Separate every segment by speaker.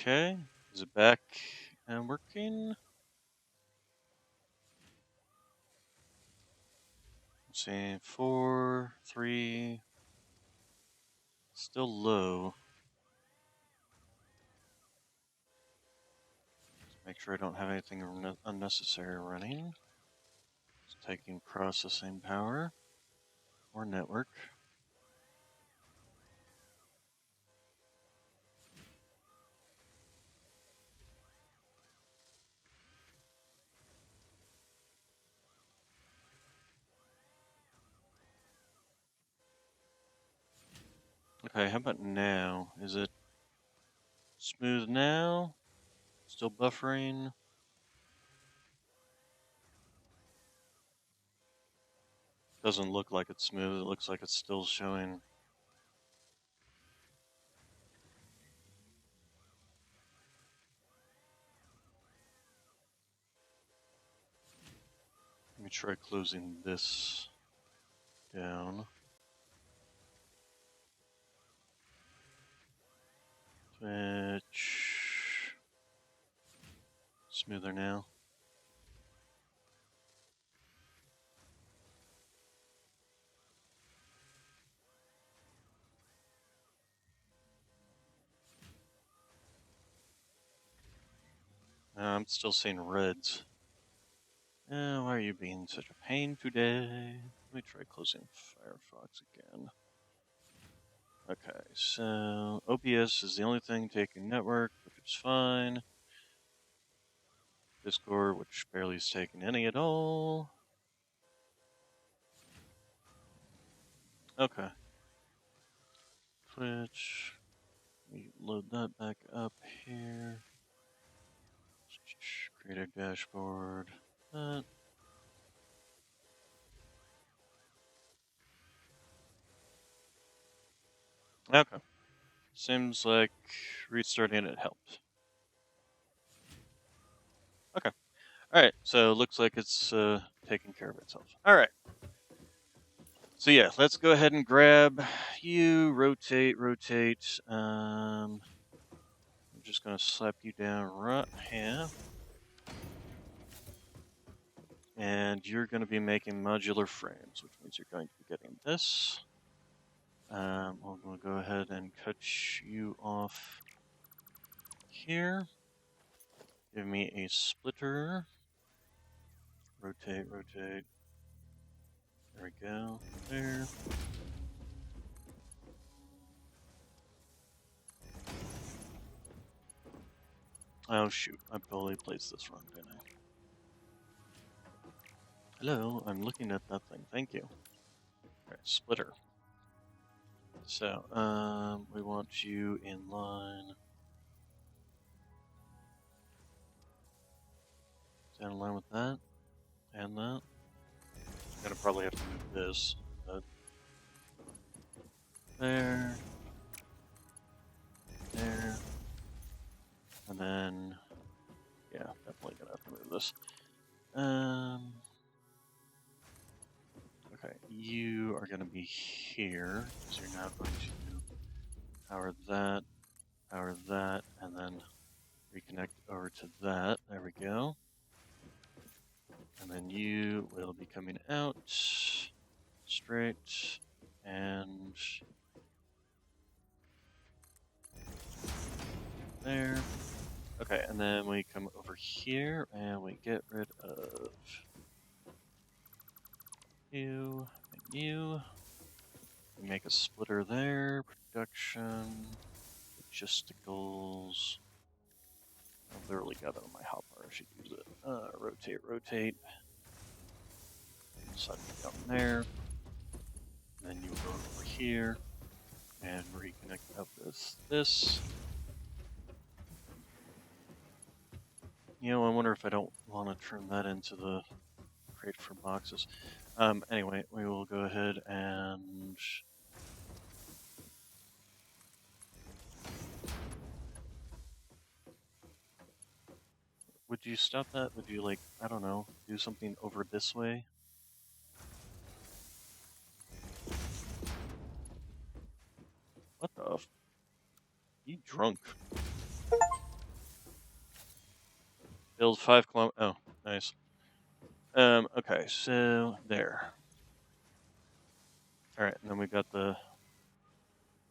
Speaker 1: Okay, is it back and working? Let's see, 4, 3, still low. Make sure I don't have anything unnecessary running. It's taking processing power or network. Okay, how about now? Is it smooth now? Still buffering? Doesn't look like it's smooth. It looks like it's still showing. Let me try closing this down. Switch. Smoother now. I'm still seeing reds. Why are you being such a pain today? Let me try closing Firefox again. Okay, so OBS is the only thing taking network, which is fine. Discord, which barely is taking any at all. Okay. Twitch. Let me load that back up here. Create a dashboard. That. Okay. Seems like restarting it helped. Okay. Alright, so looks like it's taking care of itself. Alright. So yeah, let's go ahead and grab you, rotate. I'm just going to slap you down right here. And you're going to be making modular frames, which means you're going to be getting this. We'll go ahead and cut you off here. Give me a splitter. Rotate. There we go. There. Oh shoot, I totally placed this wrong, didn't I? Hello, I'm looking at that thing. Thank you. Alright, splitter. So, we want you in line. Is that in line with that? And that? I'm gonna probably have to move this, but there. And then, yeah, definitely gonna have to move this. Okay, you are gonna be here, so you're now going to power that, and then reconnect over to that. There we go. And then you will be coming out straight and there. Okay, and then we come over here and we get rid of you and you. We make a splitter there. Production, logisticals. I've literally got it on my hotbar. I should use it. Rotate. Set it down there. And then you go over here and reconnect up with this. You know, I wonder if I don't want to turn that into the crate for boxes. Anyway, we will go ahead and would you stop that? Would you, like, I don't know, do something over this way? What the f? You drunk? Build 5 kilometers. Oh, nice. Okay, so there. All right, and then we got the.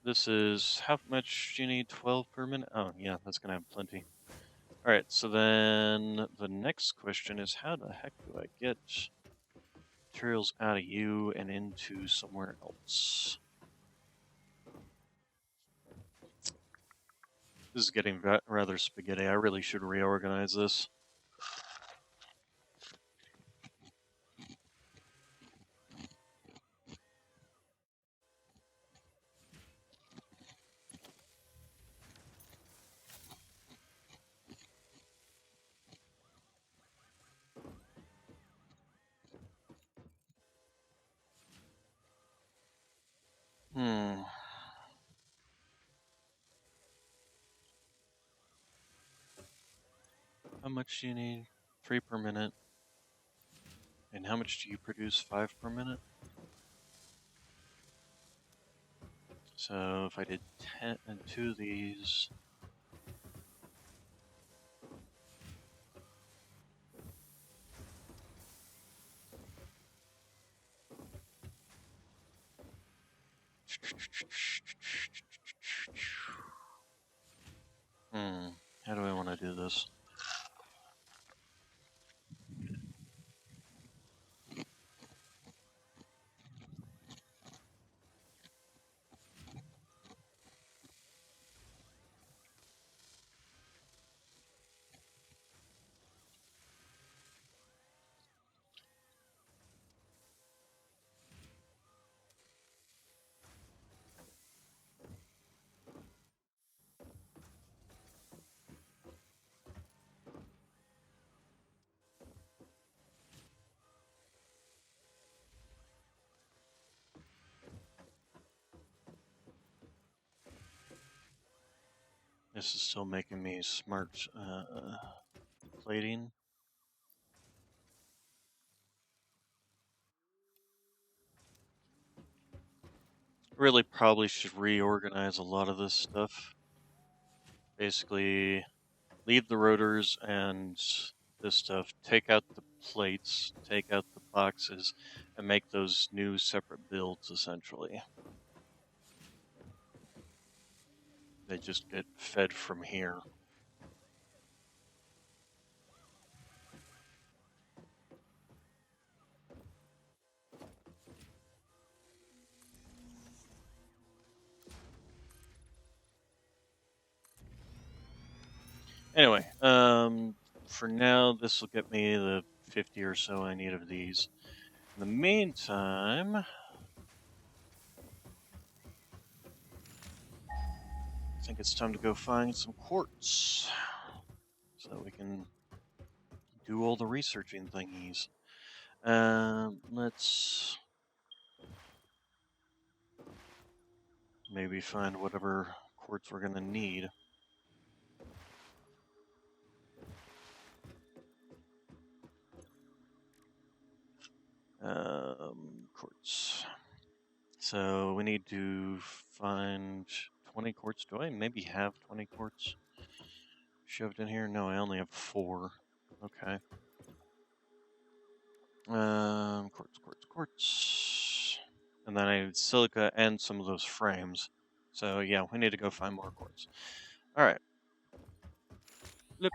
Speaker 1: This is how much do you need? 12 per minute. Oh, yeah, that's gonna have plenty. All right, so then the next question is, how the heck do I get materials out of you and into somewhere else? This is getting rather spaghetti. I really should reorganize this. Hmm. How much do you need? 3 per minute. And how much do you produce? 5 per minute? So if I did 10 and 2 of these. How do I want to do this? This is still making me smart plating. Really probably should reorganize a lot of this stuff. Basically, leave the rotors and this stuff, take out the plates, take out the boxes, and make those new separate builds, essentially. They just get fed from here. Anyway, for now, this will get me the 50 or so I need of these. In the meantime, I think it's time to go find some quartz so that we can do all the researching thingies. Let's maybe find whatever quartz we're gonna need. Quartz. So we need to find 20 quartz. Do I maybe have 20 quartz shoved in here? No, I only have 4. Okay. Quartz. And then I need silica and some of those frames. So yeah, we need to go find more quartz. All right. Look.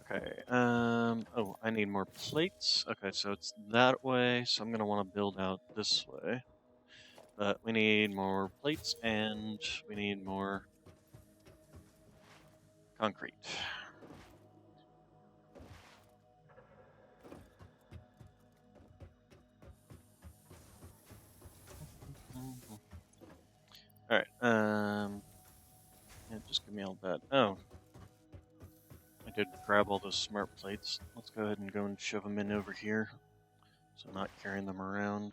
Speaker 1: Okay. Oh, I need more plates. Okay, so it's that way. So I'm gonna want to build out this way. But we need more plates and we need more concrete. All right. Yeah, just give me all that. Oh, I did grab all those smart plates. Let's go ahead and go and shove them in over here, so I'm not carrying them around.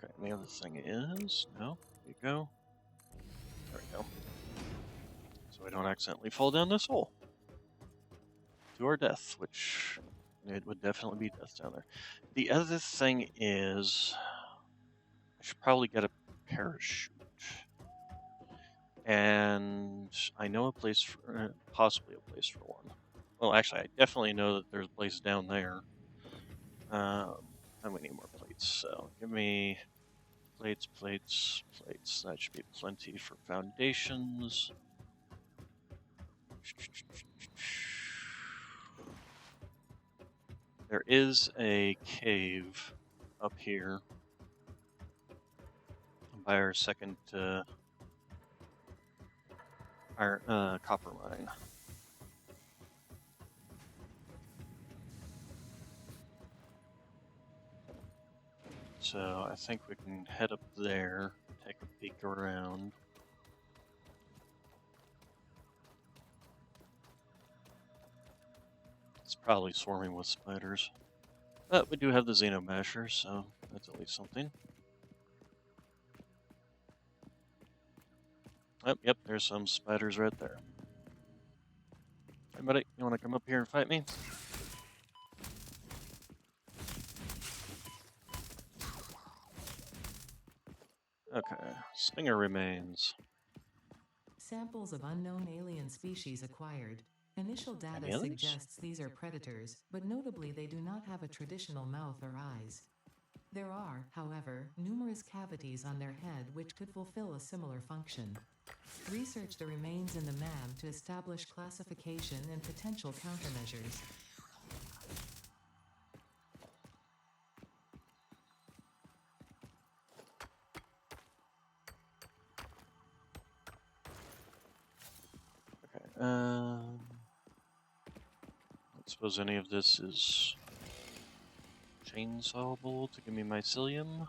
Speaker 1: Okay. And the other thing is, no, there you go. There we go. So we don't accidentally fall down this hole. to our death, which it would definitely be death down there. The other thing is, I should probably get a parachute. And I know a place for, possibly a place for one. Well, actually, I definitely know that there's a place down there. And we need more plates, so give me plates, plates, plates. That should be plenty for foundations. There is a cave up here by our second copper mine. So I think we can head up there, take a peek around. It's probably swarming with spiders. But we do have the Xenomasher, so that's at least something. Oh, yep, there's some spiders right there. Hey, buddy, you want to come up here and fight me? Okay, Stinger remains.
Speaker 2: Samples of unknown alien species acquired. Initial data suggests these are predators, but notably they do not have a traditional mouth or eyes. There are, however, numerous cavities on their head which could fulfill a similar function. Research the remains in the MAM to establish classification and potential countermeasures.
Speaker 1: Okay, I suppose any of this is chainsawable to give me mycelium.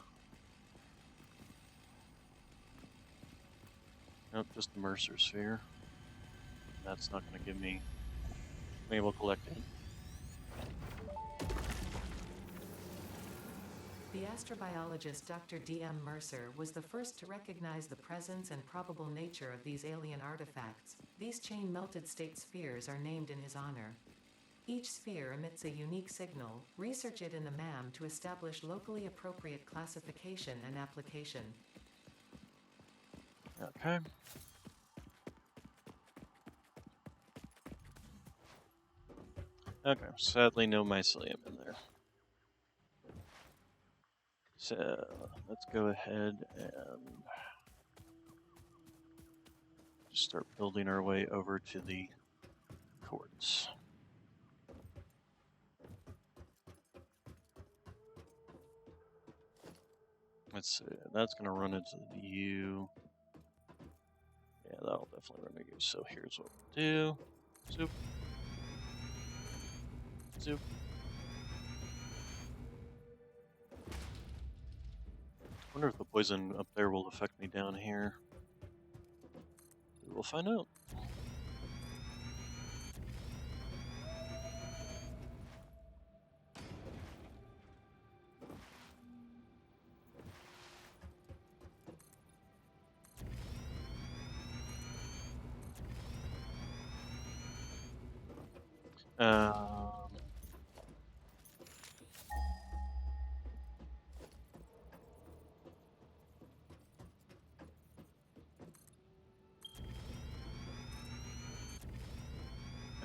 Speaker 1: Nope, just the Mercer sphere. That's not going to give me. Maybe we'll collect it.
Speaker 2: The astrobiologist Dr. D.M. Mercer was the first to recognize the presence and probable nature of these alien artifacts. These chain-melted state spheres are named in his honor. Each sphere emits a unique signal. Research it in the MAM to establish locally appropriate classification and application.
Speaker 1: Okay. Okay, sadly no mycelium in there. So, let's go ahead and just start building our way over to the quartz. Let's see, that's going to run into the U. Yeah, that'll definitely run into U. So here's what we'll do. Zoop. Zoop. I wonder if the poison up there will affect me down here. We will find out.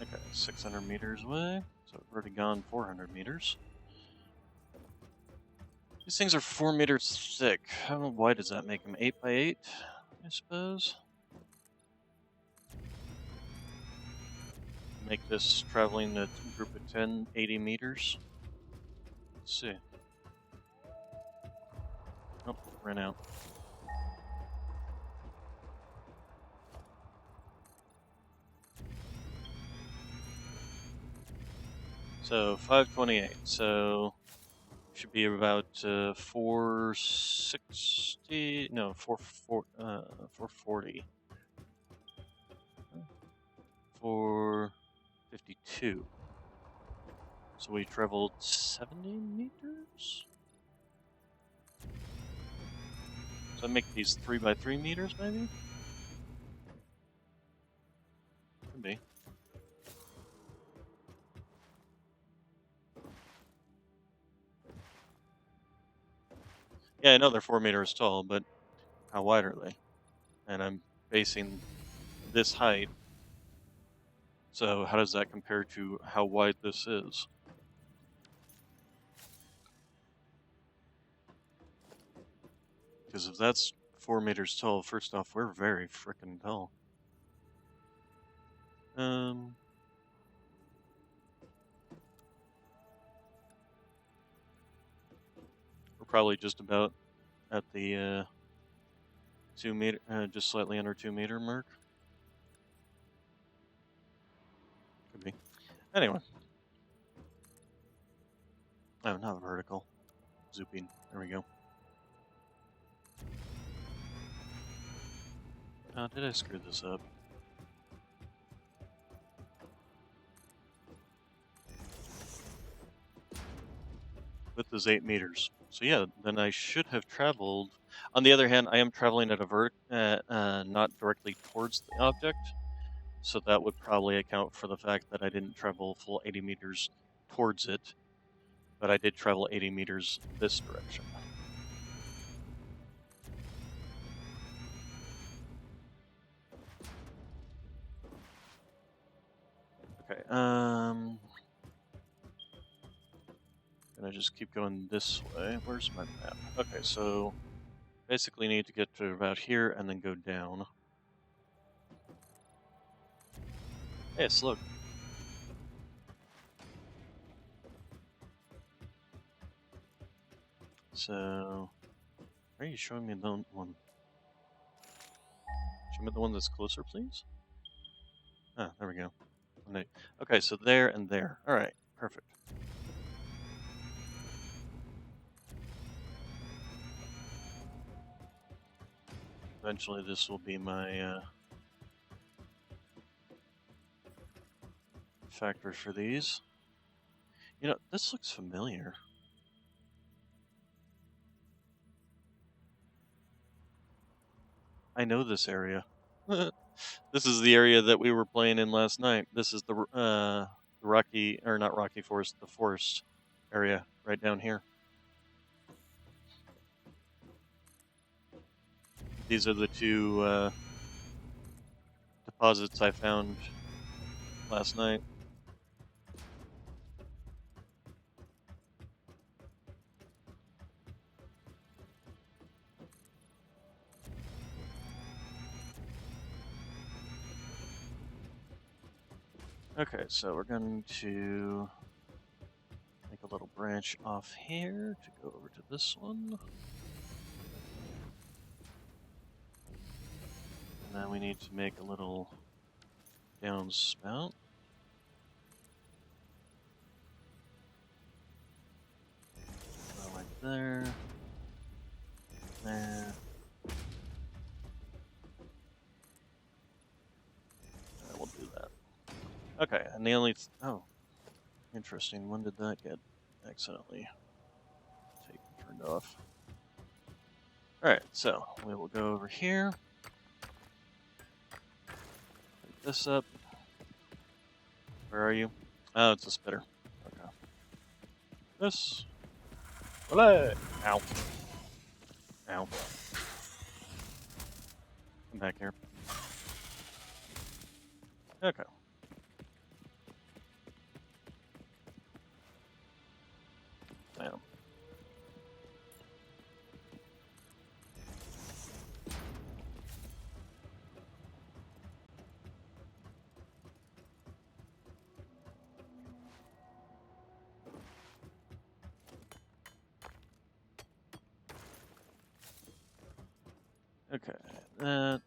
Speaker 1: Okay, 600 meters away, so we've already gone 400 meters. These things are 4 meters thick. How wide does that make them? 8 by 8, I suppose? Make this traveling a group of 10, 80 meters. Let's see. Oh, ran out. So 528. So should be about 460. No, 440. 452. So we traveled 70 meters. So I make these 3 by 3 meters, maybe. Could be. Yeah, I know they're 4 meters tall, but how wide are they? And I'm basing this height, so how does that compare to how wide this is? Because if that's 4 meters tall, first off, we're very frickin' tall. Um, we're probably just about at the 2 meter, just slightly under 2 meter mark. Could be. Anyway. Oh, not vertical. Zooping. There we go. Oh, did I screw this up? Width is 8 meters. So yeah, then I should have traveled. On the other hand, I am traveling at a not directly towards the object, so that would probably account for the fact that I didn't travel full 80 meters towards it, but I did travel 80 meters this direction. Okay, gonna just keep going this way. Where's my map? Okay, so basically need to get to about here and then go down. Hey, it's slow. So, why are you showing me the one? Show me the one that's closer, please. Ah, there we go. Okay, so there and there. All right, perfect. Eventually, this will be my factory for these. You know, this looks familiar. I know this area. This is the area that we were playing in last night. This is the rocky, or not rocky forest, the forest area right down here. These are the two deposits I found last night. Okay, so we're going to make a little branch off here to go over to this one. And then we need to make a little downspout. Like there. There. We'll do that. Okay, and the only... oh, interesting. When did that get accidentally turned off? Alright, so we will go over here. Pick this up. Where are you? Oh, it's a spitter. Okay. This. Ow. Ow. Come back here. Okay. Bam. Okay, that.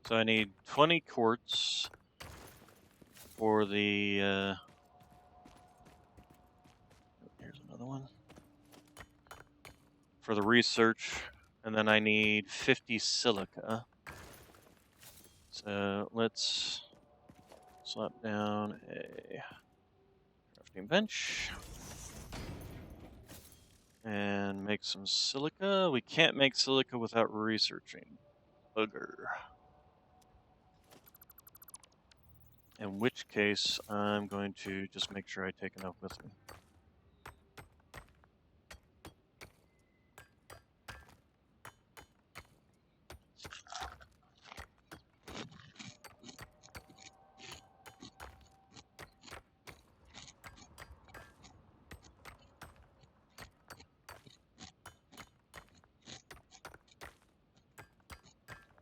Speaker 1: So I need 20 quartz for the. Here's another one. For the research, and then I need 50 silica. So let's slap down a crafting bench and make some silica. We can't make silica without researching. Bugger. In which case, I'm going to just make sure I take enough with me.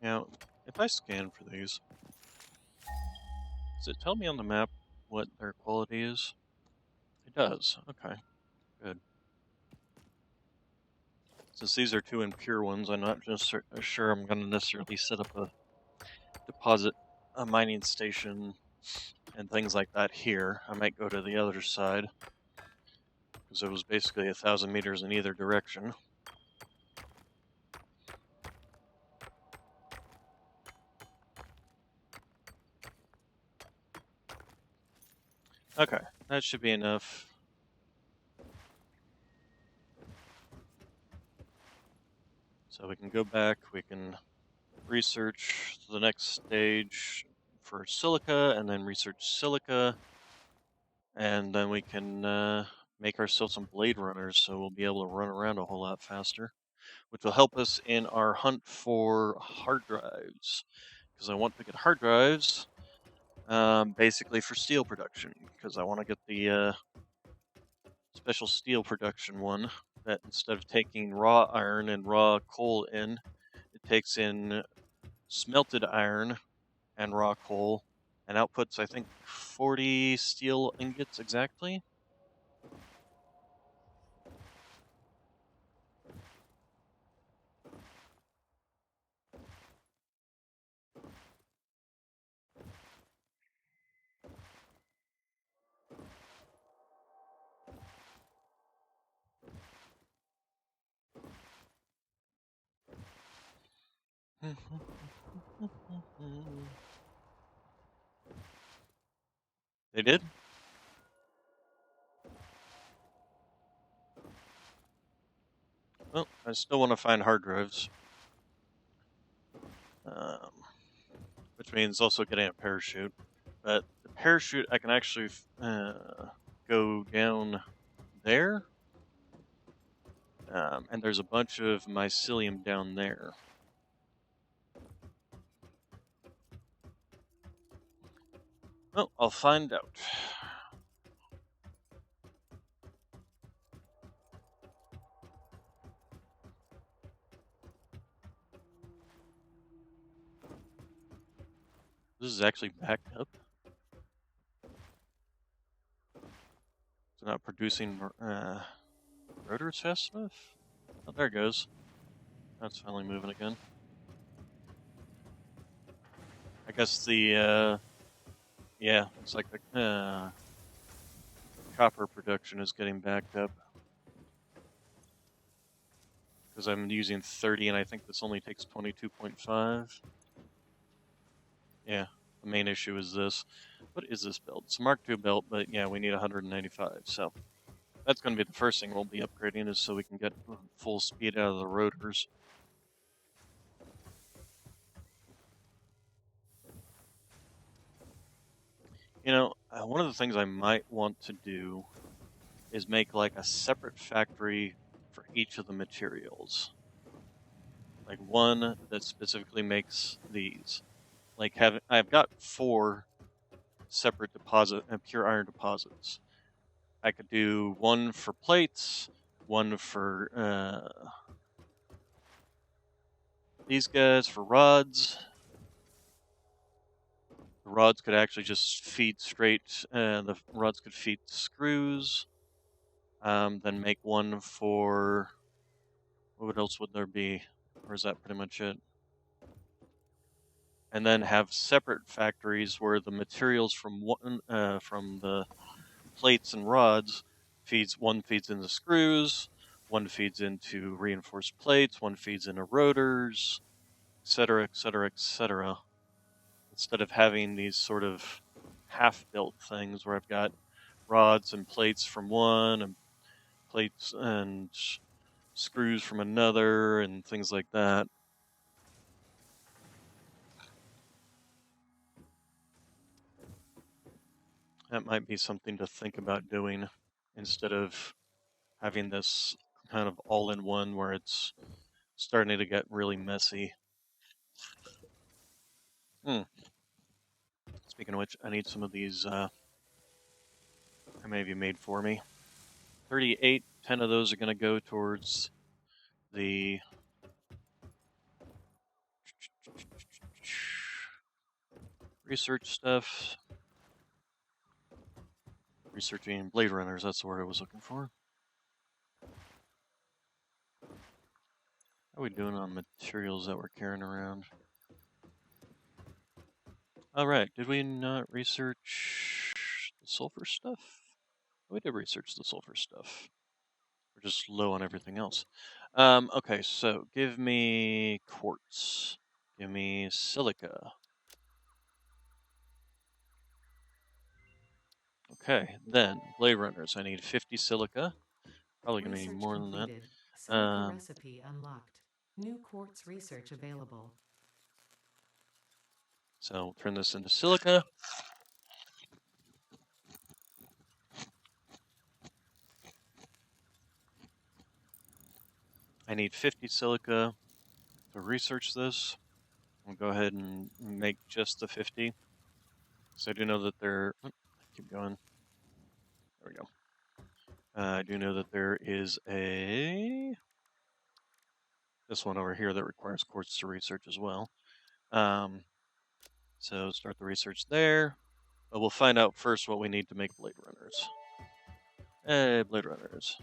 Speaker 1: Now, if I scan for these, does it tell me on the map what their quality is? It does. Okay, good. Since these are two impure ones, I'm not just sure I'm going to necessarily set up a deposit, a mining station, and things like that here. I might go to the other side, because it was basically 1,000 meters in either direction. Okay, that should be enough. So we can go back, we can research the next stage for silica, and then research silica, and then we can make ourselves some blade runners, so we'll be able to run around a whole lot faster, which will help us in our hunt for hard drives, because I want to get hard drives basically for steel production, because I want to get the special steel production one that instead of taking raw iron and raw coal in, it takes in smelted iron and raw coal and outputs, I think, 40 steel ingots exactly. They did? Well, I still want to find hard drives. Um, which means also getting a parachute. But the parachute, I can actually go down there. And there's a bunch of mycelium down there. Well, I'll find out. This is actually backed up. It's not producing rotors fast enough. Oh, there it goes. That's finally moving again. I guess the yeah, it's like the copper production is getting backed up because I'm using 30, and I think this only takes 22.5. Yeah, the main issue is this. What is this build? It's a Mark II belt, but yeah, we need 195. So that's going to be the first thing we'll be upgrading, is so we can get full speed out of the rotors. You know, one of the things I might want to do is make like a separate factory for each of the materials. Like one that specifically makes these. Like I've got 4 separate pure iron deposits. I could do one for plates, one for these guys for rods. The rods could actually just feed straight. The rods could feed screws. Then make one for, what else would there be? Or is that pretty much it? And then have separate factories where the materials from from the plates and rods one feeds into screws, one feeds into reinforced plates, one feeds into rotors, etc., etc., etc. Instead of having these sort of half-built things where I've got rods and plates from one and plates and screws from another and things like that. That might be something to think about doing instead of having this kind of all-in-one where it's starting to get really messy. Speaking of which, I need some of these maybe made for me. 38, 10 of those are going to go towards the research stuff. Researching Blade Runners, that's the word I was looking for. How are we doing on materials that we're carrying around? All right, did we not research the sulfur stuff? We did research the sulfur stuff. We're just low on everything else. Okay, so give me quartz. Give me silica. Okay, then Blade Runners. I need 50 silica. Probably gonna need
Speaker 2: Research
Speaker 1: more than that.
Speaker 2: completed. Silica recipe unlocked. New quartz research available.
Speaker 1: So turn this into silica. I need 50 silica to research this. I'll go ahead and make just the 50. So I do know that there. Keep going. There we go. I do know that there is this one over here that requires quartz to research as well. So start the research there. But we'll find out first what we need to make Blade Runners. Hey, Blade Runners.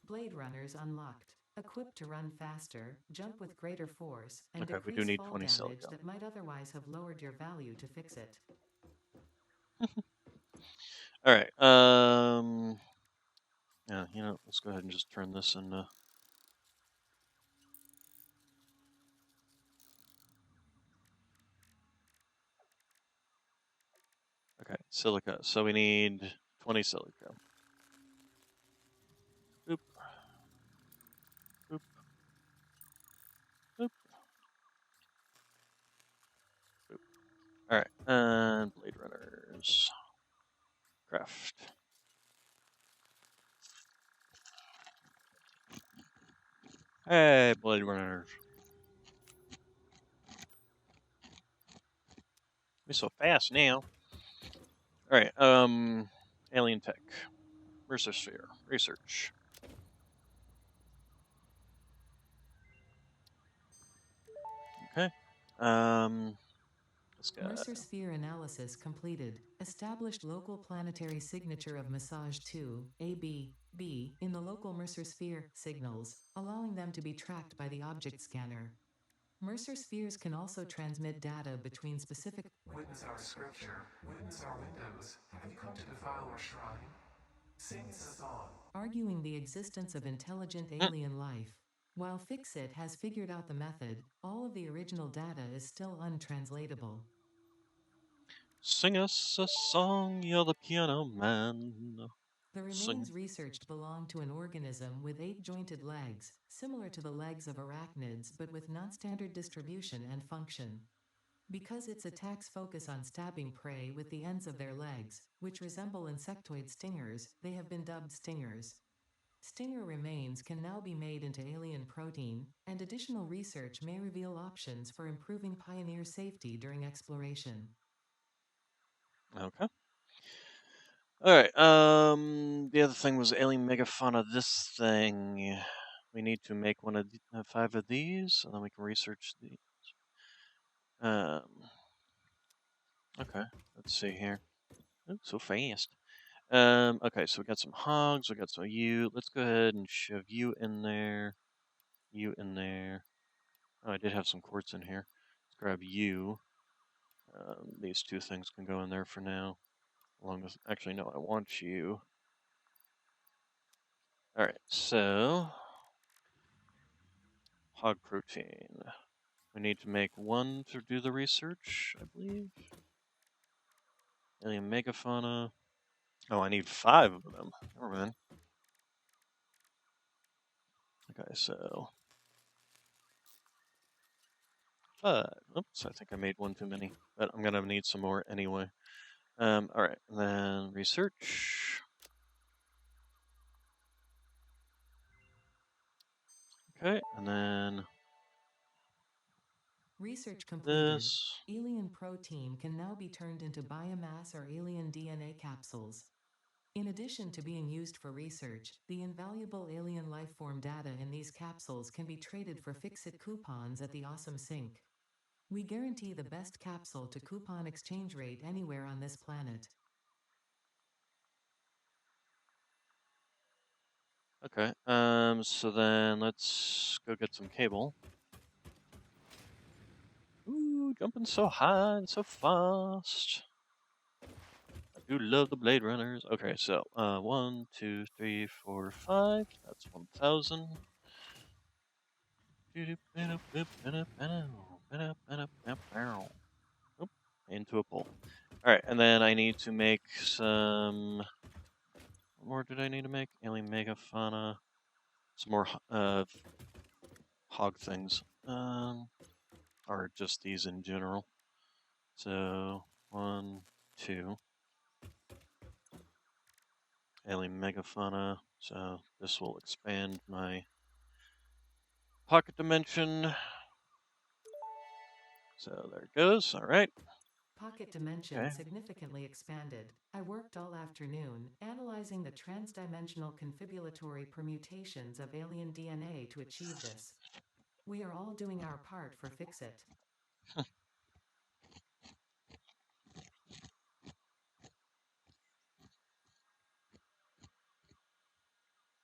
Speaker 2: Blade Runners unlocked. Equipped to run faster, jump with greater force, and
Speaker 1: Okay, we do
Speaker 2: decrease
Speaker 1: need
Speaker 2: fall
Speaker 1: 20
Speaker 2: damage
Speaker 1: silica.
Speaker 2: that might otherwise have lowered your value to fix it.
Speaker 1: All right. Yeah, let's go ahead and just turn this into. Okay, silica. So we need 20 silica. Boop. Boop. Boop. Boop. All right, and Blade Runners. Craft. Hey, Blade Runners. Be so fast now. All right. Alien tech. Mercer sphere. Research. Okay. This guy.
Speaker 2: Mercer sphere analysis completed. Established local planetary signature of massage 2, AB, in the local Mercer sphere signals, allowing them to be tracked by the object scanner. Mercer spheres can also transmit data between specific.
Speaker 3: Witness our scripture, witness our windows. Have you come to defile our shrine? Sing us a song.
Speaker 2: Arguing the existence of intelligent
Speaker 1: Mm,
Speaker 2: alien life. While Fixit has figured out the method, all of the original data is still untranslatable.
Speaker 1: Sing us a song, you're the piano man.
Speaker 2: The
Speaker 1: Sing.
Speaker 2: remains researched belong to an organism with 8 jointed legs, similar to the legs of arachnids but with non-standard distribution and function. Because its attacks focus on stabbing prey with the ends of their legs, which resemble insectoid stingers, they have been dubbed stingers. Stinger remains can now be made into alien protein, and additional research may reveal options for improving pioneer safety during exploration.
Speaker 1: Okay. All right. The other thing was alien megafauna. This thing, we need to make 5 of these, and then we can research the. Um. Okay. Let's see here. Oh, so fast. Okay, so we got some hogs. We got some you. Let's go ahead and shove you in there. You in there. Oh, I did have some quartz in here. Let's grab you. These two things can go in there for now. Along with, actually, no, I want you. All right, so hog protein. We need to make one to do the research, I believe. Alien megafauna. Oh, I need 5 of them. Never mind. Okay, so 5. Oops, I think I made one too many, but I'm gonna need some more anyway. All right, and then research. Okay, and then
Speaker 2: Research completed.
Speaker 1: this.
Speaker 2: Alien protein can now be turned into biomass or alien DNA capsules. In addition to being used for research, the invaluable alien lifeform data in these capsules can be traded for Fixit coupons at the Awesome Sync. We guarantee the best capsule to coupon exchange rate anywhere on this planet.
Speaker 1: Okay. So then let's go get some cable. Ooh, jumping so high and so fast. I do love the Blade Runners. Okay, so 1, 2, 3, 4, 5. That's 1,000. Oop, into a pole. All right, and then I need to make some. What more did I need to make? Alien megafauna. Some more hog things. Or just these in general. So 1, 2. Alien megafauna. So this will expand my pocket dimension. So there it goes. All right.
Speaker 2: Pocket dimension
Speaker 1: Okay.
Speaker 2: significantly expanded. I worked all afternoon, analyzing the transdimensional confibulatory permutations of alien DNA to achieve this. We are all doing our part for Fix-It.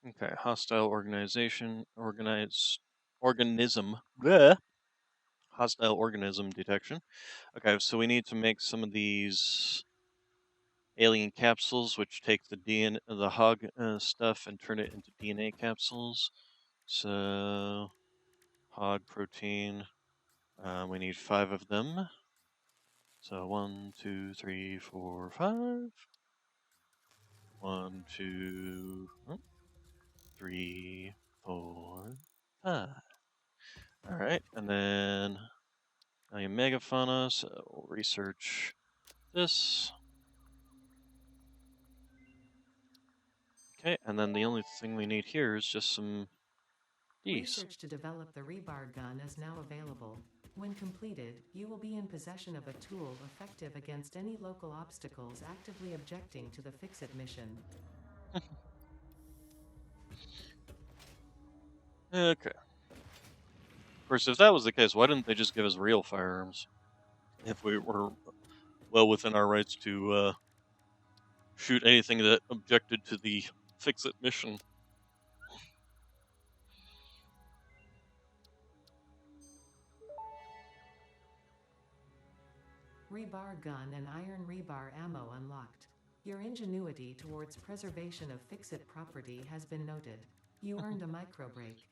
Speaker 1: Okay. Hostile organism. Bleh. Hostile organism detection. Okay, so we need to make some of these alien capsules, which take the DNA, the hog stuff, and turn it into DNA capsules. So, hog protein. We need 5 of them. So 1, 2, 3, 4, 5. 1, 2, 3, 4, 5. All right, and then alien megafauna. So we'll research this. Okay, and then the only thing we need here is just some these.
Speaker 2: Research to develop the rebar gun is now available. When completed, you will be in possession of a tool effective against any local obstacles actively objecting to the Fix-It mission.
Speaker 1: Okay. Of course, if that was the case, why didn't they just give us real firearms? If we were well within our rights to shoot anything that objected to the Fix-It mission.
Speaker 2: Rebar gun and iron rebar ammo unlocked. Your ingenuity towards preservation of Fix-It property has been noted. You earned a micro break.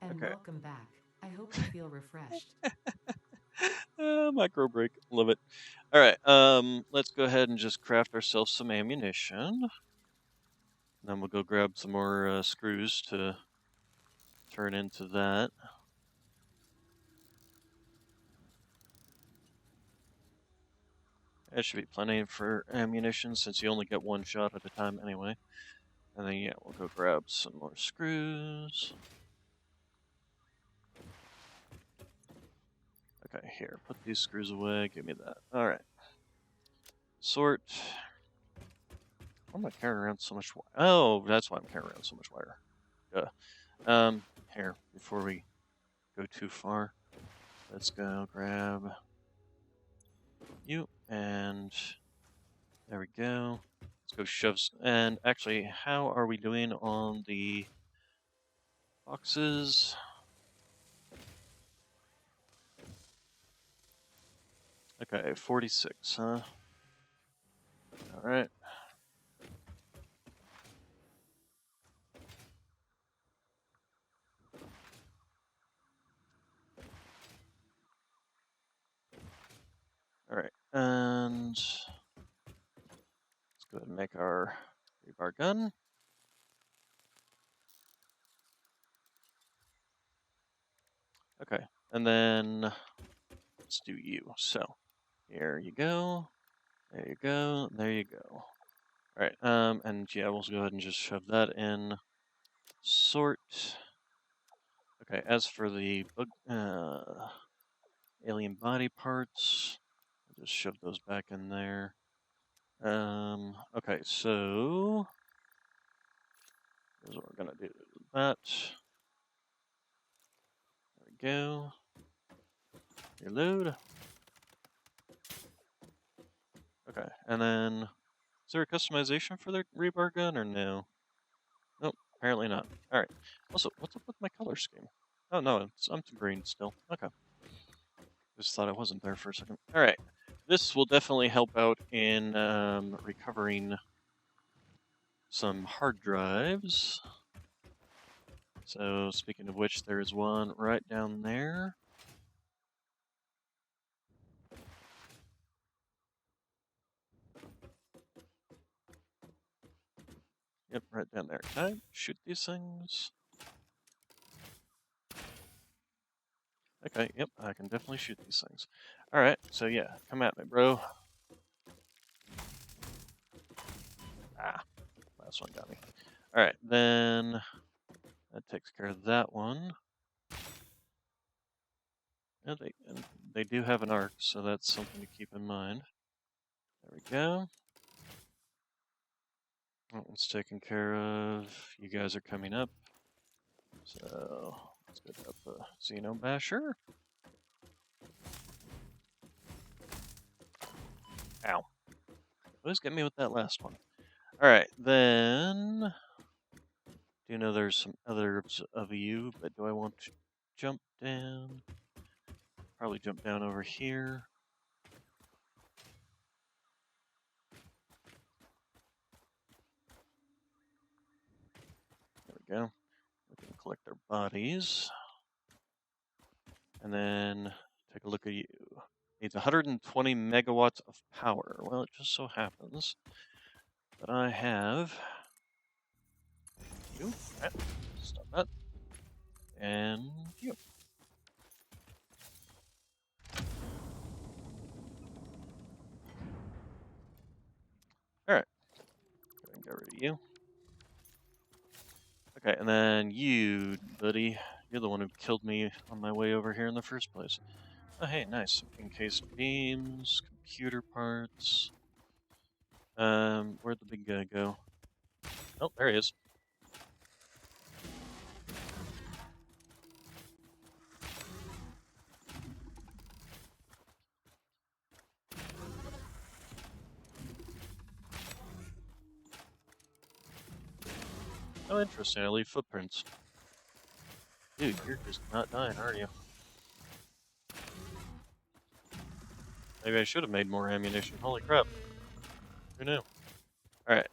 Speaker 2: And
Speaker 1: Okay.
Speaker 2: welcome back. I hope you feel refreshed.
Speaker 1: Micro break, love it. All right, let's go ahead and just craft ourselves some ammunition. Then we'll go grab some more screws to turn into that. That should be plenty for ammunition since you only get one shot at a time anyway. And then, yeah, we'll go grab some more screws. Okay, here, put these screws away, give me that. Alright. Sort. Why am I carrying around so much wire? Oh, that's why I'm carrying around so much wire. Here, before we go too far, let's go grab you, and there we go. Let's go shove. And actually, how are we doing on the boxes? Okay, 46, huh? Alright. Alright, and let's go ahead and make our rebar gun. Okay, and then let's do you. So, here you go. There you go. There you go. All right. And yeah, we'll go ahead and just shove that in. Sort. Okay. As for the bug, alien body parts, I'll just shove those back in there. Okay. So here's what we're gonna do. That. There we go. Reload. Okay, and then is there a customization for the rebar gun or no? Nope, apparently not. All right. Also, what's up with my color scheme? Oh no, I'm to green still. Okay. Just thought it wasn't there for a second. All right. This will definitely help out in recovering some hard drives. So speaking of which, there's one right down there. Yep, right down there. Can I shoot these things? Okay, yep, I can definitely shoot these things. Alright, so yeah, come at me, bro. Ah, last one got me. Alright, then that takes care of that one. And they do have an arc, so that's something to keep in mind. There we go. That one's taken care of. You guys are coming up. So let's get up the Xeno Basher. Ow. Always get me with that last one. Alright, then do know there's some others of you, but do I want to jump down? Probably jump down over here. There we go. We can collect their bodies. And then take a look at you. Needs 120 megawatts of power. Well, it just so happens that I have you. Okay. Stop that. And you. Alright. Go ahead and get rid of you. Okay, and then you, buddy. You're the one who killed me on my way over here in the first place. Oh, hey, nice. Encased beams, computer parts. Where'd the big guy go? Oh, there he is. Oh, interesting. I leave footprints. Dude, you're just not dying, are you? Maybe I should have made more ammunition. Holy crap. Who knew? Alright,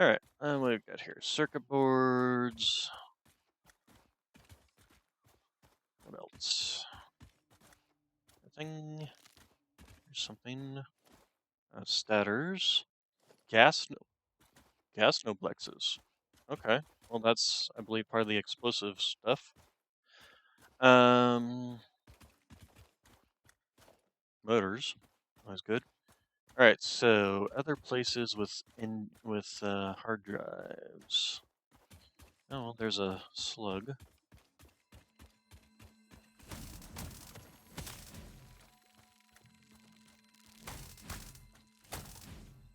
Speaker 1: Alright, what have we got here? Circuit boards. What else? Nothing. There's something. Statters. Gas, gas noblexes. Okay. Well, that's, I believe, part of the explosive stuff. Motors. Always good. Alright, so other places with hard drives. Oh, well, there's a slug.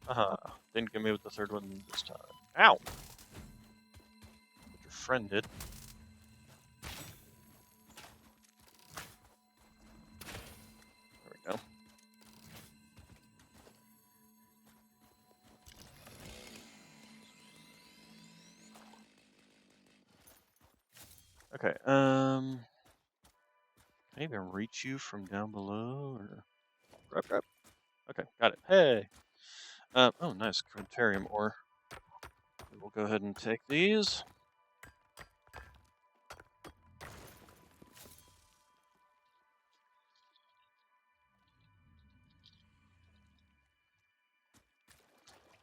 Speaker 1: Aha, didn't get me with the third one this time. Ow! But your friend did. There we go. Okay, can I even reach you from down below, or... Rup. Okay, got it. Hey! Oh, nice, Quintarium ore. We'll go ahead and take these.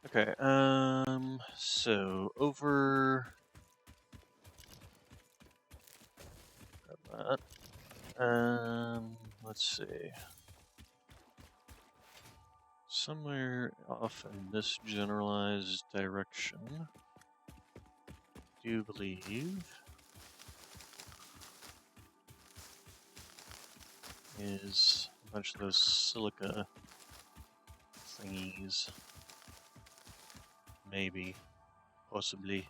Speaker 1: Okay, so over... Grab that. Let's see. Somewhere off in this generalized direction, I do believe is a bunch of those silica thingies. Maybe. Possibly.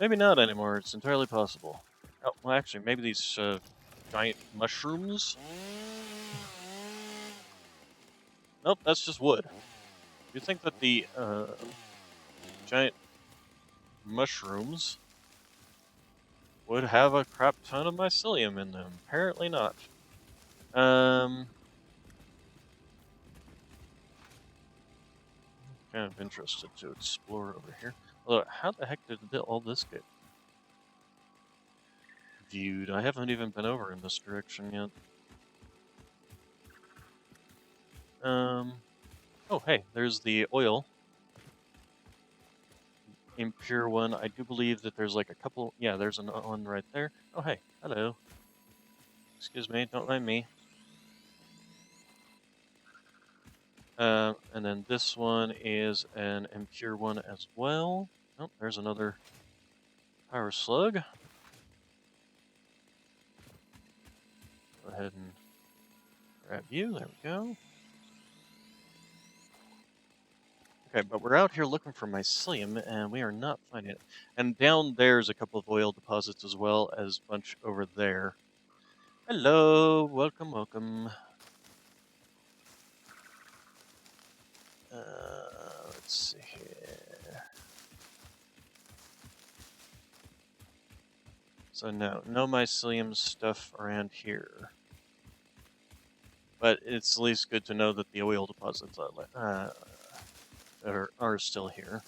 Speaker 1: Maybe not anymore. It's entirely possible. Oh, well, actually, maybe these giant mushrooms? Nope, that's just wood. You'd think that the giant mushrooms would have a crap ton of mycelium in them. Apparently not. Kind of interested to explore over here. Although, how the heck did all this get viewed? I haven't even been over in this direction yet. Oh, hey, there's the oil. Impure one. I do believe that there's like a couple. Yeah, there's one right there. Oh, hey, hello. Excuse me, don't mind me. And then this one is an impure one as well. Oh, there's another power slug. Go ahead and grab you. There we go. Okay, but we're out here looking for mycelium, and we are not finding it. And down there's a couple of oil deposits as well as a bunch over there. Hello, welcome, welcome. Let's see here. So no mycelium stuff around here. But it's at least good to know that the oil deposits are still here.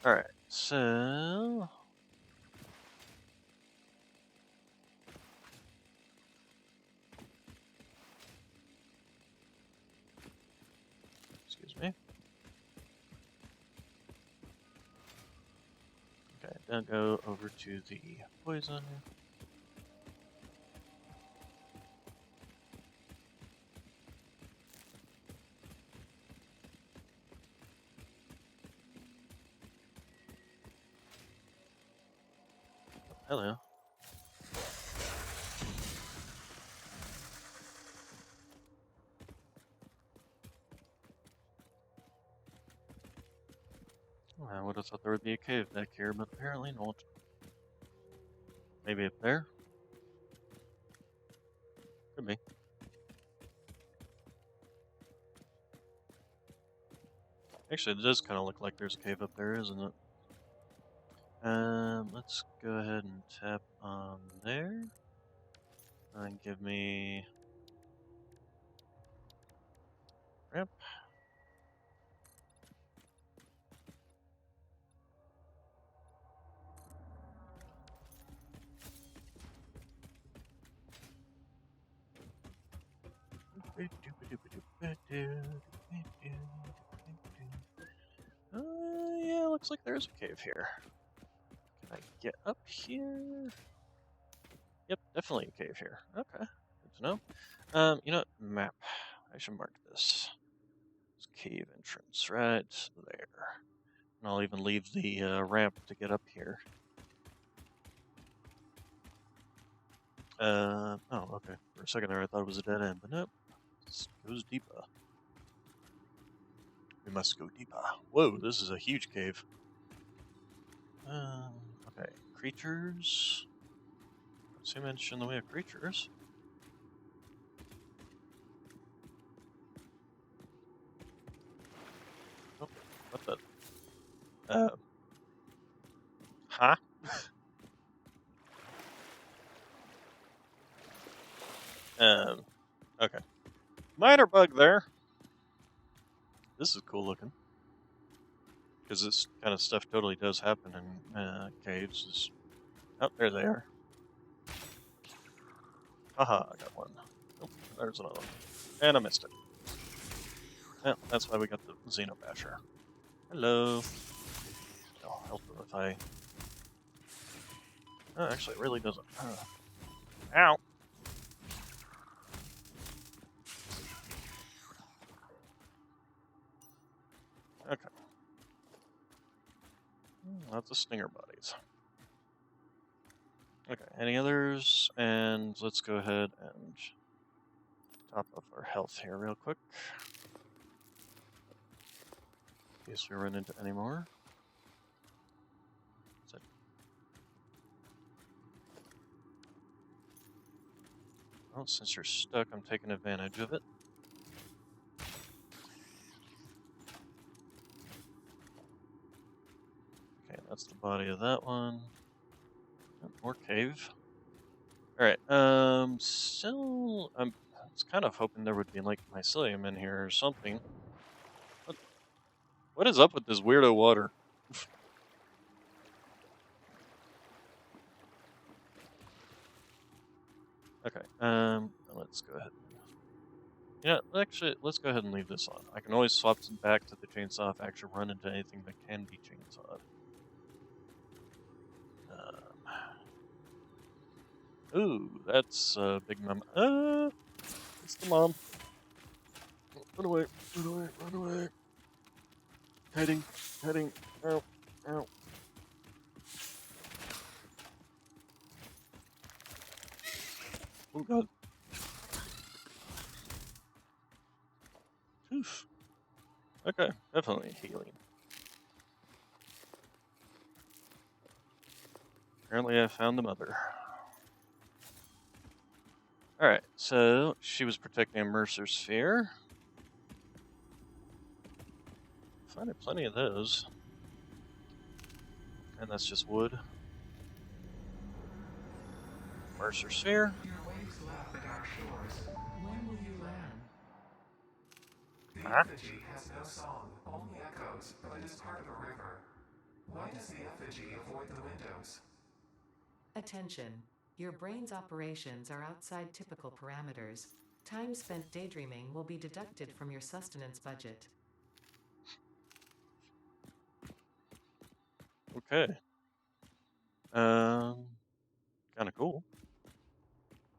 Speaker 1: Alright, so... Excuse me. Okay, now go over to the poison. Hello. Oh, I would have thought there would be a cave back here, but apparently not. Maybe up there? Could be. Actually, it does kind of look like there's a cave up there, isn't it? Let's go ahead and tap on there. And give me... ramp. Yeah, looks like there's a cave here. Can I get up here? Yep, definitely a cave here. Okay, good to know. You know what? Map. I should mark this. It's cave entrance right there. And I'll even leave the ramp to get up here. Oh, okay. For a second there, I thought it was a dead end, but nope. It goes deeper. We must go deeper. Whoa, this is a huge cave. Okay. Creatures. Not too much in the way of creatures. Oh, what the? Huh? Okay. Minor bug there. This is cool looking. Because this kind of stuff totally does happen in caves. Oh, there they are. Haha, I got one. Oh, there's another one. And I missed it. Yeah, that's why we got the Xenobasher. Hello. I'll help them if I... Oh, actually, it really doesn't. Ow! Lots of stinger bodies. Okay, any others? And let's go ahead and top up our health here real quick. In case we run into any more. Well, since you're stuck, I'm taking advantage of it. Okay, that's the body of that one. Oh, more cave. Alright, still, I was kind of hoping there would be, like, mycelium in here or something. What is up with this weirdo water? Okay, let's go ahead. Yeah, actually, let's go ahead and leave this on. I can always swap it back to the chainsaw if I actually run into anything that can be chainsawed. Ooh, that's a big mom. It's the mom. Run away, run away, run away. Hiding, hiding. Ow, ow. Oh god. Oof. Okay, definitely healing. Apparently I found the mother. Alright, so she was protecting a Mercer sphere. Finding plenty of those. And that's just wood. Mercer sphere.
Speaker 3: Your waves lap the dark shores.
Speaker 2: When will you land?
Speaker 3: The
Speaker 1: Huh?
Speaker 3: effigy has no song, only echoes, but it is part of a river. Why does the effigy avoid the windows?
Speaker 2: Attention. Your brain's operations are outside typical parameters. Time spent daydreaming will be deducted from your sustenance budget.
Speaker 1: Okay. Kind of cool.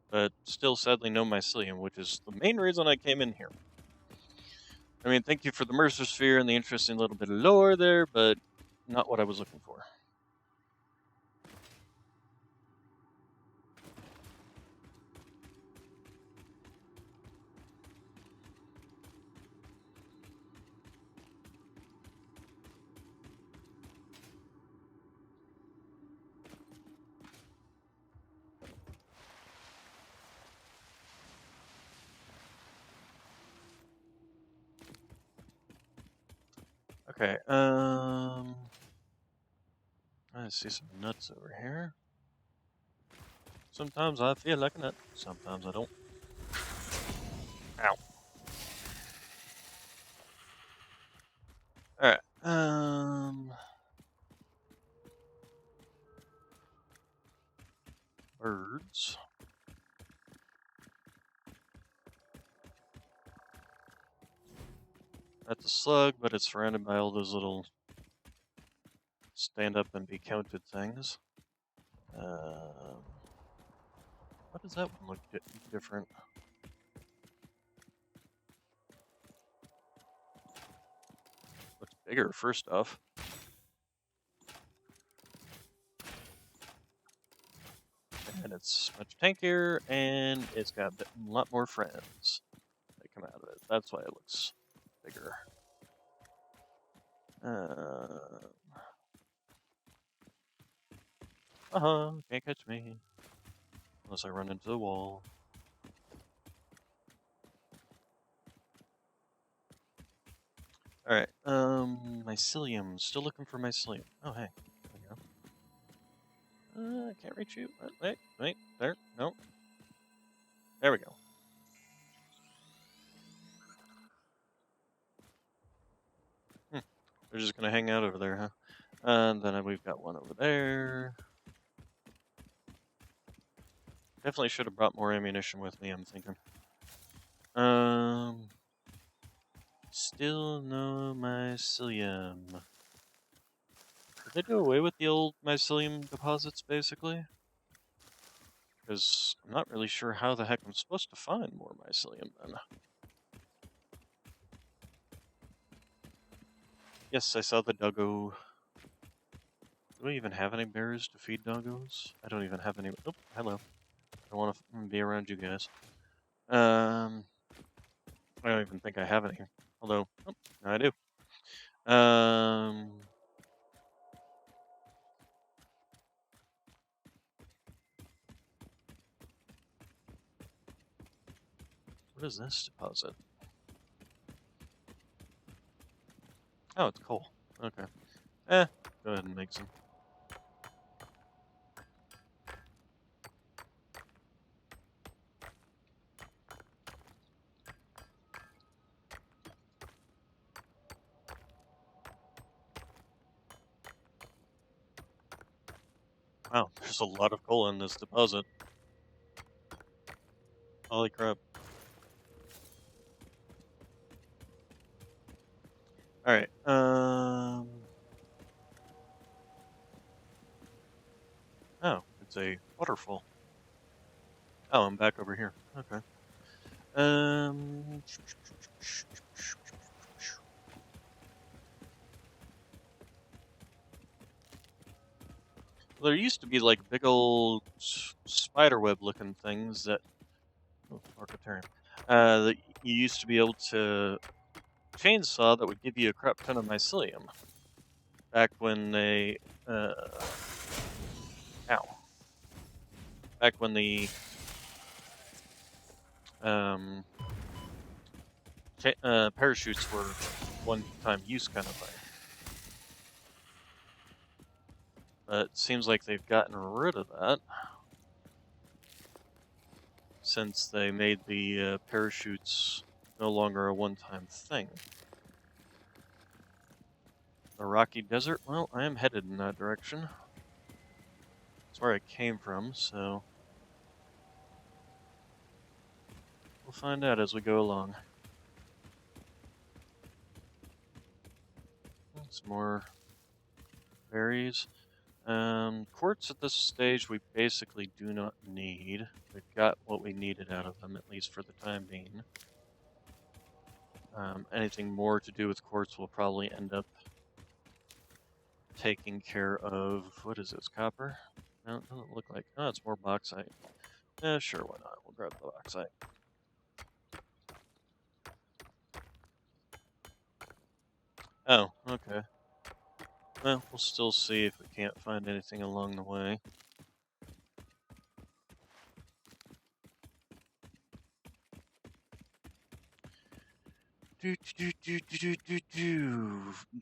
Speaker 1: But still, sadly, no mycelium, which is the main reason I came in here. I mean, thank you for the Mercer sphere and the interesting little bit of lore there, but not what I was looking for. Okay, I see some nuts over here. Sometimes I feel like a nut, sometimes I don't. Ow. Alright, birds. That's a slug, but it's surrounded by all those little stand up and be counted things. Why does that one look different? Looks bigger, first off. And it's much tankier, and it's got a lot more friends that come out of it. That's why it looks bigger. Can't catch me. Unless I run into the wall. Alright, mycelium. Still looking for mycelium. Oh, hey. There we go. I can't reach you. Wait, there. No. There we go. They're just gonna hang out over there, huh? And then we've got one over there. Definitely should have brought more ammunition with me, I'm thinking. Still no mycelium. Did they do away with the old mycelium deposits, basically? Because I'm not really sure how the heck I'm supposed to find more mycelium, then. Yes, I saw the doggo. Do we even have any berries to feed doggos? I don't even have any. Oh, hello. I want to be around you guys. I don't even think I have any. Although, oh, no, I do. What is this deposit? Oh, it's coal. Okay. Go ahead and make some. Wow, there's a lot of coal in this deposit. Holy crap. Alright, oh, it's a waterfall. Oh, I'm back over here. Okay. There used to be like big old spiderweb looking things that, oh, Arcatarian, that you used to be able to chainsaw that would give you a crap ton of mycelium. Back when they, ow. Back when the, parachutes were one-time use kind of thing. But it seems like they've gotten rid of that since they made the parachutes no longer a one-time thing. The rocky desert? Well, I am headed in that direction. That's where I came from, so we'll find out as we go along. Some more berries. Quartz at this stage we basically do not need. We've got what we needed out of them, at least for the time being. Anything more to do with quartz will probably end up taking care of, what is this, copper? No, it doesn't look like, oh, it's more bauxite. Sure, why not? We'll grab the bauxite. Oh, okay. Well, we'll still see if we can't find anything along the way.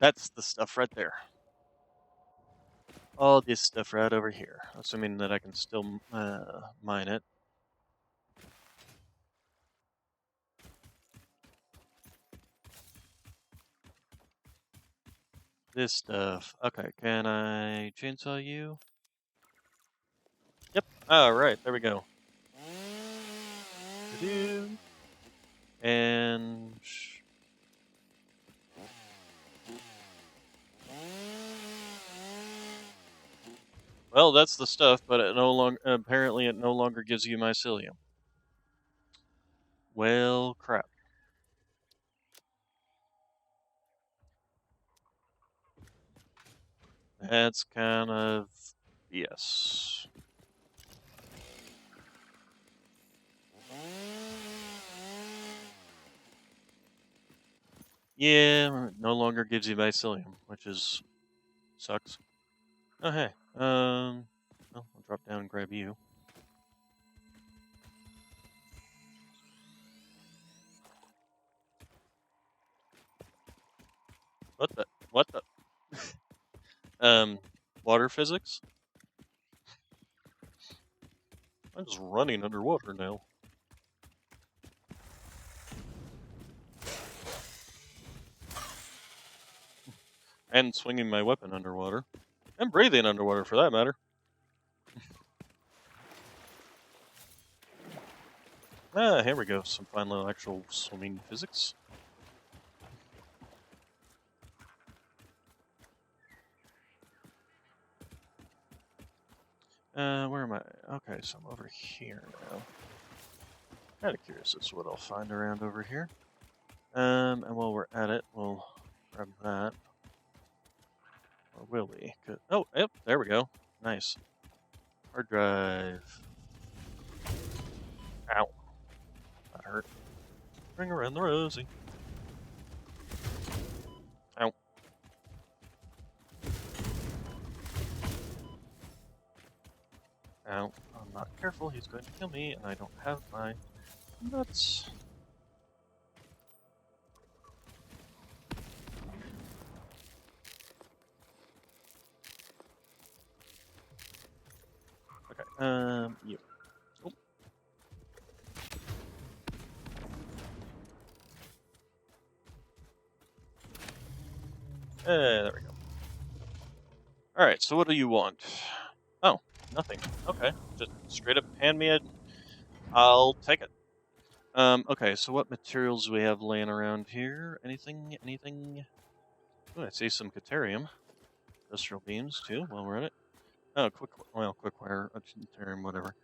Speaker 1: That's the stuff right there. All this stuff right over here. Assuming that I can still mine it. This stuff. Okay, can I chainsaw you? Yep. Alright, there we go. And well, that's the stuff, but it no longer apparently it no longer gives you mycelium. Well, crap. That's kind of BS. Yeah, no longer gives you mycelium, which is sucks. Oh hey, well, I'll drop down and grab you. What the? What the? Water physics? I'm just running underwater now. And swinging my weapon underwater. And breathing underwater, for that matter. Here we go. Some fine little actual swimming physics. Where am I? Okay, so I'm over here now. Kind of curious as to what I'll find around over here. And while we're at it, we'll grab that. Or Or will we? Oh, yep, there we go. Nice. Hard drive. Ow. That hurt. Bring around the Rosie. Ow. Ow. I'm not careful, he's going to kill me, and I don't have my nuts. Okay, you. Oh. There we go. Alright, so what do you want? Oh, nothing. Okay, just straight up hand me it. I'll take it. Okay, so what materials do we have laying around here? Anything? Oh, I see some Caterium. Industrial beams, too, while we're at it. Oh, quick wire, Caterium, whatever.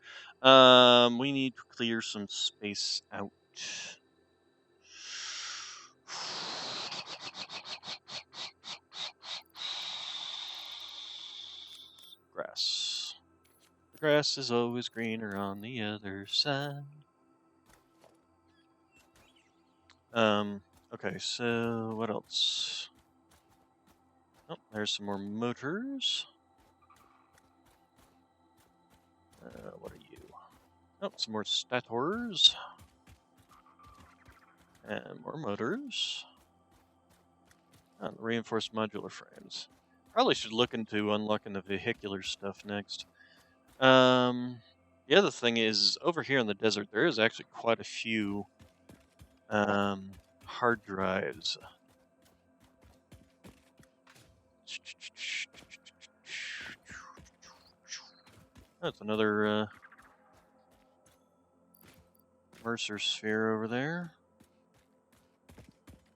Speaker 1: We need to clear some space out. Grass. The grass is always greener on the other side. Okay, so what else? Oh, there's some more motors. What are you? Oh, some more stators. And more motors. And reinforced modular frames. Probably should look into unlocking the vehicular stuff next. The other thing is, over here in the desert, there is actually quite a few hard drives. That's another Mercer sphere over there.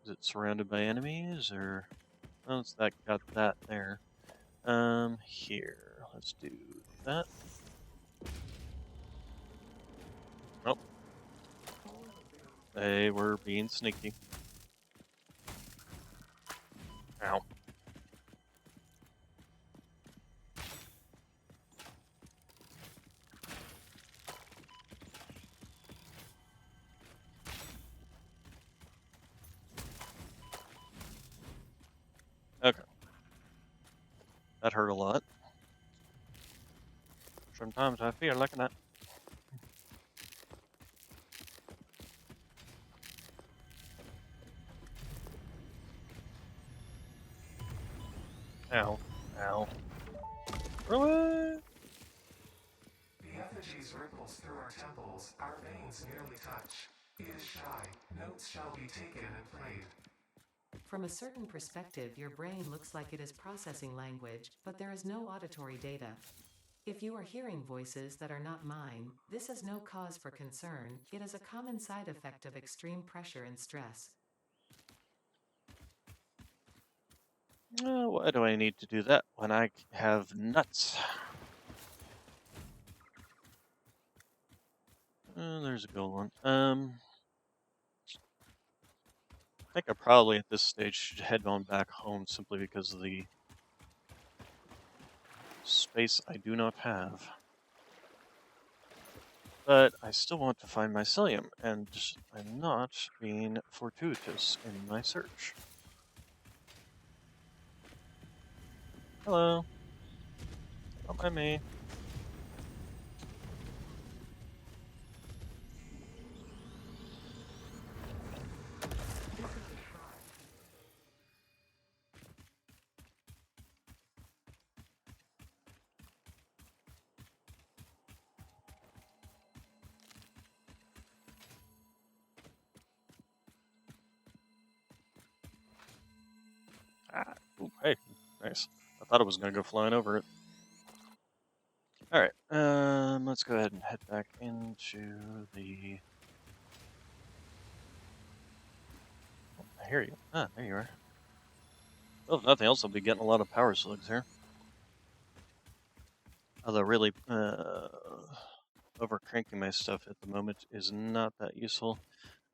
Speaker 1: Is it surrounded by enemies, or... Oh, it's that got that there. Here. Let's do that. Oh. They were being sneaky. Ow. Okay. That hurt a lot. Sometimes I feel like that. Ow. Ow. Really?
Speaker 3: The effigies ripples through our temples, our veins nearly touch. It is shy, notes shall be taken and played.
Speaker 2: From a certain perspective, your brain looks like it is processing language, but there is no auditory data. If you are hearing voices that are not mine, this is no cause for concern. It is a common side effect of extreme pressure and stress.
Speaker 1: Why do I need to do that when I have nuts? There's a gold one. I think I probably at this stage should head on back home simply because of the space I do not have. But I still want to find mycelium, and I'm not being fortuitous in my search. Hello. Don't mind me. Ah, ooh, hey, nice. I thought it was going to go flying over it. Alright, let's go ahead and head back into the... Oh, I hear you. Ah, there you are. Well, if nothing else, I'll be getting a lot of power slugs here. Although really, over-cranking my stuff at the moment is not that useful.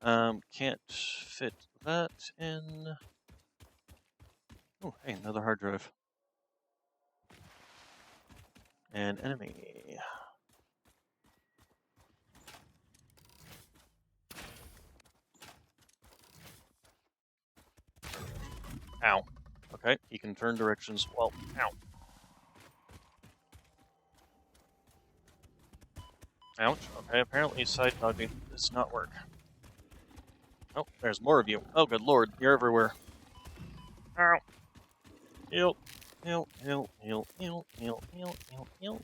Speaker 1: Can't fit that in... Oh, hey, another hard drive. An enemy. Ow. Okay, he can turn directions. Well, ow. Ouch. Okay, apparently side dodging does not work. Oh, there's more of you. Oh, good lord, you're everywhere. Ow. Heal. Heal, heal, heal, heal, heal, heal, heal, heal.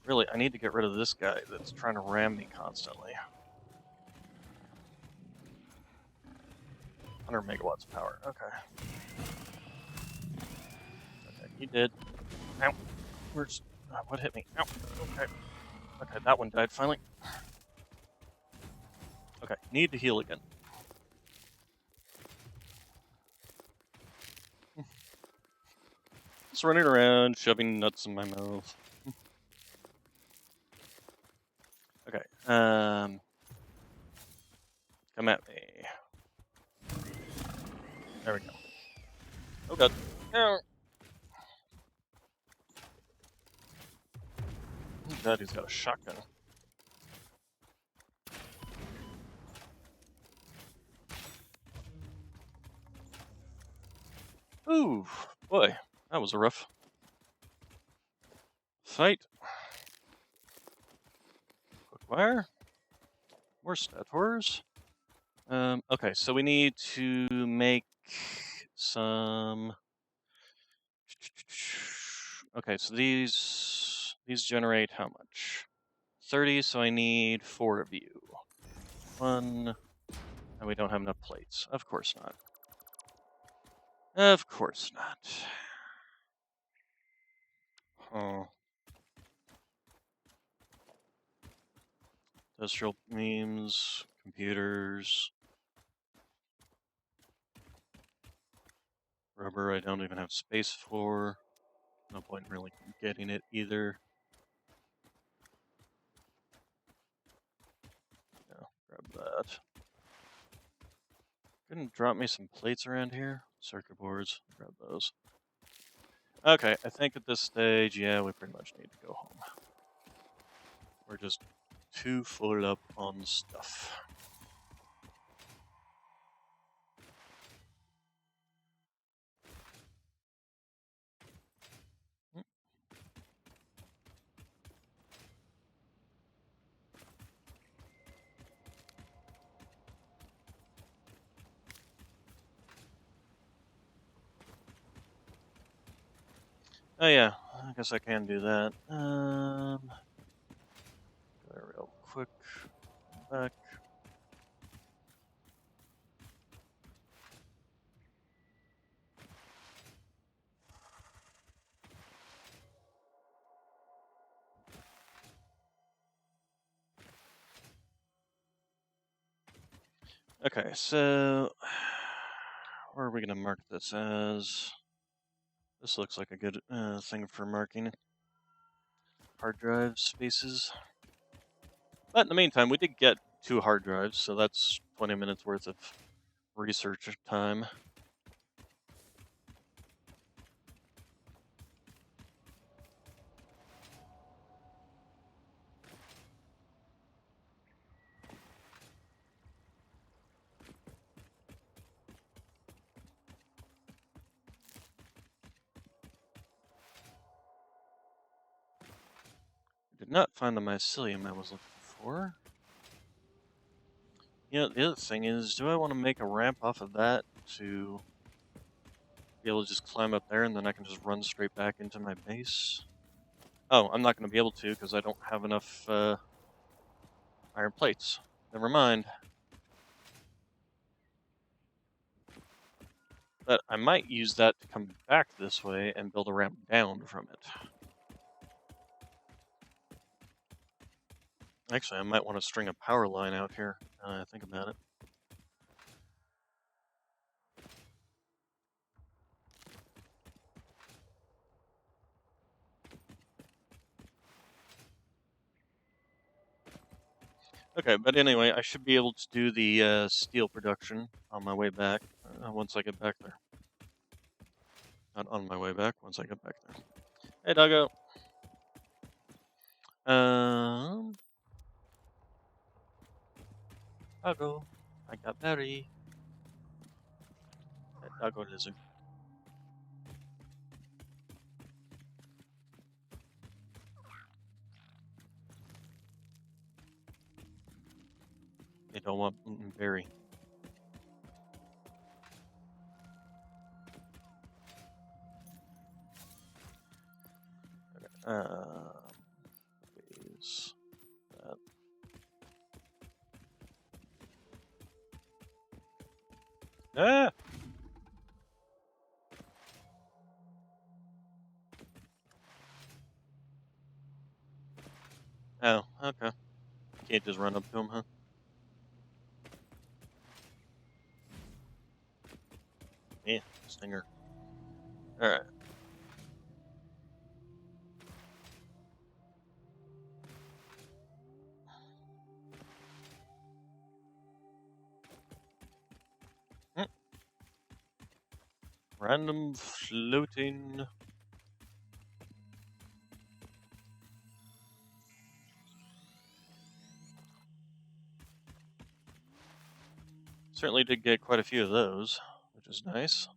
Speaker 1: Really, I need to get rid of this guy that's trying to ram me constantly. 100 megawatts of power. Okay. Okay, he did. Ow. Where's... what hit me? Ow. Okay. Okay, that one died finally. Okay, need to heal again. Just running around, shoving nuts in my mouth. Okay, come at me. There we go. Oh god. Oh god, he's got a shotgun. Ooh, boy, that was a rough fight. Quick wire. More stat horrors. Okay, so we need to make some... Okay, so these generate how much? 30, so I need 4 of you. 1, and we don't have enough plates. Of course not. Of course not. Oh. Industrial memes, computers, rubber I don't even have space for. No point in really getting it either. No, grab that. Couldn't drop me some plates around here? Circuit boards, grab those. Okay, I think at this stage, yeah, we pretty much need to go home. We're just too full up on stuff. Oh yeah, I guess I can do that. Go there real quick. Back. Okay, so where are we gonna mark this as? This looks like a good thing for marking hard drive spaces. But in the meantime, we did get 2 hard drives, so that's 20 minutes worth of research time. I did not find the mycelium I was looking for. You know, the other thing is, do I want to make a ramp off of that to be able to just climb up there and then I can just run straight back into my base? Oh, I'm not going to be able to because I don't have enough iron plates. Never mind. But I might use that to come back this way and build a ramp down from it. Actually, I might want to string a power line out here, now that I think about it. Okay, but anyway, I should be able to do the steel production on my way back once I get back there. Not on my way back, once I get back there. Hey, doggo. Doggo. I got berry. That doggo lizard. They don't want berry. Is that? Ah! Oh, okay. Can't just run up to him, huh? Yeah, stinger. Alright. Mm. Random floating. Certainly did get quite a few of those, which is nice.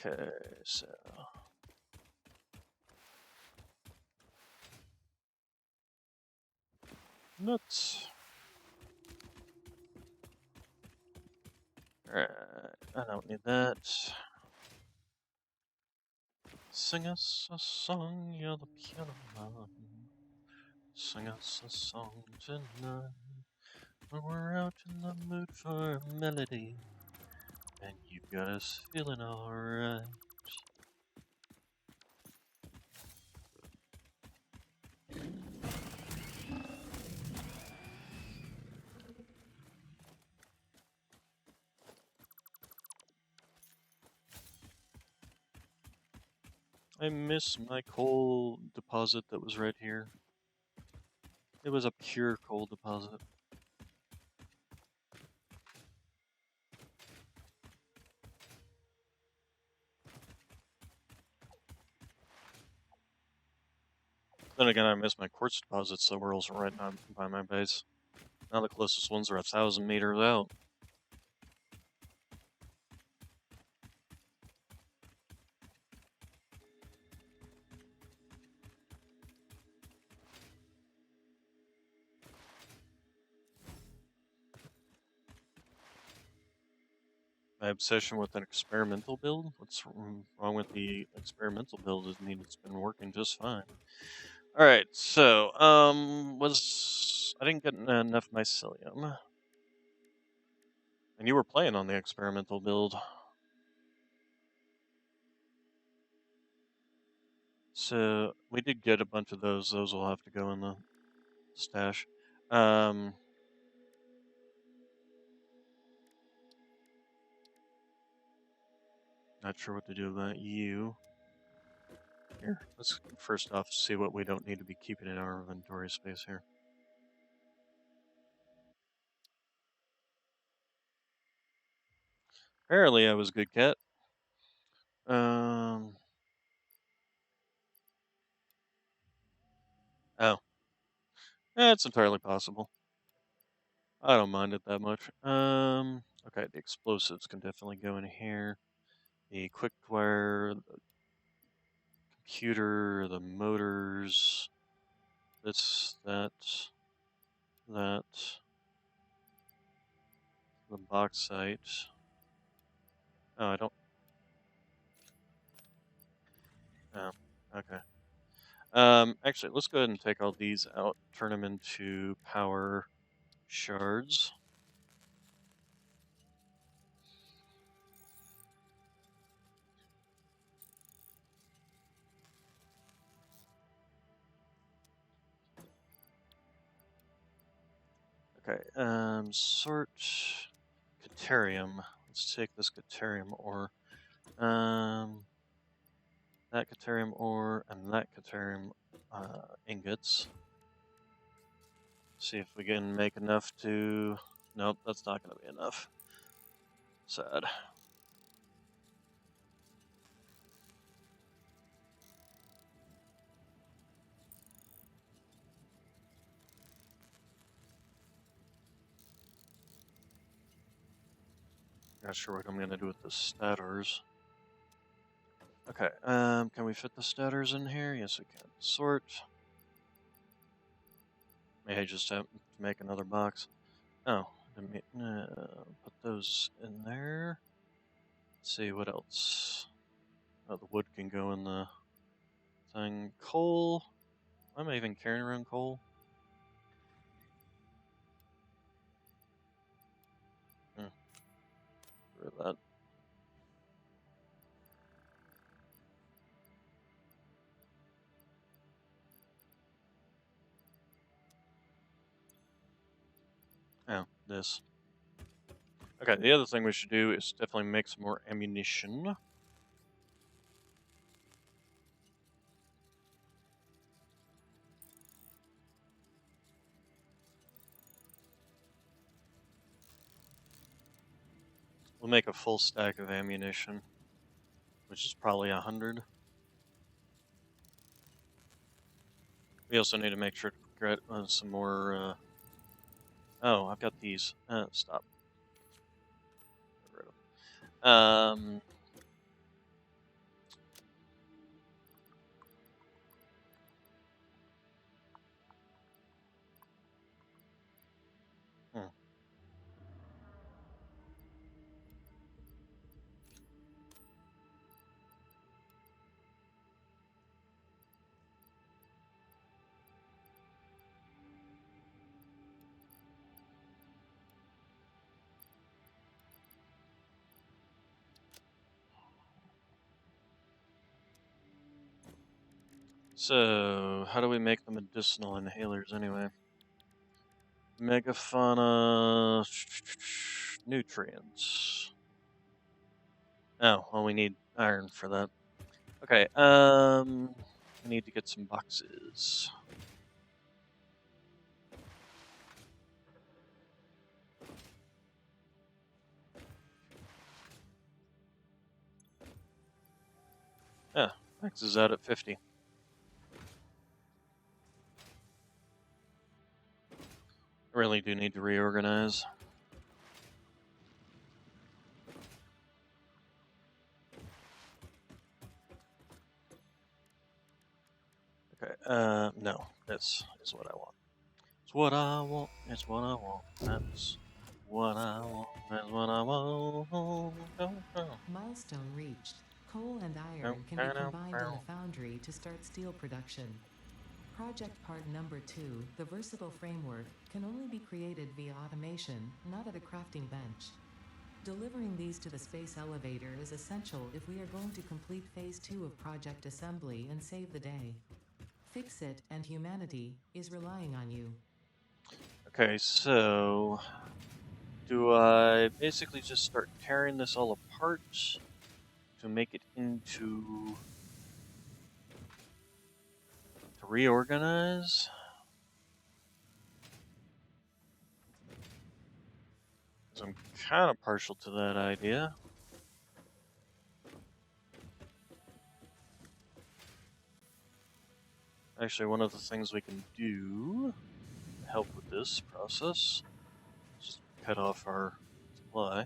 Speaker 1: Okay, so nuts. Alright, I don't need that. Sing us a song, you're the piano man. Sing us a song tonight. When we're out in the mood for a melody, and you got us feeling alright. I miss my coal deposit that was right here. It was a pure coal deposit. Then again, I miss my quartz deposits that were also right by my base. Now the closest ones are 1,000 meters out. My obsession with an experimental build? What's wrong with the experimental build? I mean, it's been working just fine. Alright, so, I didn't get enough mycelium. And you were playing on the experimental build. So, we did get a bunch of those. Those will have to go in the stash. Not sure what to do about you. Here, let's first off see what we don't need to be keeping in our inventory space here. Apparently I was a good cat. Oh. It's entirely possible. I don't mind it that much. Okay, the explosives can definitely go in here. The quick wire, the computer, the motors, this, that, the bauxite. Oh, I don't. Oh, okay. Actually, let's go ahead and take all these out, turn them into power shards. Okay, sort Caterium. Let's take this Caterium ore. That Caterium ore and that Caterium ingots. See if we can make enough to... Nope, that's not going to be enough. Sad. Not sure what I'm going to do with the stators. Okay, can we fit the stators in here? Yes, we can. Sort. May I just have to make another box? Oh, put those in there. Let's see, what else? Oh, the wood can go in the thing. Coal. Why am I even carrying around coal? Get rid of that. Oh, this. Okay, the other thing we should do is definitely make some more ammunition. We'll make a full stack of ammunition, which is probably 100. We also need to make sure to get some more. Oh, I've got these. Stop. Get rid of them. Hmm. So, how do we make the medicinal inhalers anyway? Megafauna nutrients. Oh, well, we need iron for that. Okay, I need to get some boxes. Yeah, max is out at 50. I really do need to reorganize. Okay, no, this is what I want. It's what I want, it's what I want, that's what I want, that's what I want.
Speaker 2: Milestone reached. Coal and iron can be combined in the foundry to start steel production. Project part number 2, the versatile framework, can only be created via automation, not at a crafting bench. Delivering these to the space elevator is essential if we are going to complete phase 2 of project assembly and save the day. Fix-It and humanity is relying on you.
Speaker 1: Okay, so do I basically just start tearing this all apart to make it into... to reorganize? Because I'm kind of partial to that idea. Actually, one of the things we can do to help with this process is just cut off our supply.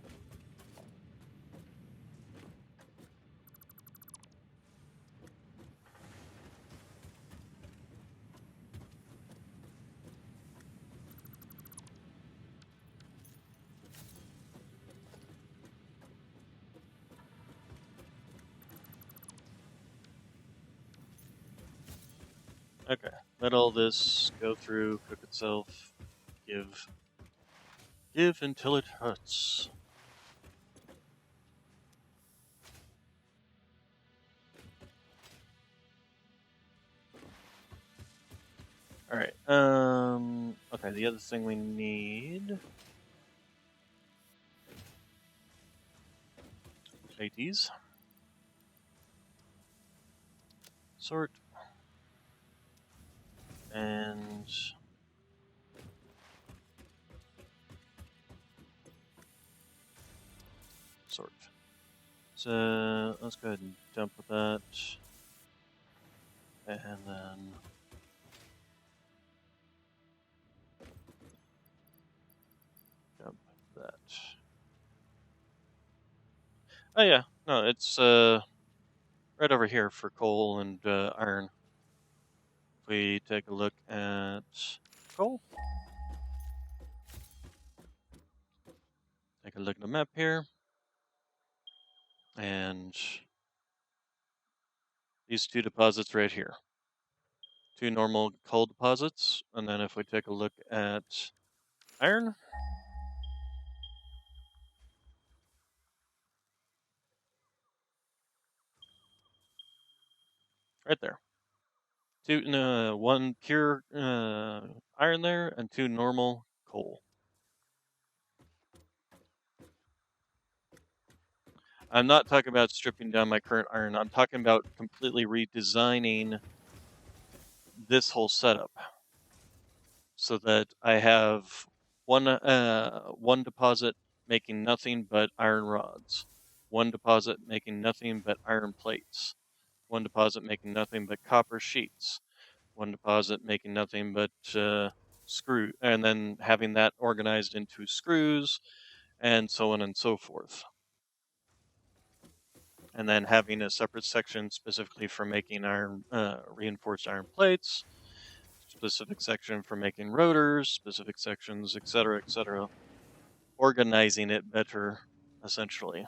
Speaker 1: Okay, let all this go through, cook itself, give until it hurts. Alright, Okay, the other thing we need. Take these. Sort. And sort. So let's go ahead and dump that. And then dump that. Oh yeah, no, it's right over here for coal and iron. If we take a look at coal, take a look at the map here, and these two deposits right here. Two normal coal deposits, and then if we take a look at iron, right there. One pure iron there, and two normal coal. I'm not talking about stripping down my current iron. I'm talking about completely redesigning this whole setup so that I have one deposit making nothing but iron rods, one deposit making nothing but iron plates, one deposit making nothing but copper sheets, one deposit making nothing but screw, and then having that organized into screws, and so on and so forth. And then having a separate section specifically for making iron reinforced iron plates, specific section for making rotors, specific sections, etc., etc. Organizing it better, essentially.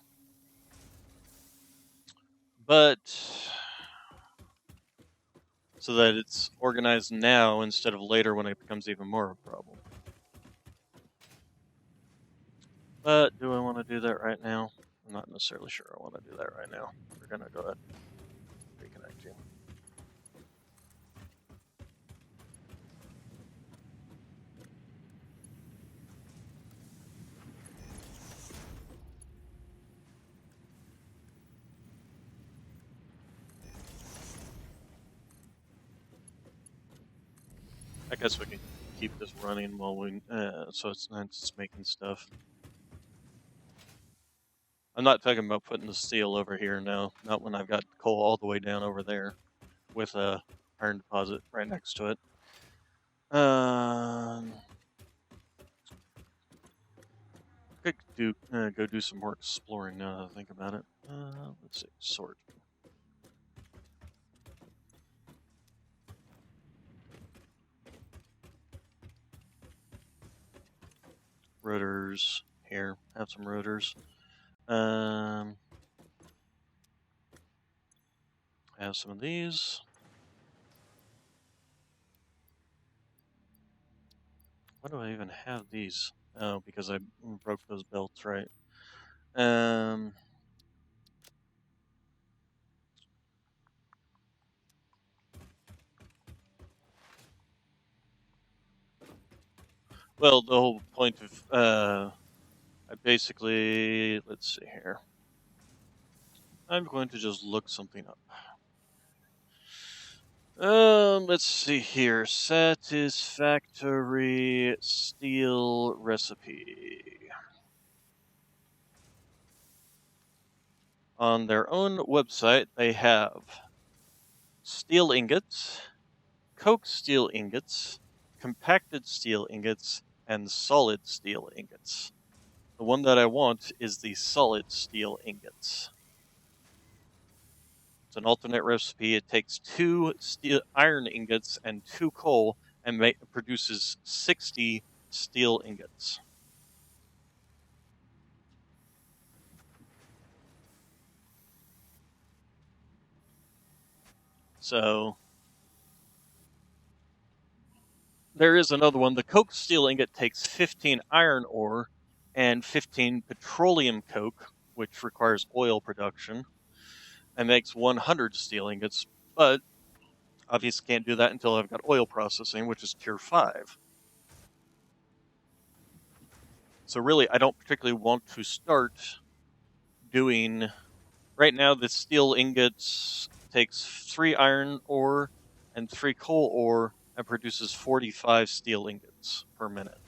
Speaker 1: But so that it's organized now instead of later when it becomes even more of a problem. But do I want to do that right now? I'm not necessarily sure I want to do that right now. We're going to go ahead and reconnect you. I guess we can keep this running while we, so it's not just making stuff. I'm not talking about putting the steel over here, no. Not when I've got coal all the way down over there with a iron deposit right next to it. Could go do some more exploring now that I think about it. Let's see, sort. Rotors here. Have some rotors. Have some of these. Why do I even have these? Oh, because I broke those belts, right? Well, the whole point of I basically, let's see here. I'm going to just look something up. Let's see here. Satisfactory steel recipe. On their own website, they have steel ingots, coke steel ingots, compacted steel ingots, and solid steel ingots. The one that I want is the solid steel ingots. It's an alternate recipe. It takes two iron ingots and two coal and produces 60 steel ingots. So there is another one. The coke steel ingot takes 15 iron ore and 15 petroleum coke, which requires oil production, and makes 100 steel ingots. But obviously can't do that until I've got oil processing, which is tier 5. So really, I don't particularly want to start doing. Right now, the steel ingots takes 3 iron ore and 3 coal ore and produces 45 steel ingots per minute.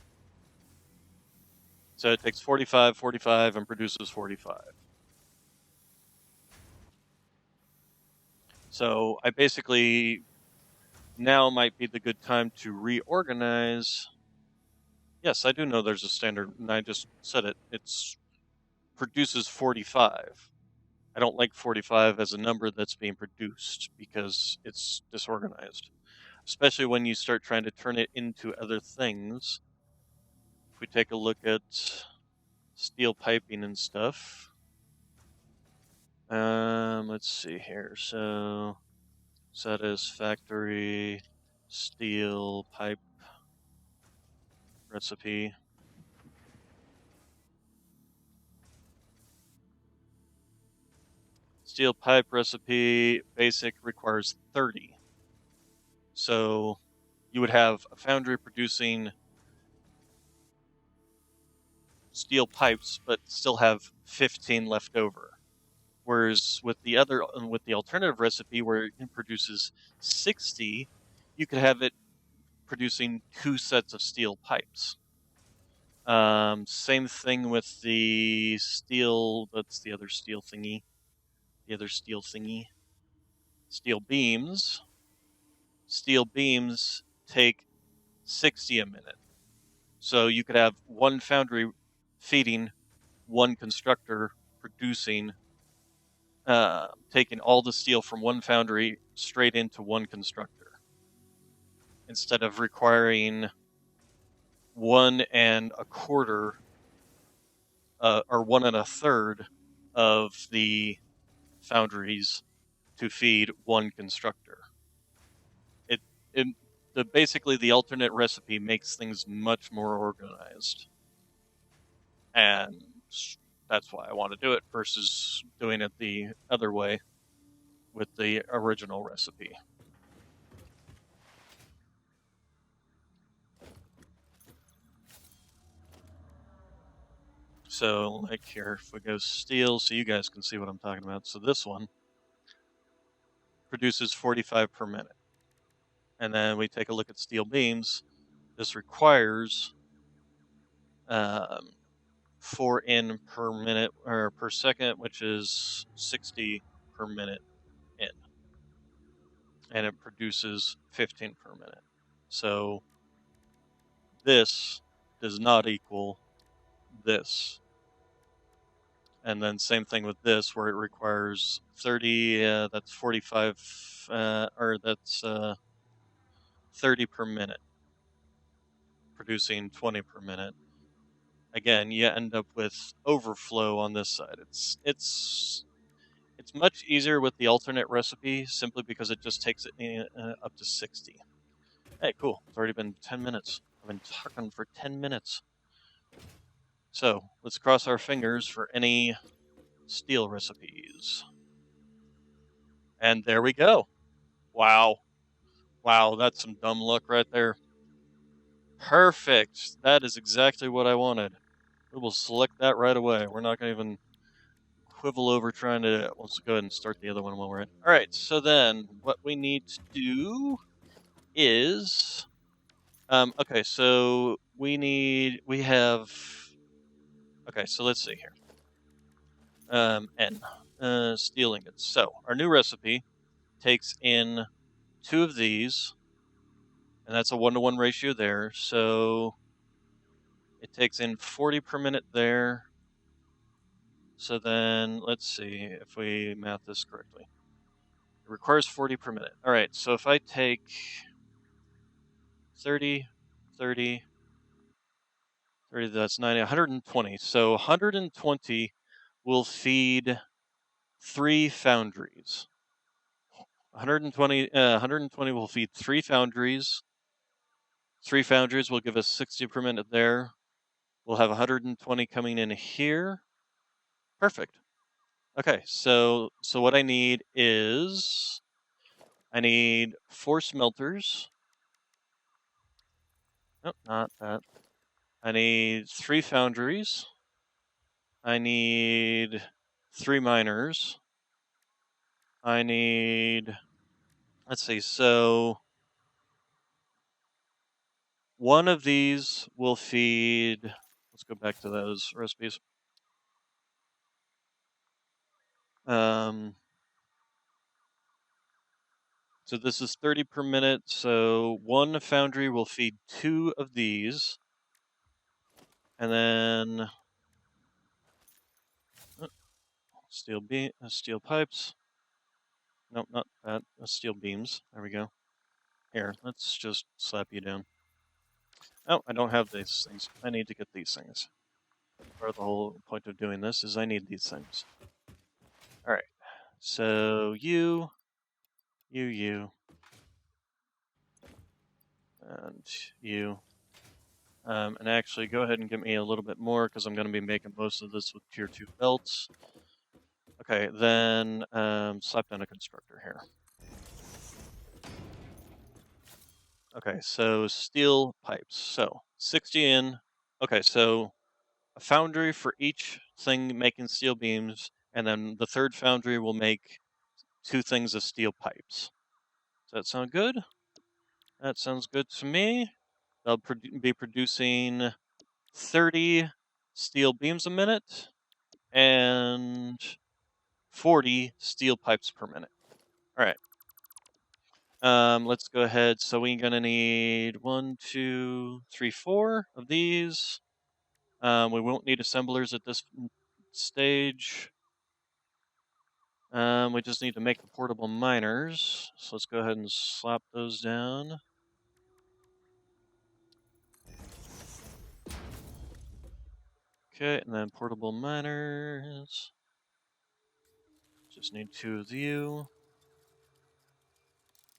Speaker 1: So it takes 45, 45, and produces 45. So I basically now might be the good time to reorganize. Yes, I do know there's a standard, and I just said it. It's produces 45. I don't like 45 as a number that's being produced because it's disorganized, especially when you start trying to turn it into other things. If we take a look at steel piping and stuff, let's see here. So, Satisfactory steel pipe recipe. Steel pipe recipe basic requires 30. So you would have a foundry producing steel pipes, but still have 15 left over. Whereas with the alternative recipe where it produces 60, you could have it producing 2 sets of steel pipes. Same thing with the steel. That's the other steel thingy. The other steel thingy. Steel beams. Steel beams take 60 a minute. So you could have one foundry feeding one constructor producing, taking all the steel from one foundry straight into one constructor instead of requiring 1 1/4 or 1 1/3 of the foundries to feed one constructor. It, it basically the alternate recipe makes things much more organized, and that's why I want to do it versus doing it the other way with the original recipe. So, like here, if we go steel, so you guys can see what I'm talking about. So this one produces 45 per minute. And then we take a look at steel beams. This requires 4 in per minute or per second, which is 60 per minute in. And it produces 15 per minute. So this does not equal this. And then same thing with this, where it requires 30, that's 45, or that's 30 per minute, producing 20 per minute. Again, you end up with overflow on this side. It's much easier with the alternate recipe simply because it just takes it up to 60. Hey, cool. It's already been 10 minutes. I've been talking for 10 minutes. So let's cross our fingers for any steel recipes. And there we go. Wow. Wow, that's some dumb luck right there. Perfect. That is exactly what I wanted. We will select that right away. We're not going to even quibble over trying to. Let's go ahead and start the other one while we're at. All right. So then, what we need to do is, okay. So we have. Okay. So let's see here. Steel ingots. So our new recipe takes in 2 of these, and that's a 1-to-1 ratio there. So it takes in 40 per minute there. So then let's see if we math this correctly. It requires 40 per minute. All right, so if I take 30, 30, 30, that's 90, 120. So 120 will feed 3 foundries. 120 will feed 3 foundries. 3 foundries will give us 60 per minute there. We'll have 120 coming in here. Perfect. Okay, so what I need is I need 4 smelters. Nope, not that. I need 3 foundries. I need 3 miners. I need, let's see, so one of these will feed, let's go back to those recipes. So this is 30 per minute, so one foundry will feed 2 of these. And then steel pipes. Nope, not that. Steel beams. There we go. Here, let's just slap you down. Oh, I don't have these things. I need to get these things. Part of the whole point of doing this is I need these things. All right. So you, and you. And actually, go ahead and give me a little bit more because I'm going to be making most of this with tier 2 belts. Okay, then slap down a constructor here. Okay, so steel pipes. So 60 in. Okay, so a foundry for each thing making steel beams, and then the third foundry will make 2 things of steel pipes. Does that sound good? That sounds good to me. They'll be producing 30 steel beams a minute and 40 steel pipes per minute. All right. Let's go ahead. So we're gonna need 1, 2, 3, 4 of these. We won't need assemblers at this stage. We just need to make the portable miners. So let's go ahead and slap those down. Okay, and then portable miners. Just need 2 of you.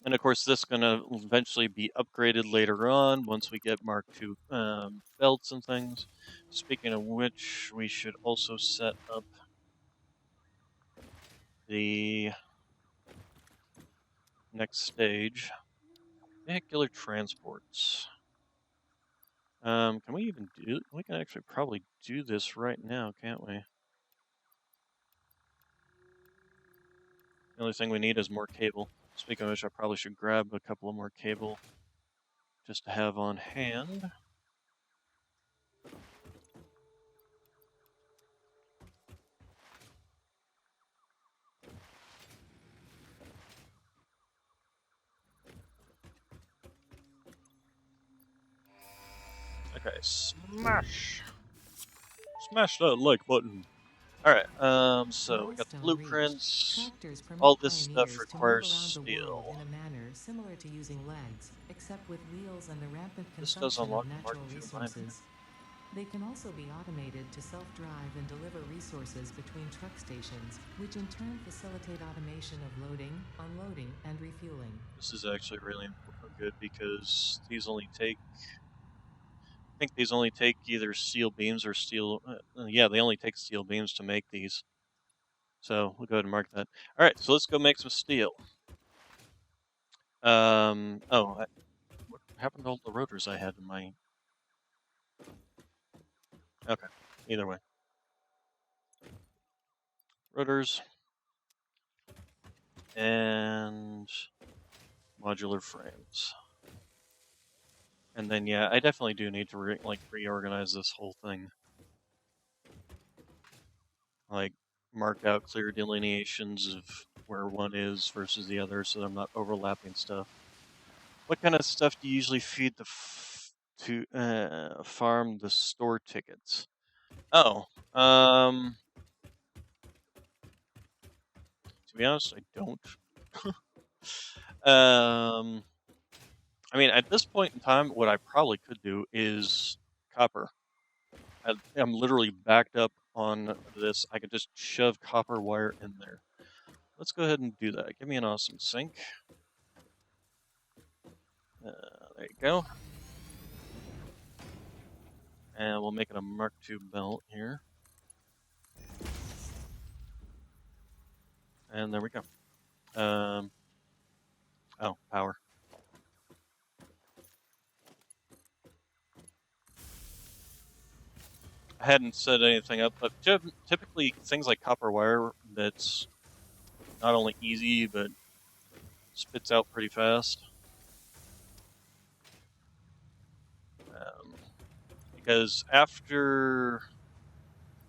Speaker 1: And of course, this is going to eventually be upgraded later on once we get Mark II belts and things. Speaking of which, we should also set up the next stage. Vehicular transports. Can we even do? We can actually probably do this right now, can't we? The only thing we need is more cable. Speaking of which, I probably should grab a couple of more cable just to have on hand. Okay, smash! Smash that like button. Alright, so we got the
Speaker 2: Milestone reached.
Speaker 1: blueprints.
Speaker 2: Tractors permit
Speaker 1: All this stuff
Speaker 2: pioneers to move
Speaker 1: requires
Speaker 2: around the world
Speaker 1: steel.
Speaker 2: in a manner similar to using legs, except with wheels and the rampant
Speaker 1: This does
Speaker 2: consumption
Speaker 1: unlock
Speaker 2: of
Speaker 1: the Mark
Speaker 2: natural
Speaker 1: II miner.
Speaker 2: resources. They can also be automated to self-drive and deliver resources between truck stations, which in turn facilitate automation of loading, unloading, and refueling.
Speaker 1: This is actually really good because these only take, I think these only take either steel beams or steel, yeah, they only take steel beams to make these. So we'll go ahead and mark that. All right, so let's go make some steel. What happened to all the rotors I had in my? Okay, either way. Rotors and modular frames. And then yeah, I definitely do need to reorganize this whole thing. Like mark out clear delineations of where one is versus the other, so that I'm not overlapping stuff. What kind of stuff do you usually feed the to farm the store tickets? Oh, to be honest, I don't. I mean, at this point in time, what I probably could do is copper. I'm literally backed up on this. I could just shove copper wire in there. Let's go ahead and do that. Give me an awesome sink. There you go. And we'll make it a Mark II belt here. And there we go. Oh, power. hadn't set anything up, but typically things like copper wire that's not only easy but spits out pretty fast. Because after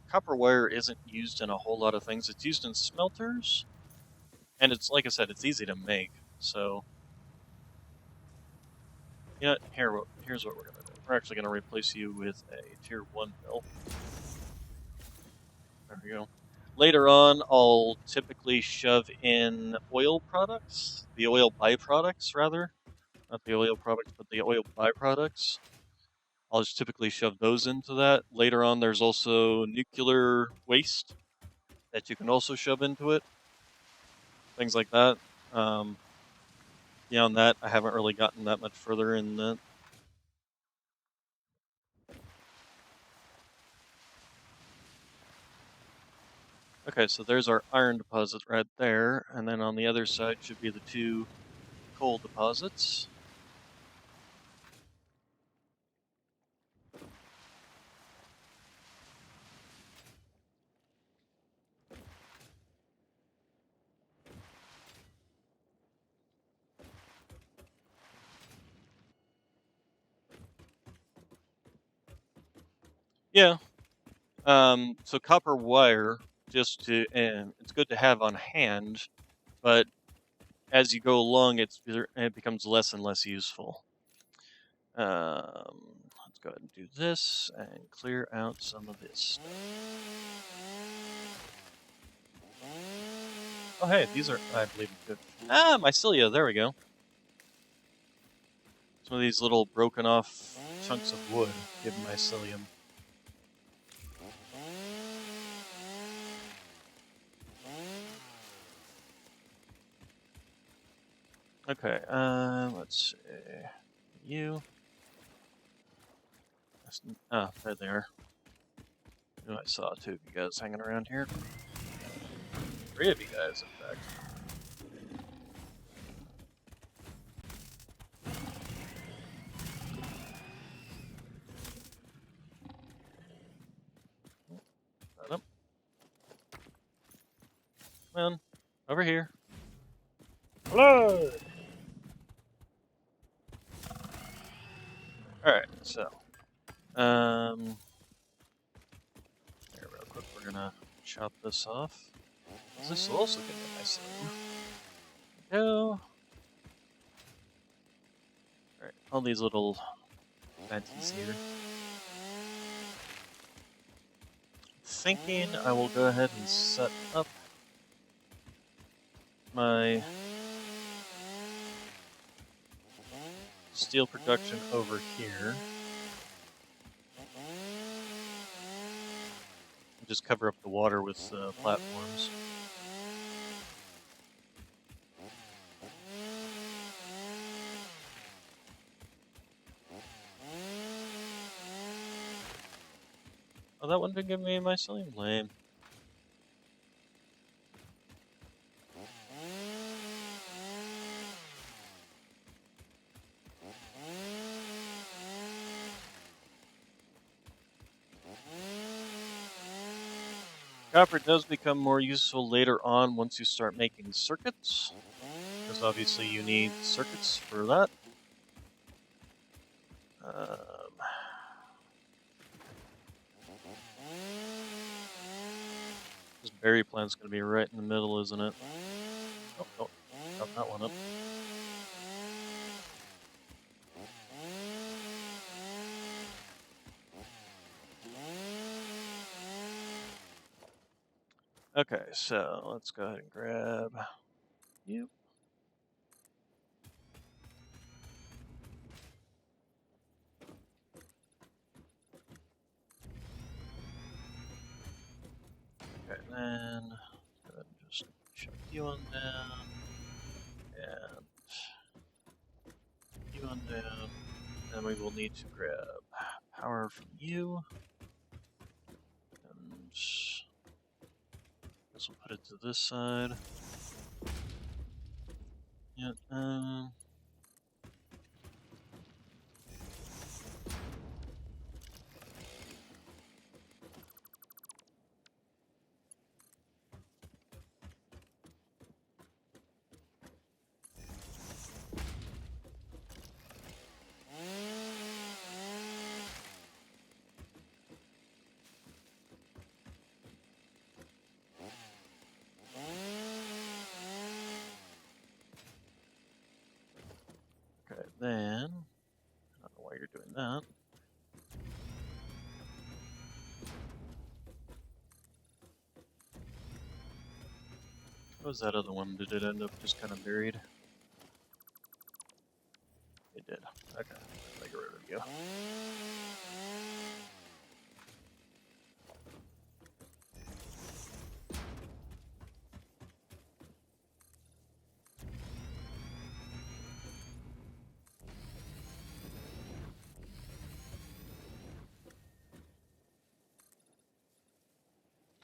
Speaker 1: copper wire isn't used in a whole lot of things, it's used in smelters, and it's like I said, it's easy to make. So, yeah, here's what we're gonna do. We're actually gonna replace you with a tier 1 mill. There we go. Later on, I'll typically shove in oil products, the oil byproducts rather, not the oil products, but the oil byproducts. I'll just typically shove those into that. Later on, there's also nuclear waste that you can also shove into it, things like that. Beyond that, I haven't really gotten that much further in that. Okay, so there's our iron deposit right there, and then on the other side should be the 2 coal deposits. Yeah. So copper wire, and it's good to have on hand, but as you go along, it becomes less and less useful. Let's go ahead and do this and clear out some of this stuff. Oh, hey, these are, I believe, good. Ah, mycelia, there we go. Some of these little broken off chunks of wood give mycelium. Okay, let's see. You. Ah, there they are. I saw 2 of you guys hanging around here. 3 of you guys, in fact. Got him. Come on, over here. Hello! Alright, so. Here, real quick, we're gonna chop this off. This will also give me mycelium. Go. Alright, all these little vents here. Thinking I will go ahead and set up my steel production over here. And just cover up the water with platforms. Oh, that one didn't give me mycelium. Lame. Copper does become more useful later on once you start making circuits, because obviously you need circuits for that. This berry plant's going to be right in the middle, isn't it? Oh, oh, got that one up. Okay, so let's go ahead and grab you. Okay, then go ahead and just chuck you on down, and you on down. Then we will need to grab power from you, and this will put it to this side. Yeah, then, I don't know why you're doing that. What was that other one? Did it end up just kind of buried? It did. Okay, I'll get rid of you.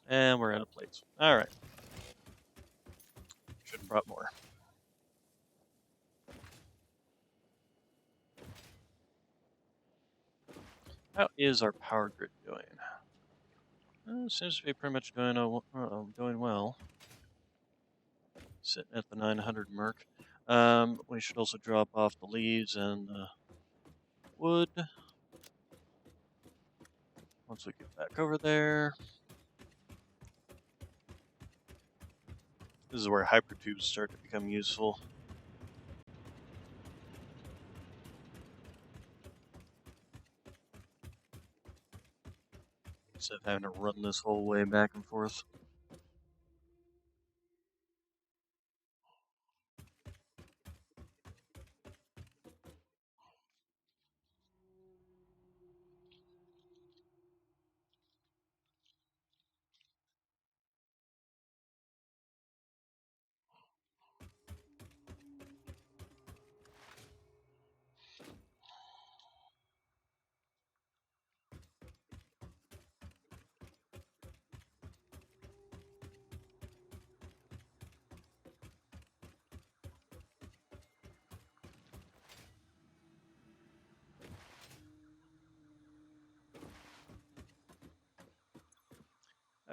Speaker 1: And we're out of plates. Alright. Should have brought more. How is our power grid doing? Seems to be pretty much doing well. Sitting at the 900 mark. We should also drop off the leaves and the wood. Once we get back over there. This is where hypertubes start to become useful. Instead of having to run this whole way back and forth.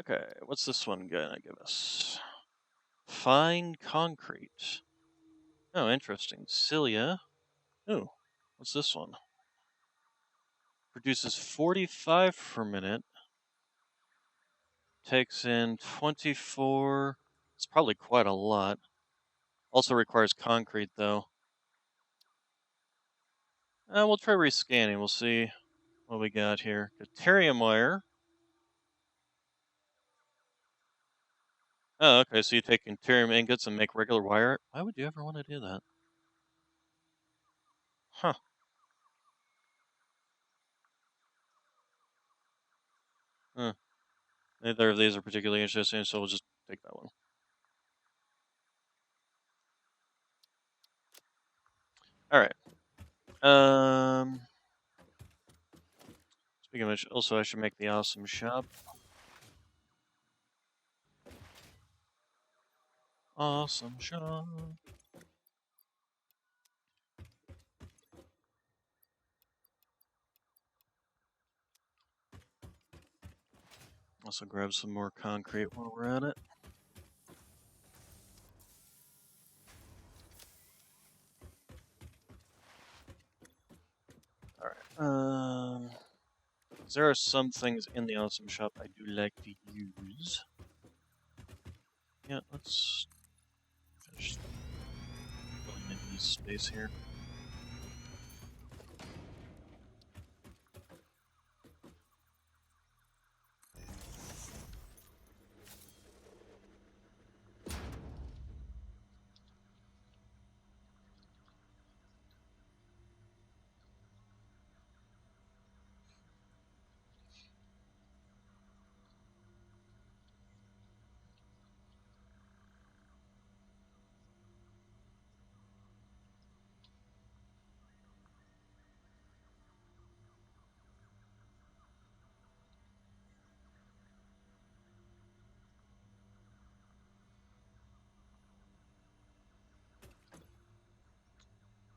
Speaker 1: Okay, what's this one gonna give us? Fine concrete. Oh, interesting. Cilia. Ooh, what's this one? Produces 45 per minute. Takes in 24. It's probably quite a lot. Also requires concrete, though. We'll try rescanning. We'll see what we got here. Deuterium wire. Oh, okay, so you take deuterium ingots and make regular wire. Why would you ever want to do that? Huh. Huh. Neither of these are particularly interesting, so we'll just take that one. Alright. Speaking of which, also I should make the awesome shop. Awesome shop. Also grab some more concrete while we're at it. Alright. There are some things in the awesome shop I do like to use. Yeah, let's finish filling in this space here.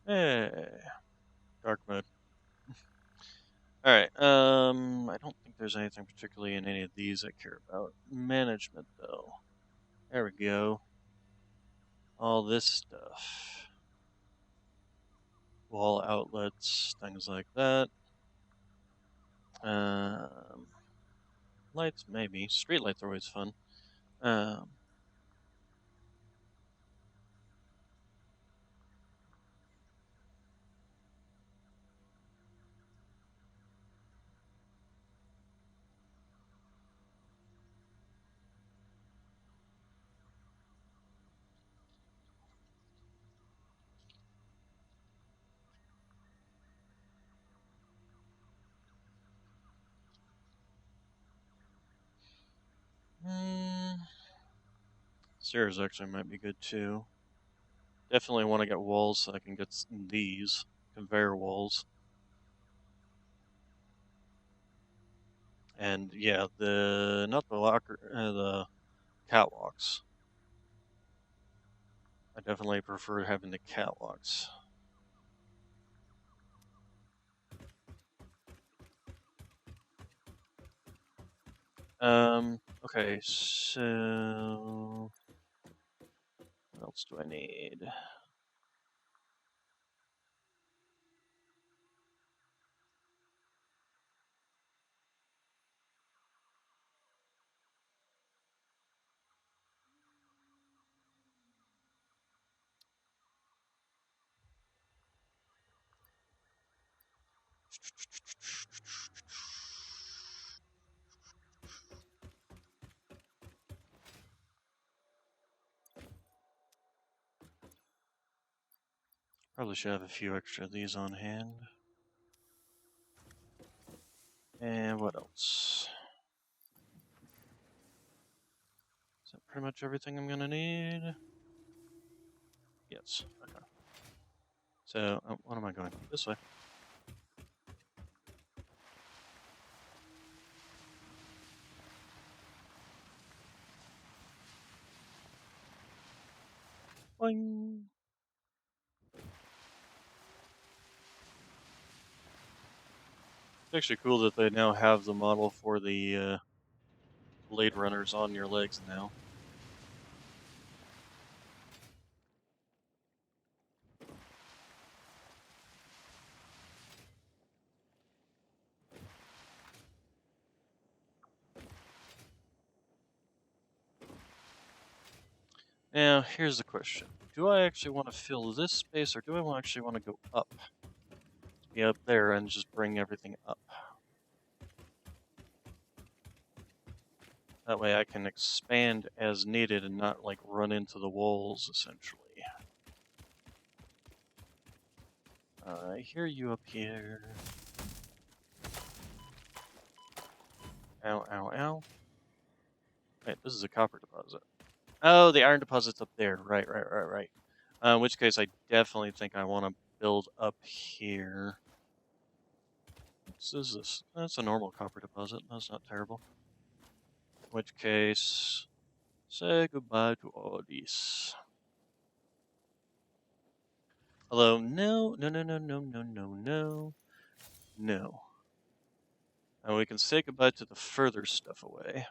Speaker 1: Hey, dark mode. Alright, I don't think there's anything particularly in any of these I care about. Management, though. There we go. All this stuff. Wall outlets, things like that. Lights, maybe. Street lights are always fun. Stairs actually might be good too. Definitely want to get walls so I can get these conveyor walls. And yeah, not the locker, the catwalks. I definitely prefer having the catwalks. Okay, so what else do I need? Probably should have a few extra of these on hand. And what else? Is that pretty much everything I'm gonna need? Yes. Okay. So, what am I going? This way. Boing. It's actually cool that they now have the model for the Blade Runners on your legs now. Now, here's the question. Do I actually want to fill this space, or do I actually want to go up? Be up there and just bring everything up. That way I can expand as needed and not, like, run into the walls, essentially. I hear you up here. Ow, ow, ow. Wait, this is a copper deposit. Oh, the iron deposit's up there. Right. In which case, I definitely think I want to build up here. What is this? That's a normal copper deposit. That's not terrible. In which case, say goodbye to all these. Although, no. And we can say goodbye to the further stuff away.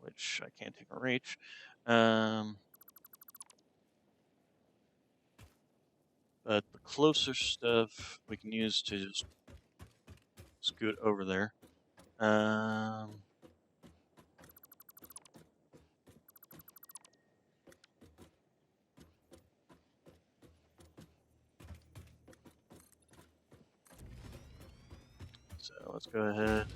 Speaker 1: Which I can't even reach. But the closer stuff we can use to just scoot over there. So let's go ahead and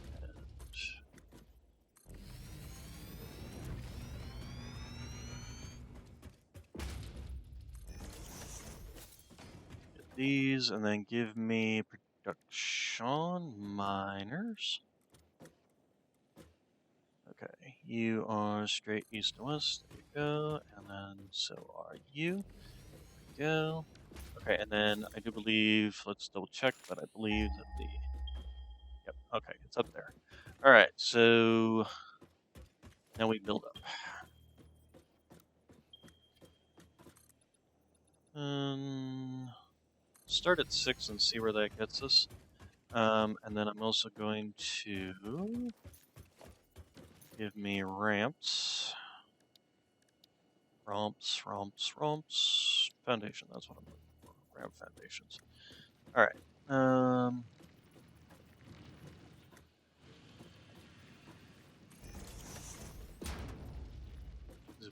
Speaker 1: get these, and then give me production miners. Okay, you are straight east and west. There you go, and then so are you. There you go. Okay, and then I do believe, let's double check, but I believe that yep, okay, it's up there. Alright, so now we build up. Start at 6 and see where that gets us. And then I'm also going to give me ramps. Ramps. Foundation, that's what I'm looking for. Ramp foundations. Alright.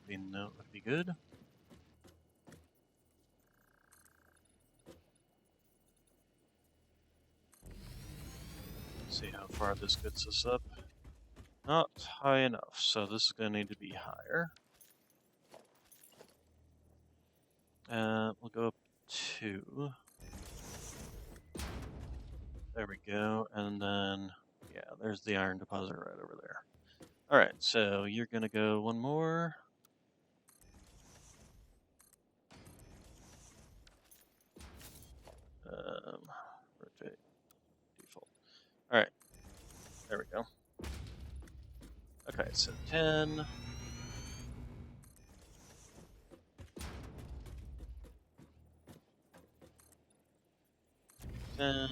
Speaker 1: Would be good. See how far this gets us up. Not high enough, so this is going to need to be higher. We'll go up 2. There we go, and then, yeah, there's the iron deposit right over there. All right, so you're gonna go one more. Rotate default. All right, there we go. Okay, so 10. 10.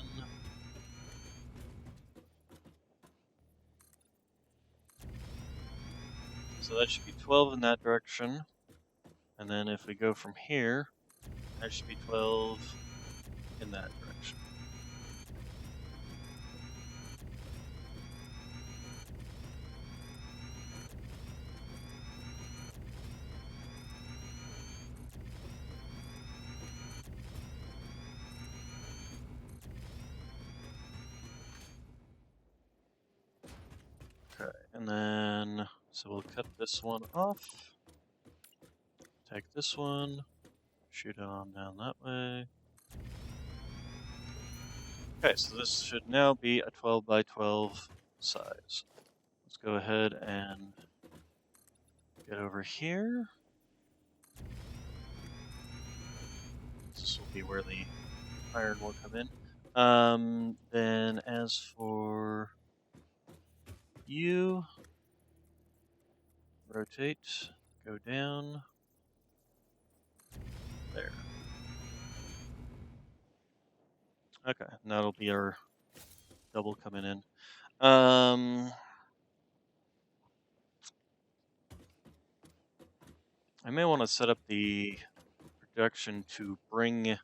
Speaker 1: So that should be 12 in that direction. And then if we go from here, that should be 12 in that direction. Okay, and then, so we'll cut this one off. Take this one, shoot it on down that way. Okay, so this should now be a 12 by 12 size. Let's go ahead and get over here. This will be where the iron will come in. Then as for you, rotate, go down, there. Okay, and that'll be our double coming in. I may want to set up the production to bring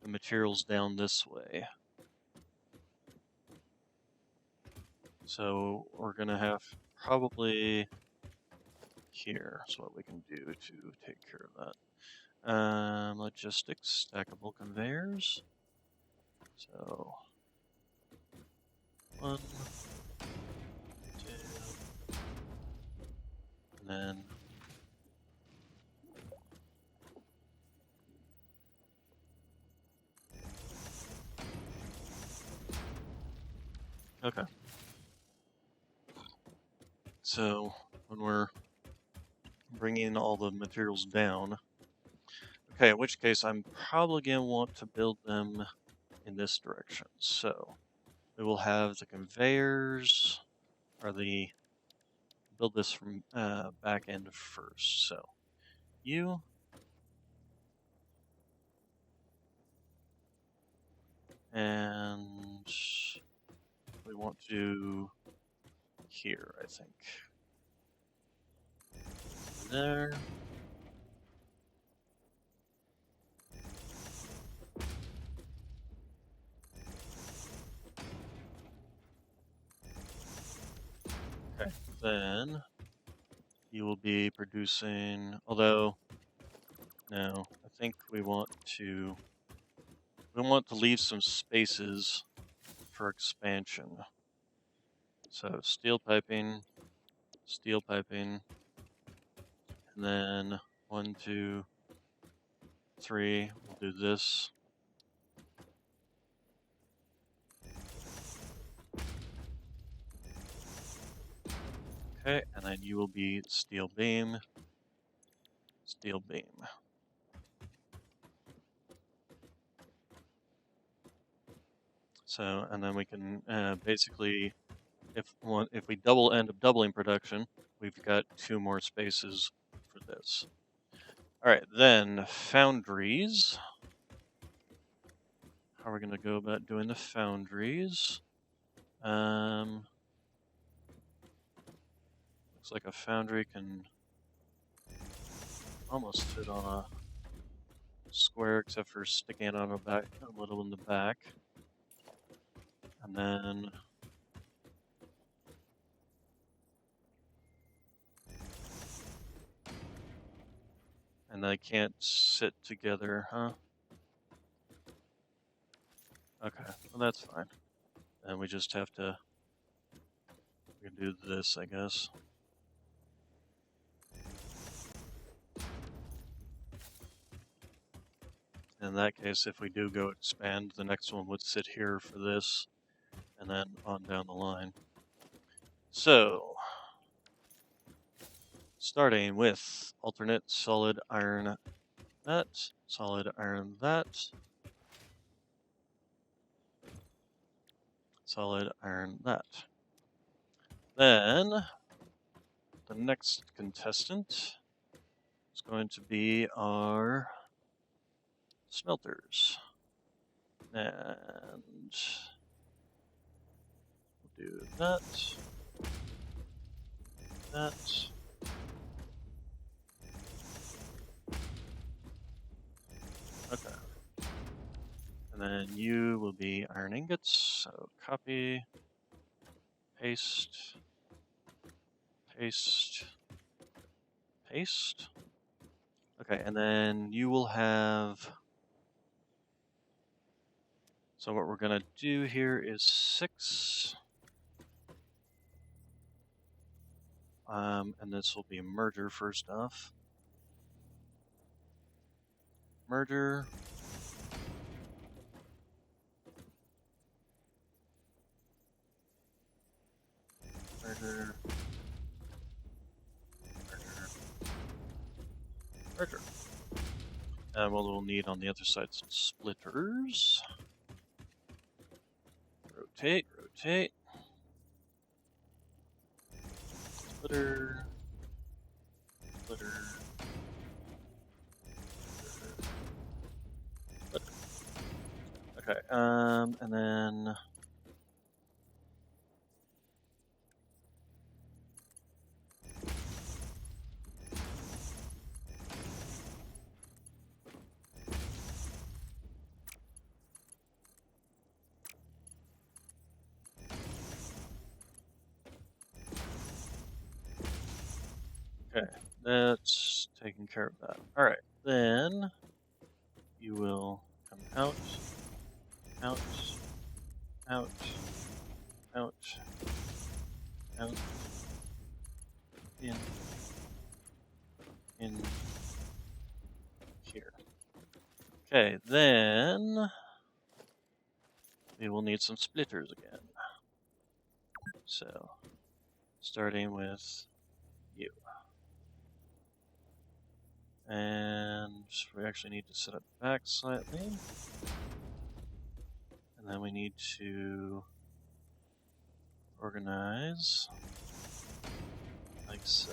Speaker 1: the materials down this way. So we're gonna have probably here is what we can do to take care of that. Logistics, stackable conveyors. So 1, 2, and then okay. So when we're bringing all the materials down, okay, in which case I'm probably gonna want to build them in this direction. So we will have the conveyors, or the build this from back end first. So you, and we want to do here, I think. There. Okay, then you will be producing, although, no, I think we want to leave some spaces for expansion. So steel piping, and then 1, 2, 3, we'll do this. Okay, and then you will be steel beam. So, and then we can basically, if we end up doubling production, we've got 2 more spaces for this. All right, then foundries. How are we going to go about doing the foundries? Looks like a foundry can almost fit on a square, except for sticking it on a little in the back. And then they can't sit together, huh? Okay, well that's fine. And we just have to, we can do this, I guess. In that case, if we do go expand, the next one would sit here for this, and then on down the line. So, starting with alternate solid iron that, solid iron that, solid iron that. Then the next contestant is going to be our smelters. And we'll do that, that. Okay. And then you will be iron ingots, so copy, paste, paste, paste. Okay, and then you will have, so what we're gonna do here is 6. And this will be a merger first off. Merger. Merger. Merger. Merger. And what we'll need on the other side some splitters. Rotate, rotate. Splitter. Splitter. Splitter. Okay, and then okay, that's taking care of that. Alright, then you will come out, out, out, out, out, in here. Okay, then we will need some splitters again. So, starting with you. And we actually need to set it back slightly. And then we need to organize like so.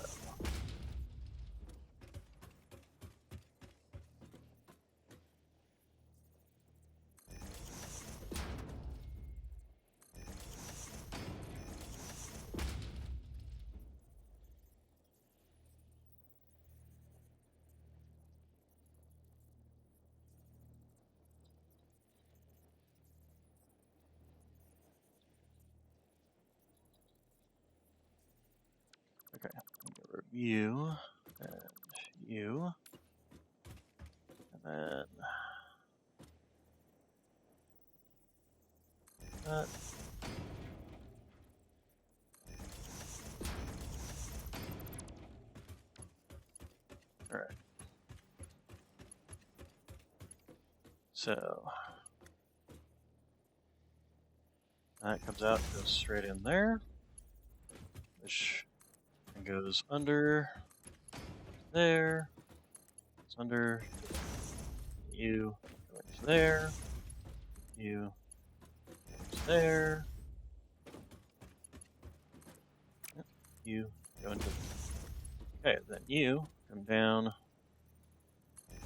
Speaker 1: Okay, get rid of you, and you, and then that. Alright. So, that comes out, goes straight in there, which goes under, there, it's under, you, go into there, you, go into there, you, go into, okay, then you come down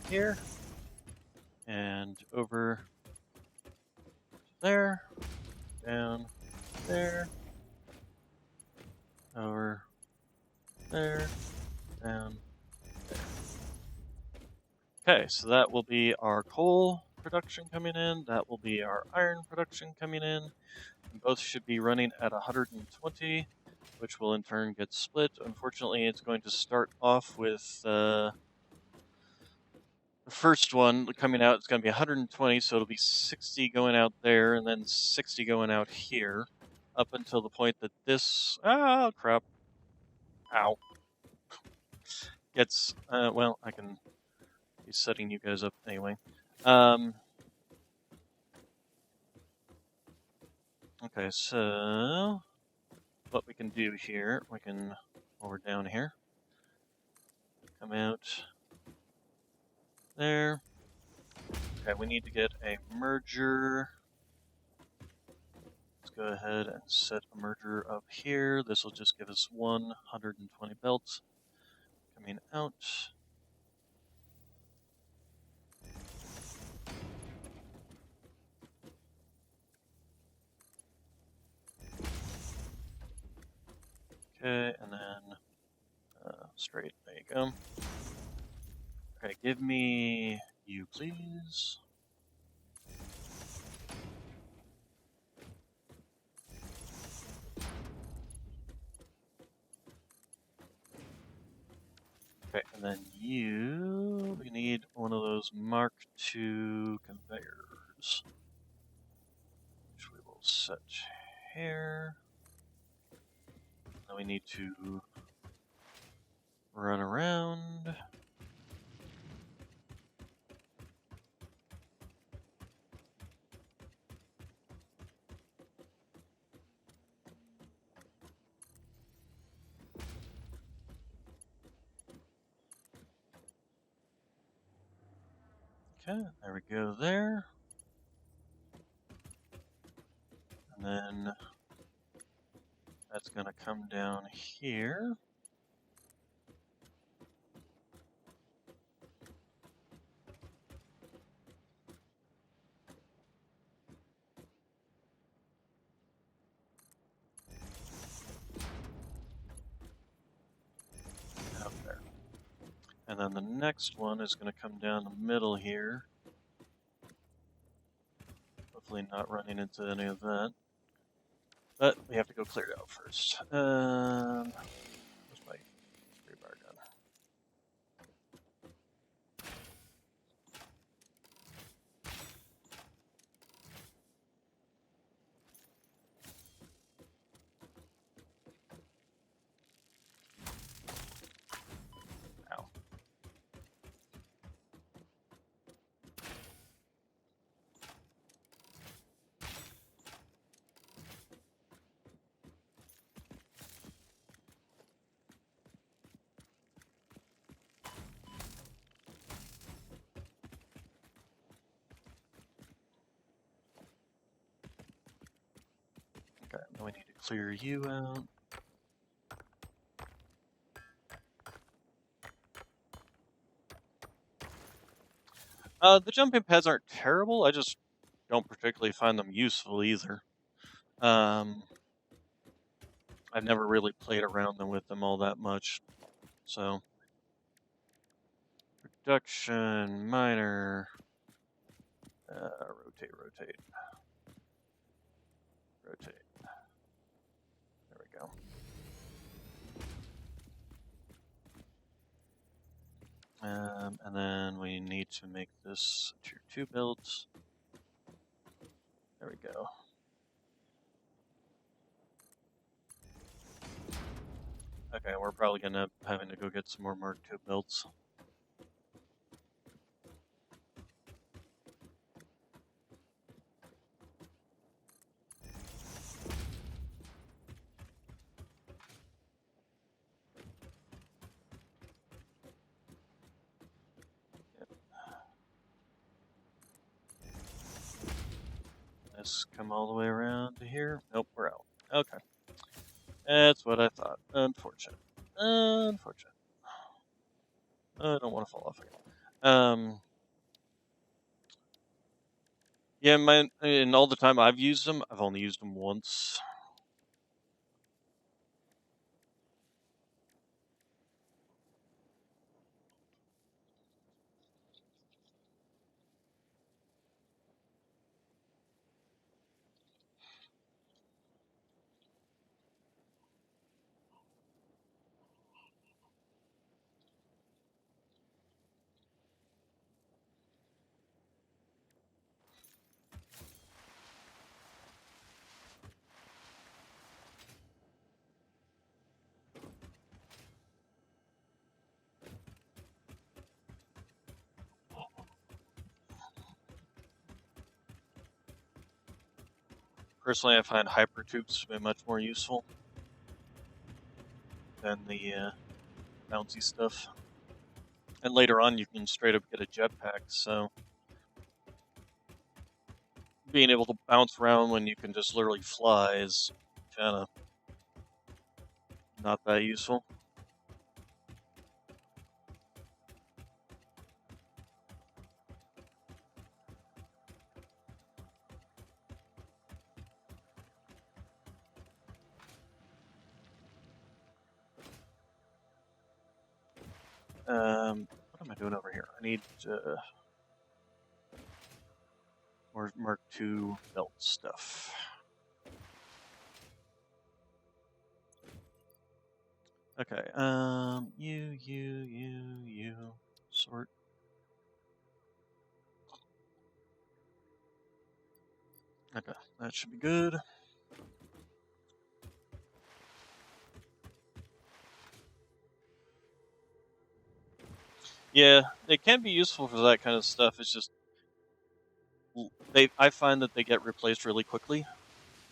Speaker 1: here, and over there, down there, over there, down there. Okay, so that will be our coal production coming in, that will be our iron production coming in, and both should be running at 120, which will in turn get split. Unfortunately, it's going to start off with the first one coming out, it's going to be 120, so it'll be 60 going out there, and then 60 going out here, up until the point that this, oh crap, ow, gets, well, I can be setting you guys up anyway. Okay, so what we can do here, we can, while we're down here, come out there. Okay, we need to get a merger. Let's go ahead and set a merger up here. This will just give us 120 belts coming out. Okay, and then straight, there you go. Okay, give me you, please. Okay, and then you, we need one of those Mark II conveyors, which we will set here. Now we need to run around. Okay, there we go there. And then that's going to come down here. Out there. And then the next one is going to come down the middle here. Hopefully not running into any of that. But we have to go clear it out first. Where's my rebar gun? Ow. Okay, now we need to clear you out. The jumping pads aren't terrible, I just don't particularly find them useful either. I've never really played around with them all that much. So, production, miner, rotate, rotate, rotate. There we go. And then we need to make this tier 2 builds. There we go. Okay, we're probably gonna end up having to go get some more Mark II builds. Let's come all the way around to here. Nope, we're out. Okay. That's what I thought. Unfortunate. Unfortunate. I don't want to fall off again. Yeah, in all the time I've used them, I've only used them once. Personally, I find hypertubes to be much more useful than the bouncy stuff. And later on, you can straight up get a jetpack, so being able to bounce around when you can just literally fly is kind of not that useful. What am I doing over here? I need more Mark II belt stuff. Okay, you, sort. Okay, that should be good. Yeah, they can be useful for that kind of stuff. It's just I find that they get replaced really quickly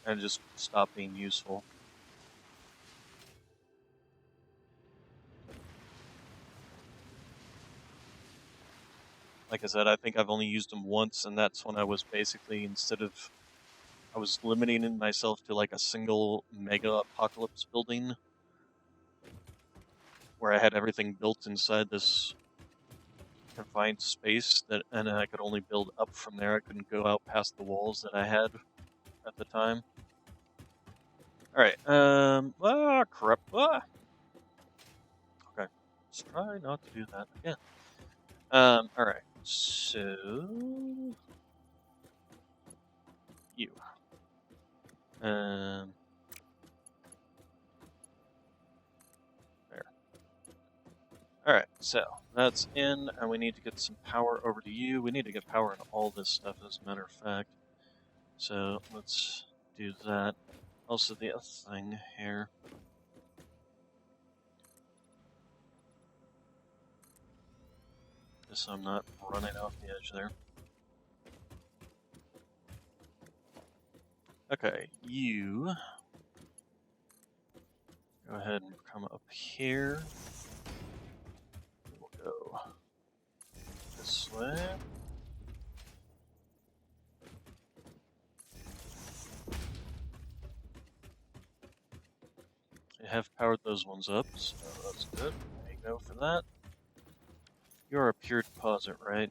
Speaker 1: and just stop being useful. Like I said, I think I've only used them once, and that's when I was basically I was limiting myself to like a single mega apocalypse building where I had everything built inside this confined space and I could only build up from there. I couldn't go out past the walls that I had at the time. All right. Crap. Ah. Okay. Let's try not to do that again. All right. So you. There. All right. So that's in, and we need to get some power over to you. We need to get power into all this stuff, as a matter of fact. So let's do that. Also, the other thing here. Just so I'm not running off the edge there. Okay, you go ahead and come up here. We'll go this way. I have powered those ones up, so that's good. There you go for that. You're a pure deposit, right?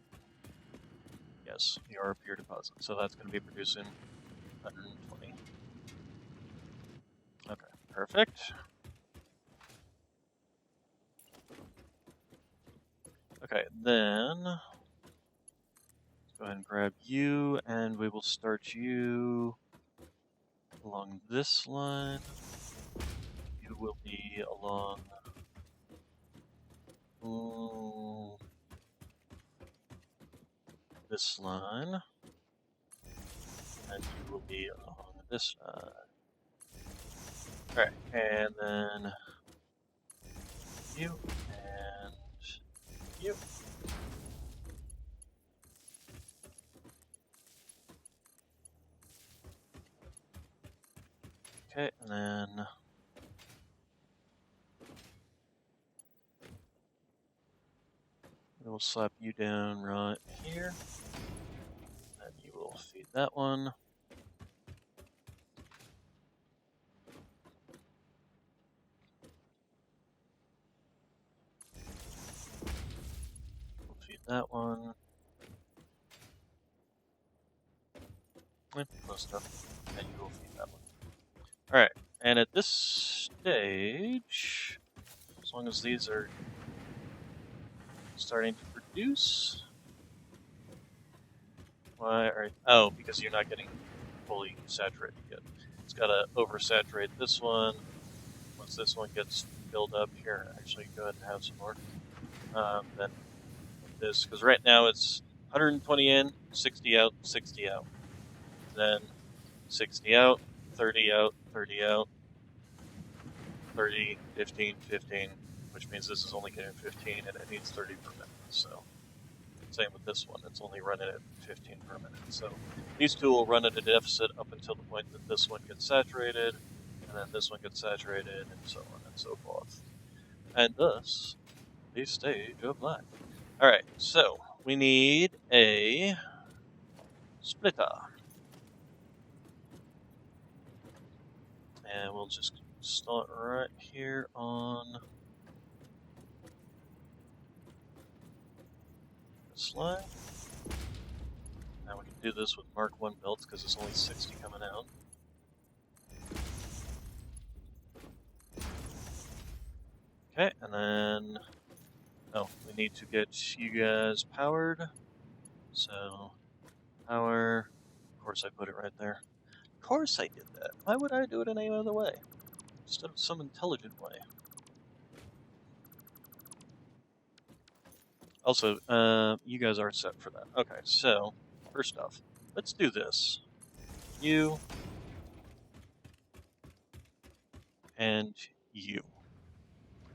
Speaker 1: Yes, you are a pure deposit, so that's going to be producing 120. Okay, perfect. Okay, then let's go ahead and grab you, and we will start you along this line. You will be along this line, and you will be along this side. Alright, and then you, and you. Okay, and then we'll slap you down right here. And you will feed that one. We'll feed that one. Close enough. And you will feed that one. Alright, and at this stage, as long as these are starting to produce. Why are oh, because you're not getting fully saturated yet. It's got to oversaturate this one. Once this one gets filled up here, actually go ahead and have some more. Then this, because right now it's 120 in, 60 out, 60 out. Then 60 out, 30 out, 30 out, 30, 15, 15, which means this is only getting 15 and it needs 30 per minute. So same with this one, it's only running at 15 per minute. So these two will run at a deficit up until the point that this one gets saturated, and then this one gets saturated, and so on and so forth. And thus, the stage of life. Alright, so we need a splitter. And we'll just start right here on this line. Now we can do this with Mark 1 belts because it's only 60 coming out. Okay, and then... Oh, we need to get you guys powered. So, power... Of course I put it right there. Of course I did that. Why would I do it any other way? Instead of some intelligent way. Also, you guys are set for that. Okay, so, first off, let's do this. You, and you.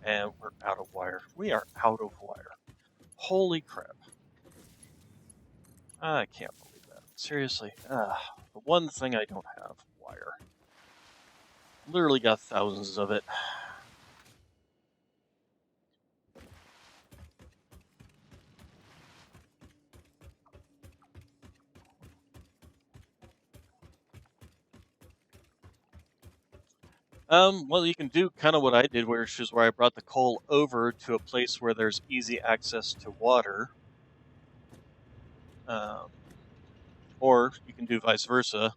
Speaker 1: And we're out of wire. We are out of wire. Holy crap. I can't believe that. Seriously. The one thing I don't have, wire. Literally got thousands of it. Well, you can do kind of what I did, which is where I brought the coal over to a place where there's easy access to water. Or you can do vice versa.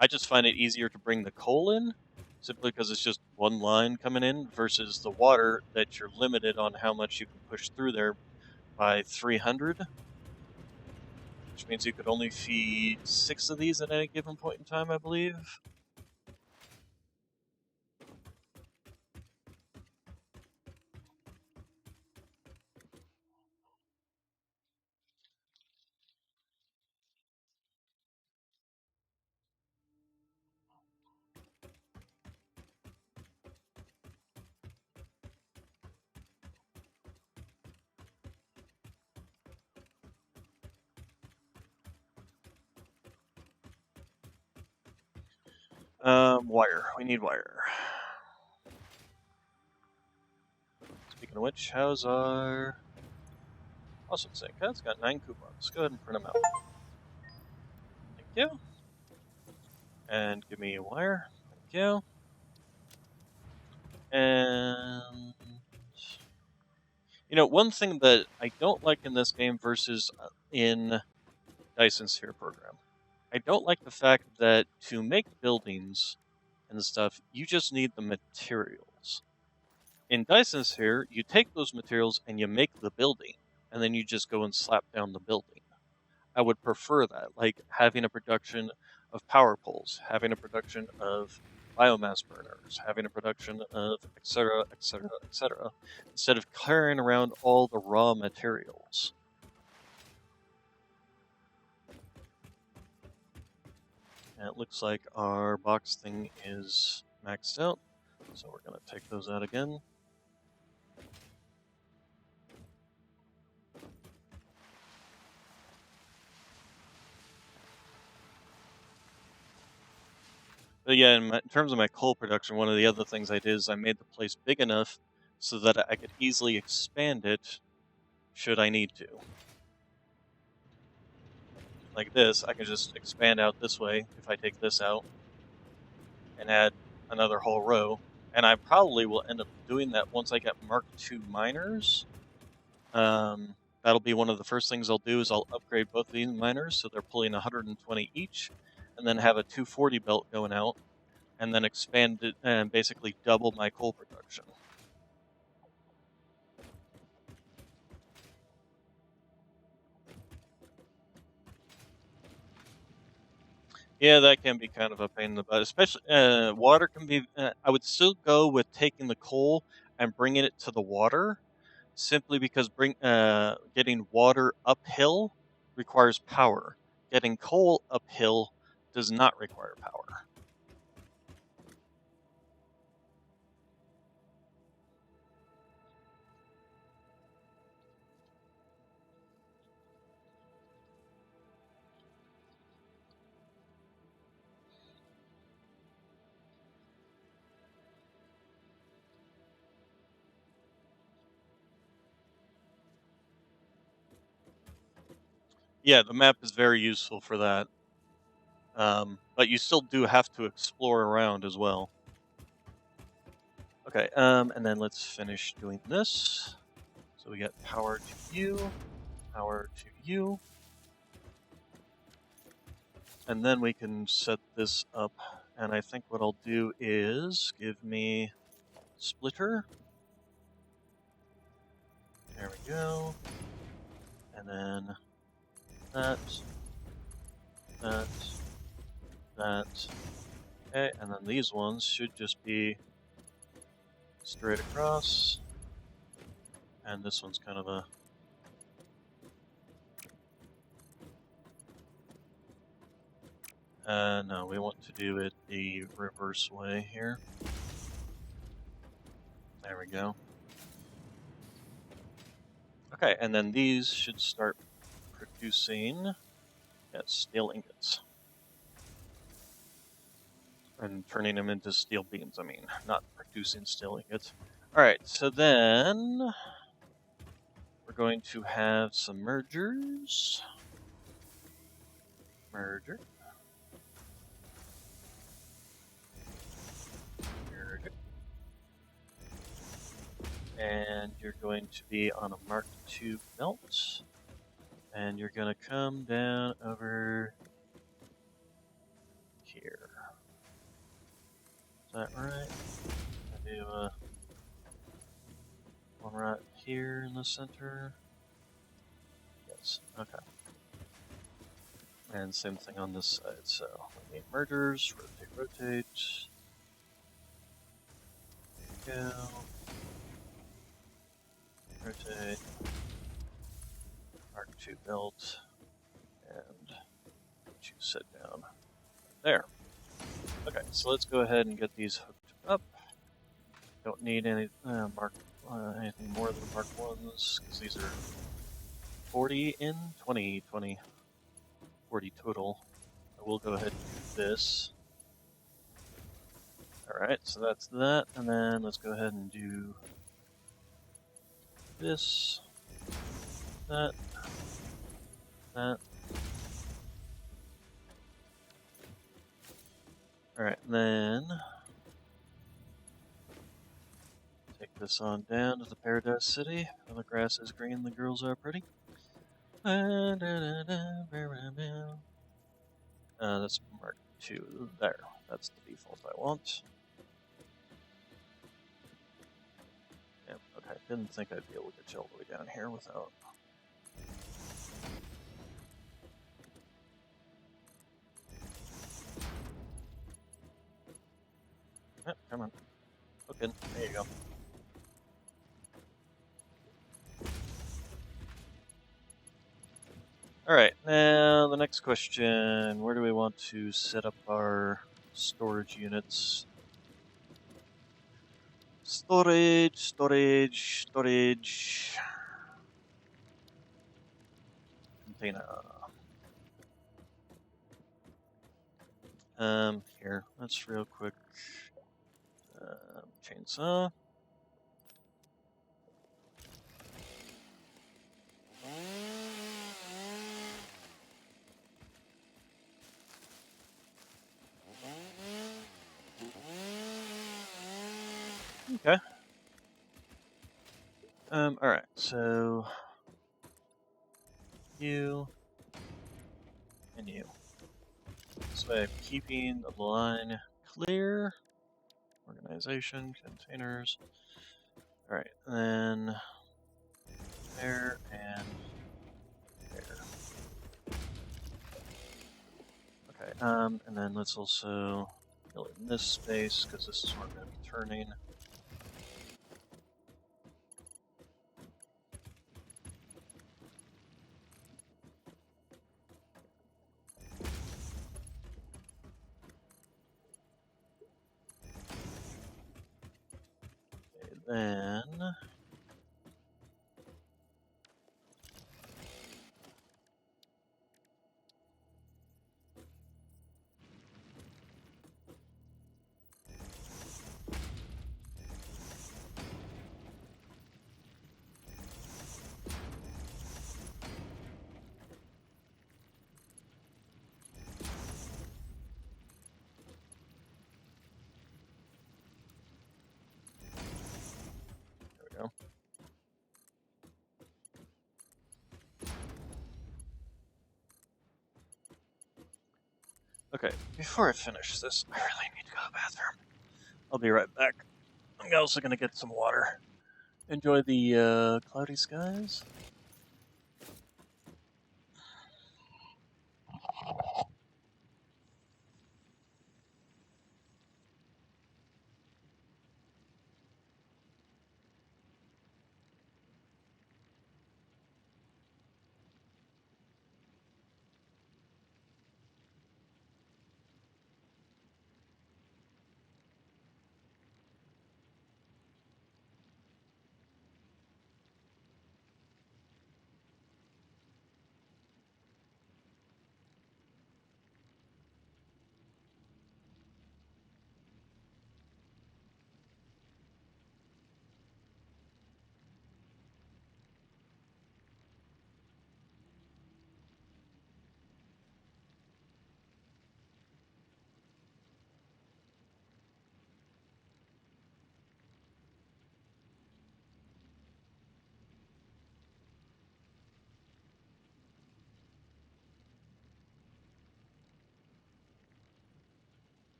Speaker 1: I just find it easier to bring the coal in, simply because it's just one line coming in, versus the water that you're limited on how much you can push through there by 300. Which means you could only feed 6 of these at any given point in time, I believe. Wire. We need wire. Speaking of which, how's our... Awesome Sync? It's got 9 coupons. Go ahead and print them out. Thank you. And give me a wire. Thank you. And... You know, one thing that I don't like in this game versus in Dyson Sphere Program, I don't like the fact that to make buildings and stuff, you just need the materials. In Dyson Sphere, you take those materials and you make the building, and then you just go and slap down the building. I would prefer that, like having a production of power poles, having a production of biomass burners, having a production of etc., etc., etc., instead of carrying around all the raw materials. And it looks like our box thing is maxed out, so we're going to take those out again. But yeah, in terms of my coal production, one of the other things I did is I made the place big enough so that I could easily expand it should I need to. Like this, I can just expand out this way if I take this out and add another whole row. And I probably will end up doing that once I get Mark II miners. That'll be one of the first things I'll do is I'll upgrade both of these miners so they're pulling 120 each, and then have a 240 belt going out, and then expand it and basically double my coal production. Yeah, that can be kind of a pain in the butt. Especially, water can be... I would still go with taking the coal and bringing it to the water, simply because getting water uphill requires power. Getting coal uphill does not require power. Yeah, the map is very useful for that. But you still do have to explore around as well. Okay, and then let's finish doing this. So we got power to you, power to you. And then we can set this up. And I think what I'll do is give me splitter. There we go. And then that, that, that. Okay, and then these ones should just be straight across. And this one's kind of a... no, we want to do it the reverse way here. There we go. Okay, and then these should start producing steel ingots. And turning them into steel beams, I mean, not producing steel ingots. Alright, so then we're going to have some mergers. Merger. Merger. And you're going to be on a Mark II belt. And you're going to come down over here. Is that right? I do one right here in the center. Yes, okay. And same thing on this side. So we need mergers, rotate. Go. Rotate. Mark II belt. And you sit down there. Okay, so let's go ahead and get these hooked up. Don't need any anything more than Mark 1s, because these are 40 in, 20, 40 total. I will go ahead and do this. Alright, so that's that, and then let's go ahead and do this, that. Alright, then take this on down to the Paradise City. The grass is green, the girls are pretty. That's Mark II. There. That's the default I want. Yep, okay. Didn't think I'd be able to get you all the way down here without... Yep, come on. Hook in. There you go. Alright, now the next question. Where do we want to set up our storage units? Storage. Container. Here, let's real quick. Chainsaw. Okay. Alright, so you and you. This way I'm keeping the line clear. Organization, containers. Alright, then there and there. Okay, and then let's also fill in this space, because this is where we're going to be turning. Okay, then Okay, before I finish this, I really need to go to the bathroom. I'll be right back. I'm also gonna get some water. Enjoy the cloudy skies.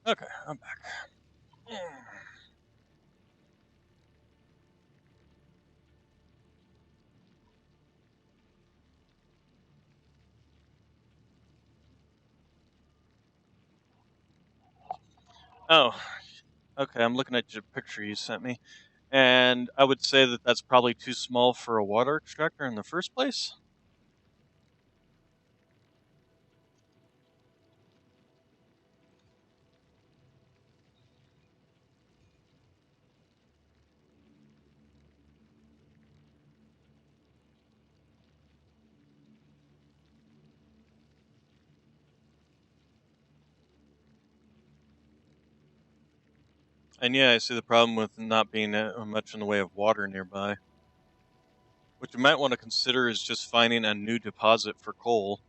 Speaker 1: Okay, I'm back. Oh, okay. I'm looking at your picture you sent me, and I would say that that's probably too small for a water extractor in the first place. And yeah, I see the problem with not being much in the way of water nearby. What you might want to consider is just finding a new deposit for coal.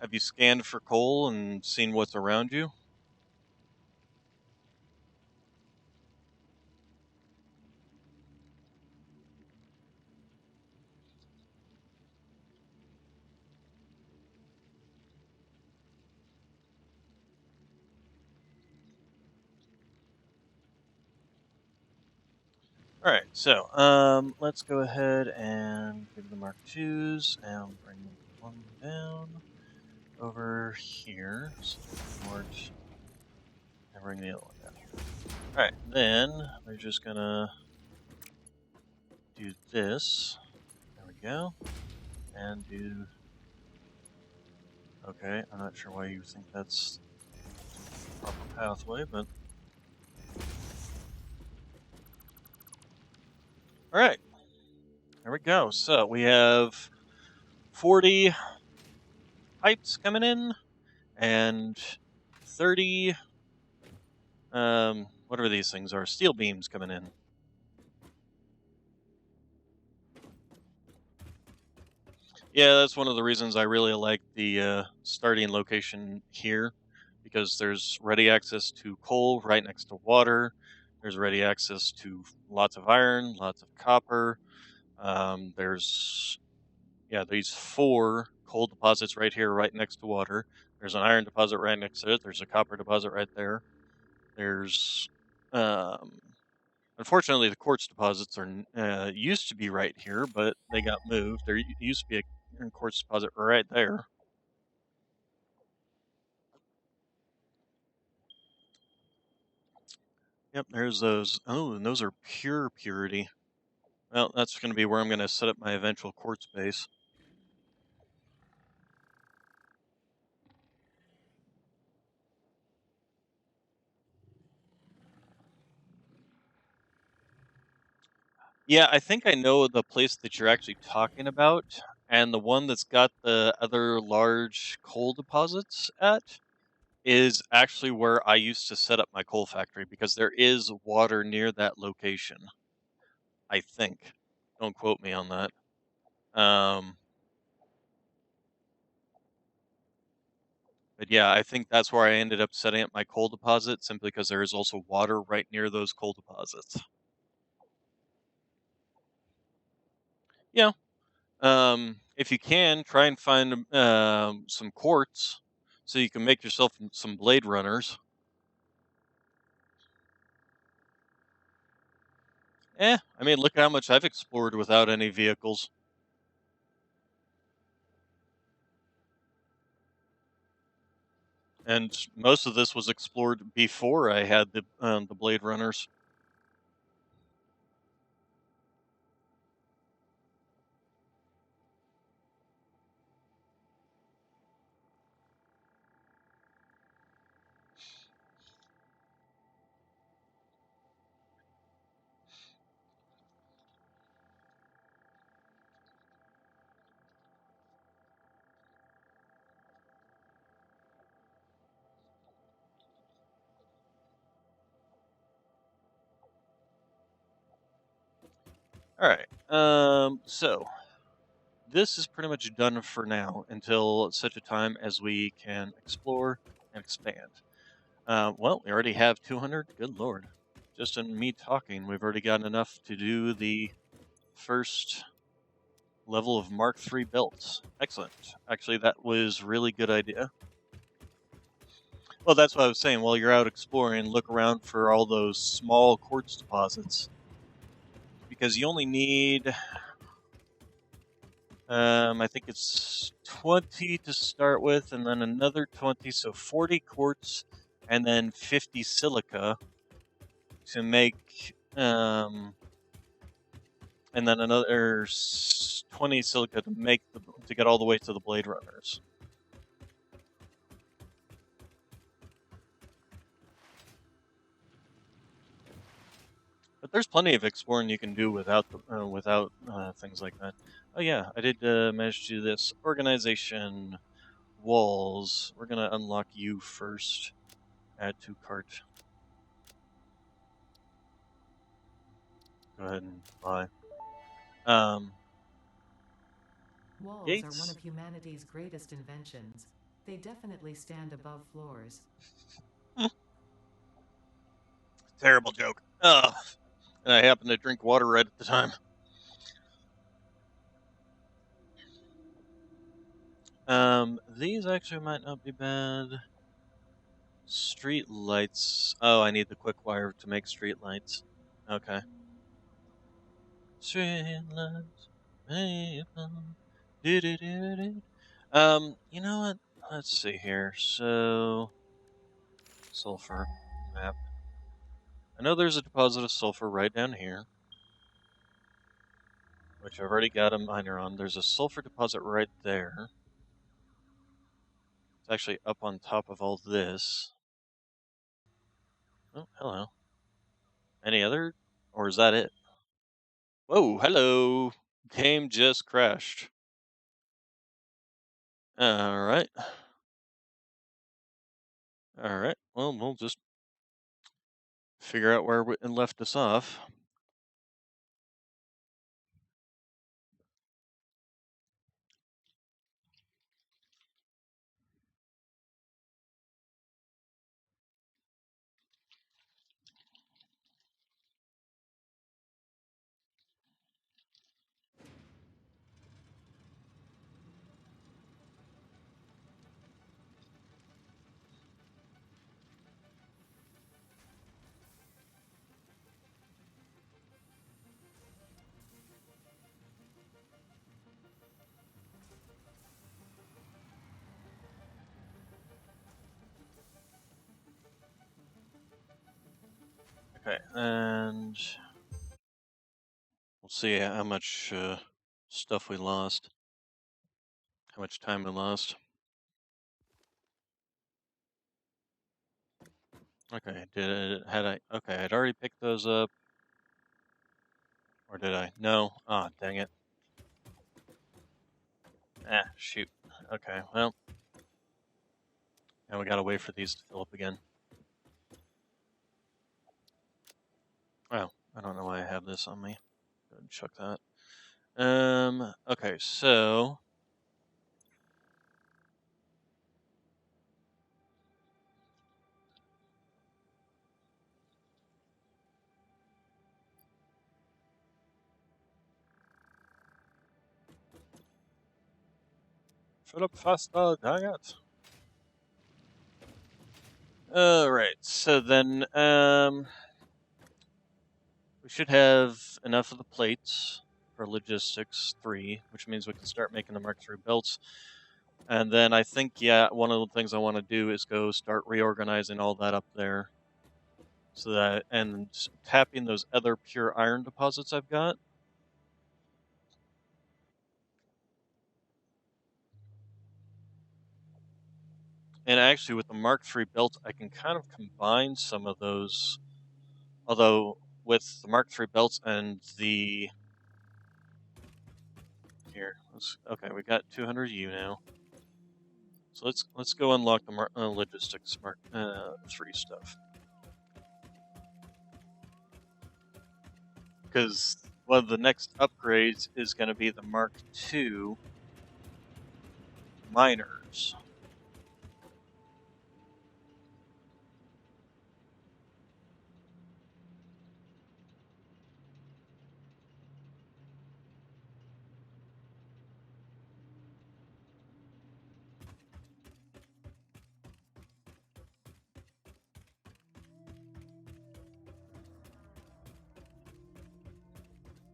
Speaker 1: Have you scanned for coal and seen what's around you? All right, so let's go ahead and give the Mark IIs and bring one down over here. So board and bring the other one down. All right, then we're just gonna do this. There we go, and do. Okay, I'm not sure why you think that's the proper pathway, but all right, there we go. So we have 40 pipes coming in and 30 whatever these things are, steel beams coming in. Yeah, that's one of the reasons I really like the starting location here, because there's ready access to coal right next to water. There's ready access to lots of iron, lots of copper. There's these 4 coal deposits right here, right next to water. There's an iron deposit right next to it. There's a copper deposit right there. There's um, unfortunately, the quartz deposits are used to be right here, but they got moved. There used to be a quartz deposit right there. Yep, there's those. Oh, and those are pure purity. Well, that's going to be where I'm going to set up my eventual quartz base. Yeah, I think I know the place that you're actually talking about, and the one that's got the other large coal deposits at is actually where I used to set up my coal factory because there is water near that location. I think. Don't quote me on that. Um, but yeah, I think that's where I ended up setting up my coal deposit simply because there is also water right near those coal deposits. Yeah. If you can, try and find some quartz so you can make yourself some blade runners. I mean, look at how much I've explored without any vehicles. And most of this was explored before I had the blade runners. All right. So this is pretty much done for now until such a time as we can explore and expand. Well, we already have 200. Good lord. Just in me talking, we've already gotten enough to do the first level of Mark III built. Excellent. Actually, that was really good idea. Well, that's what I was saying. While you're out exploring, look around for all those small quartz deposits. Because you only need I think it's 20 to start with, and then another 20, so 40 quartz and then 50 silica to make, and then another 20 silica to make to get all the way to the Blade Runners. But there's plenty of exploring you can do without things like that. Oh yeah, I did manage to do this. Organization, walls. We're gonna unlock you first. Add to cart. Go ahead and buy.
Speaker 2: Walls are one
Speaker 1: Gates.
Speaker 2: of humanity's greatest inventions. They definitely stand above floors.
Speaker 1: Terrible joke. Ugh. And I happened to drink water right at the time. These actually might not be bad. Street lights. Oh, I need the quick wire to make street lights. Okay. Street lights. You know what? Let's see here. So, sulfur map. I know there's a deposit of sulfur right down here, which I've already got a miner on. There's a sulfur deposit right there. It's actually up on top of all this. Oh, hello. Any other? Or is that it? Whoa, hello. Game just crashed. Alright. Alright. Well, we'll just figure out where it left us off. Okay, and we'll see how much stuff we lost. How much time we lost. Okay, okay, I'd already picked those up. Or did I? No. Ah, dang it. Ah, shoot. Okay, well. Now we gotta wait for these to fill up again. Oh, I don't know why I have this on me. Go ahead and chuck that. Okay, so fill up faster, dang it. Alright, so then, we should have enough of the plates for logistics 3, which means we can start making the Mark III belts. And then I think, yeah, one of the things I want to do is go start reorganizing all that up there. So that, and tapping those other pure iron deposits I've got. And actually, with the Mark III belt, I can kind of combine some of those. Although, with the Mark III belts and the... Here, okay, we got 200U now. So let's go unlock the logistics Mark III stuff. Because one of the next upgrades is going to be the Mark II miners.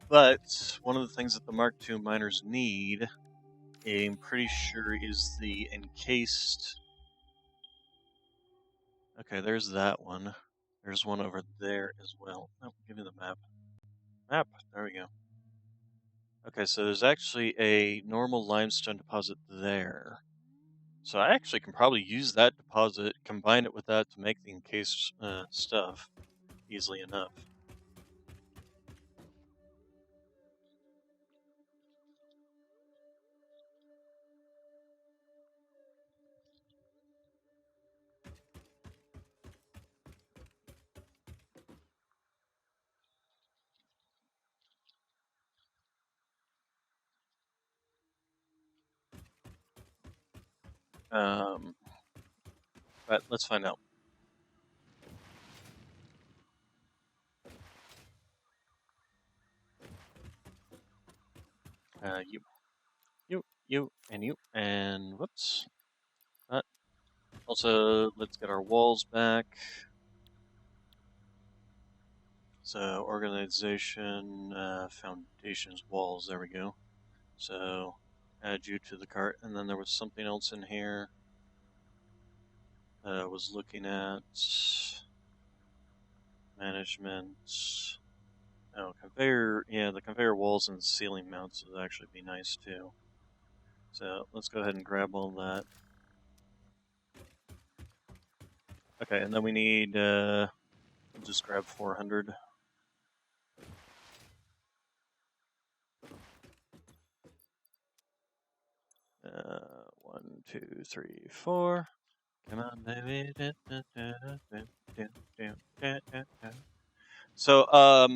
Speaker 1: But one of the things that the Mark II miners need, I'm pretty sure, is the encased... Okay, there's that one. There's one over there as well. Oh, give me the map. Map. There we go. Okay, so there's actually a normal limestone deposit there. So I actually can probably use that deposit, combine it with that to make the encased stuff easily enough. But let's find out. You, and whoops. Also, let's get our walls back. So, organization, foundations, walls, there we go. So, add you to the cart, and then there was something else in here that I was looking at. Management. Oh, conveyor, yeah, the conveyor walls and ceiling mounts would actually be nice too. So, let's go ahead and grab all that. Okay, and then we need, we'll just grab 400. One, two, three, four. Come on, baby. So,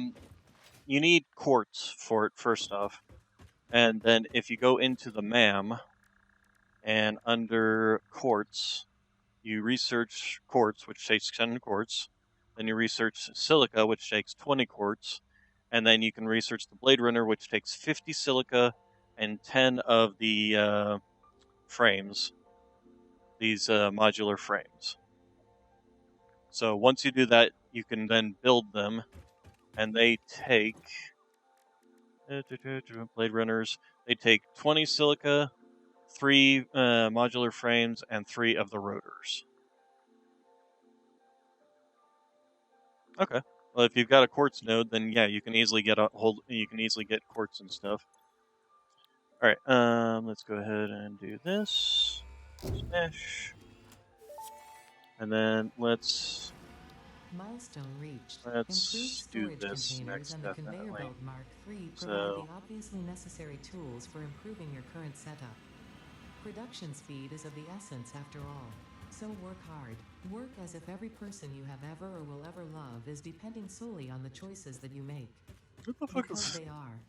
Speaker 1: you need quartz for it first off, and then if you go into the MAM and under quartz, you research quartz, which takes 10 quartz. Then you research silica, which takes 20 quartz, and then you can research the Blade Runner, which takes 50 silica and 10 of the frames. These modular frames. So once you do that, you can then build them, and they take Blade Runners. They take 20 silica, 3 modular frames, and 3 of the rotors. Okay. Well, if you've got a quartz node, then yeah, you can easily get a hold. You can easily get quartz and stuff. All right. Let's go ahead and do this. Smash. And then let's
Speaker 2: Milestone reached. Improved
Speaker 1: do
Speaker 2: storage
Speaker 1: this
Speaker 2: containers
Speaker 1: next,
Speaker 2: and the conveyor
Speaker 1: definitely.
Speaker 2: belt Mark III provide
Speaker 1: So,
Speaker 2: the obviously necessary tools for improving your current setup. Production speed is of the essence after all. So work hard. Work as if every person you have ever or will ever love is depending solely on the choices that you make.
Speaker 1: what the fuck
Speaker 2: Because
Speaker 1: is...
Speaker 2: they are.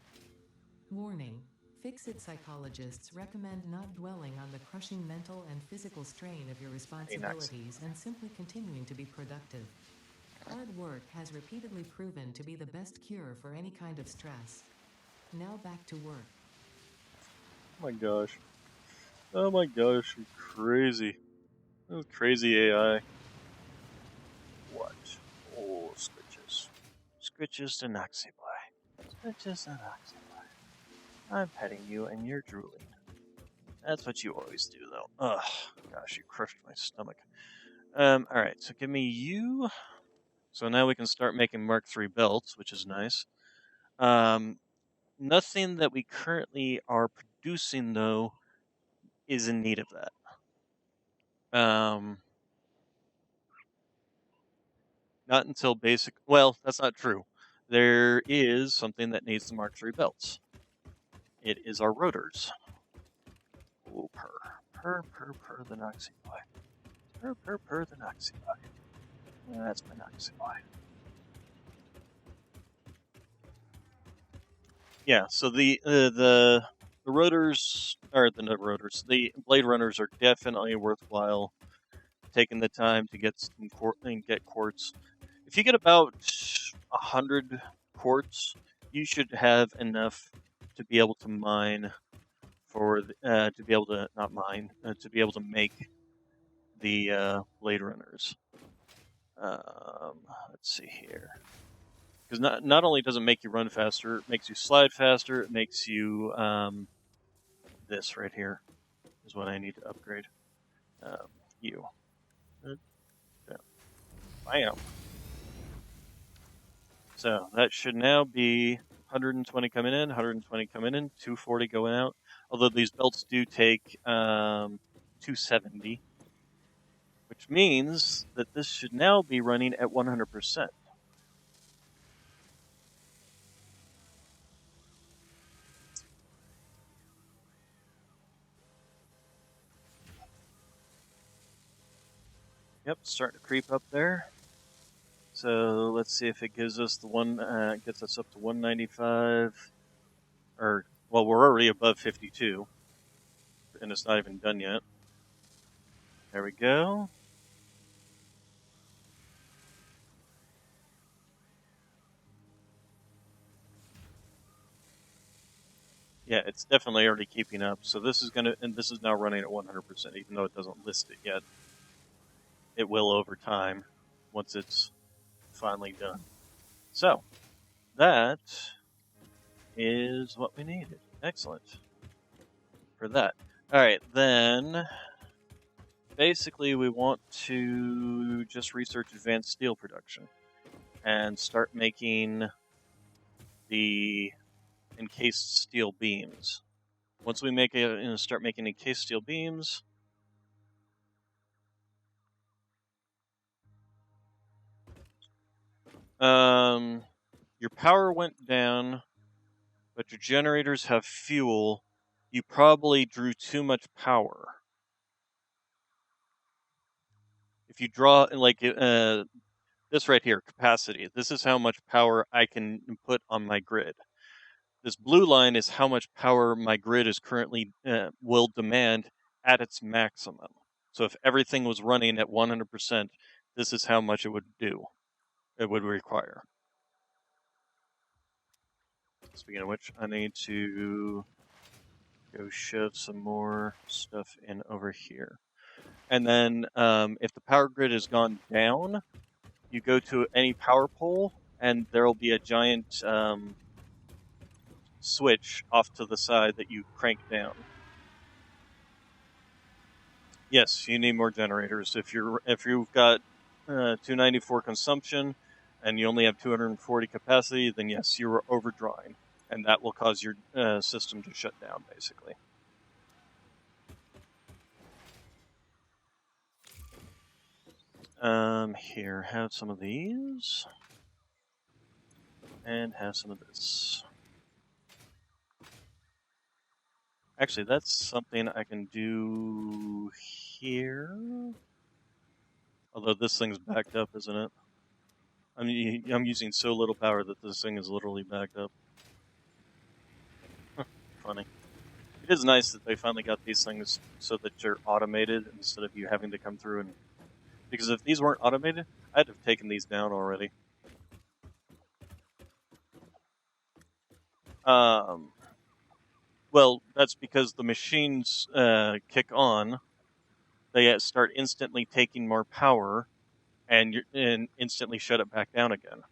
Speaker 2: Warning. Fix-it psychologists recommend not dwelling on the crushing mental and physical strain of your responsibilities and simply continuing to be productive. Hard work has repeatedly proven to be the best cure for any kind of stress. Now back to work.
Speaker 1: Oh my gosh. Oh my gosh, you're crazy. That was crazy AI. What? Oh, Scritches. Scritches to Noxybly. Scritches to Noxybly. I'm petting you and you're drooling. That's what you always do, though. Ugh, gosh, you crushed my stomach. Alright, so give me you. So now we can start making Mark III belts, which is nice. Nothing that we currently are producing, though, is in need of that. Not until basic. Well, that's not true. There is something that needs the Mark III belts. It is our rotors. Oh, purr the Noxybly. Purr the Noxybly. That's my Noxybly. Yeah. So the rotors or the rotors, the Blade Runners are definitely worthwhile. Taking the time to get some quartz. If you get about 100 quartz, you should have enough to be able to mine for to be able to not mine to be able to make the Blade Runners. Let's see here, because not only does it make you run faster, it makes you slide faster. It makes you this right here is what I need to upgrade. You. Bam. So that should now be 120 coming in, 120 coming in, 240 going out. Although these belts do take 270, which means that this should now be running at 100%. Yep, starting to creep up there. So let's see if it gives us the one, gets us up to 195, or, well, we're already above 52, and it's not even done yet. There we go. Yeah, it's definitely already keeping up. So this is and this is now running at 100%, even though it doesn't list it yet. It will over time, once it's finally done. So, that is what we needed. Excellent. For that. Alright, then basically we want to just research advanced steel production and start making the encased steel beams. Once we start making encased steel beams, your power went down, but your generators have fuel. You probably drew too much power. If you draw like this right here, capacity. This is how much power I can put on my grid. This blue line is how much power my grid is currently will demand at its maximum. So if everything was running at 100%, this is how much it would do. It would require. Speaking of which, I need to go shove some more stuff in over here. And then if the power grid has gone down, you go to any power pole, and there will be a giant switch off to the side that you crank down. Yes, you need more generators. If you've got 294 consumption and you only have 240 capacity, then yes, you're overdrawing, and that will cause your system to shut down, basically. Here, have some of these, and have some of this. Actually, that's something I can do here. Although this thing's backed up, isn't it? I'm using so little power that this thing is literally backed up. Funny. It is nice that they finally got these things so that they're automated instead of you having to come through and... Because if these weren't automated, I'd have taken these down already. Well, that's because the machines kick on. They start instantly taking more power, and instantly shut it back down again.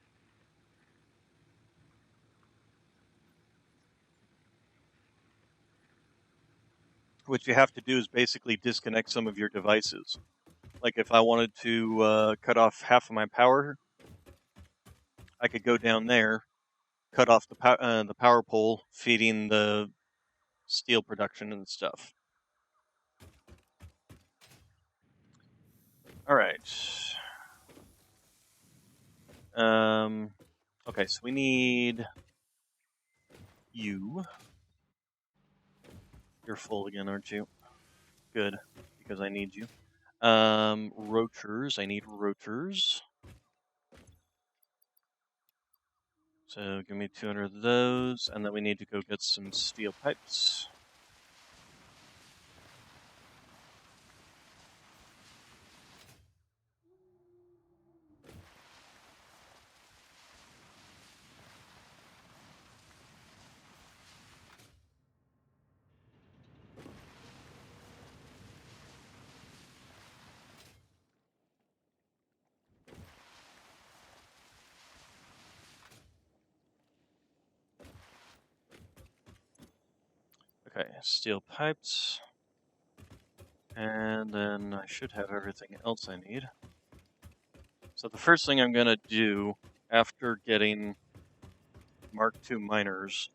Speaker 1: What you have to do is basically disconnect some of your devices. Like if I wanted to cut off half of my power, I could go down there, cut off the power pole feeding the steel production and stuff. All right. Okay, so we need you. You're full again, aren't you? Good, because I need you. Rotors. I need rotors. So give me 200 of those, and then we need to go get some steel pipes. Okay, steel pipes. And then I should have everything else I need. So the first thing I'm going to do after getting Mark II miners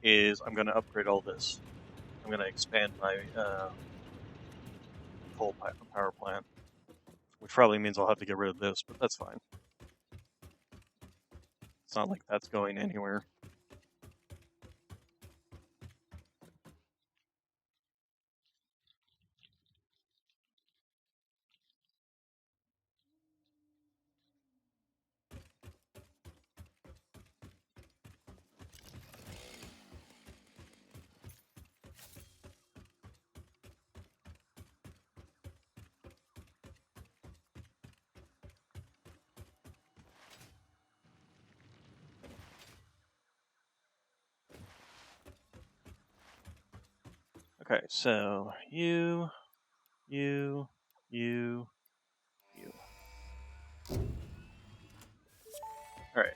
Speaker 1: is I'm going to upgrade all this. I'm going to expand my coal power plant, which probably means I'll have to get rid of this, but that's fine. It's not like that's going anywhere. Okay, so you. Alright.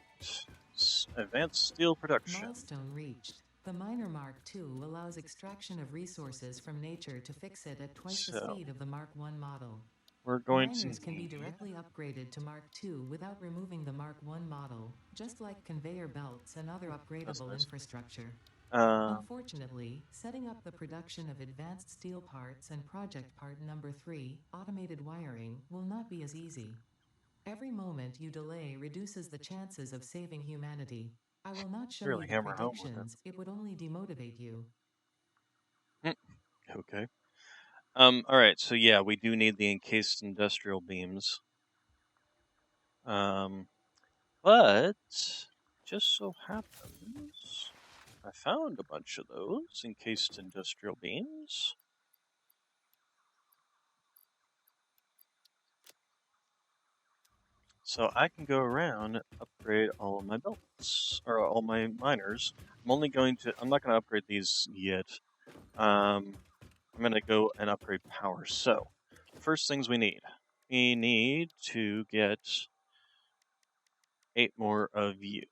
Speaker 1: Advanced steel production.
Speaker 2: Milestone reached. The Miner Mark II allows extraction of resources from nature to fix it at twice the
Speaker 1: So
Speaker 2: speed of the Mark I model.
Speaker 1: we're going
Speaker 2: Miners
Speaker 1: to
Speaker 2: can be
Speaker 1: need
Speaker 2: directly upgraded to Mark II without removing the Mark I model, just like conveyor belts and other
Speaker 1: that's
Speaker 2: upgradable
Speaker 1: nice.
Speaker 2: infrastructure.
Speaker 1: Um,
Speaker 2: Unfortunately, setting up the production of advanced steel parts and project part number 3, automated wiring, will not be as easy. Every moment you delay reduces the chances of saving humanity. I will not show
Speaker 1: really
Speaker 2: you the
Speaker 1: hammer home with
Speaker 2: predictions, it would only demotivate you.
Speaker 1: it. Okay. Alright, so yeah, we do need the encased industrial beams. But just so happens I found a bunch of those encased industrial beams. So I can go around and upgrade all of my belts, or all my miners. I'm not going to upgrade these yet. I'm going to go and upgrade power. So, first things we need to get 8 more of you.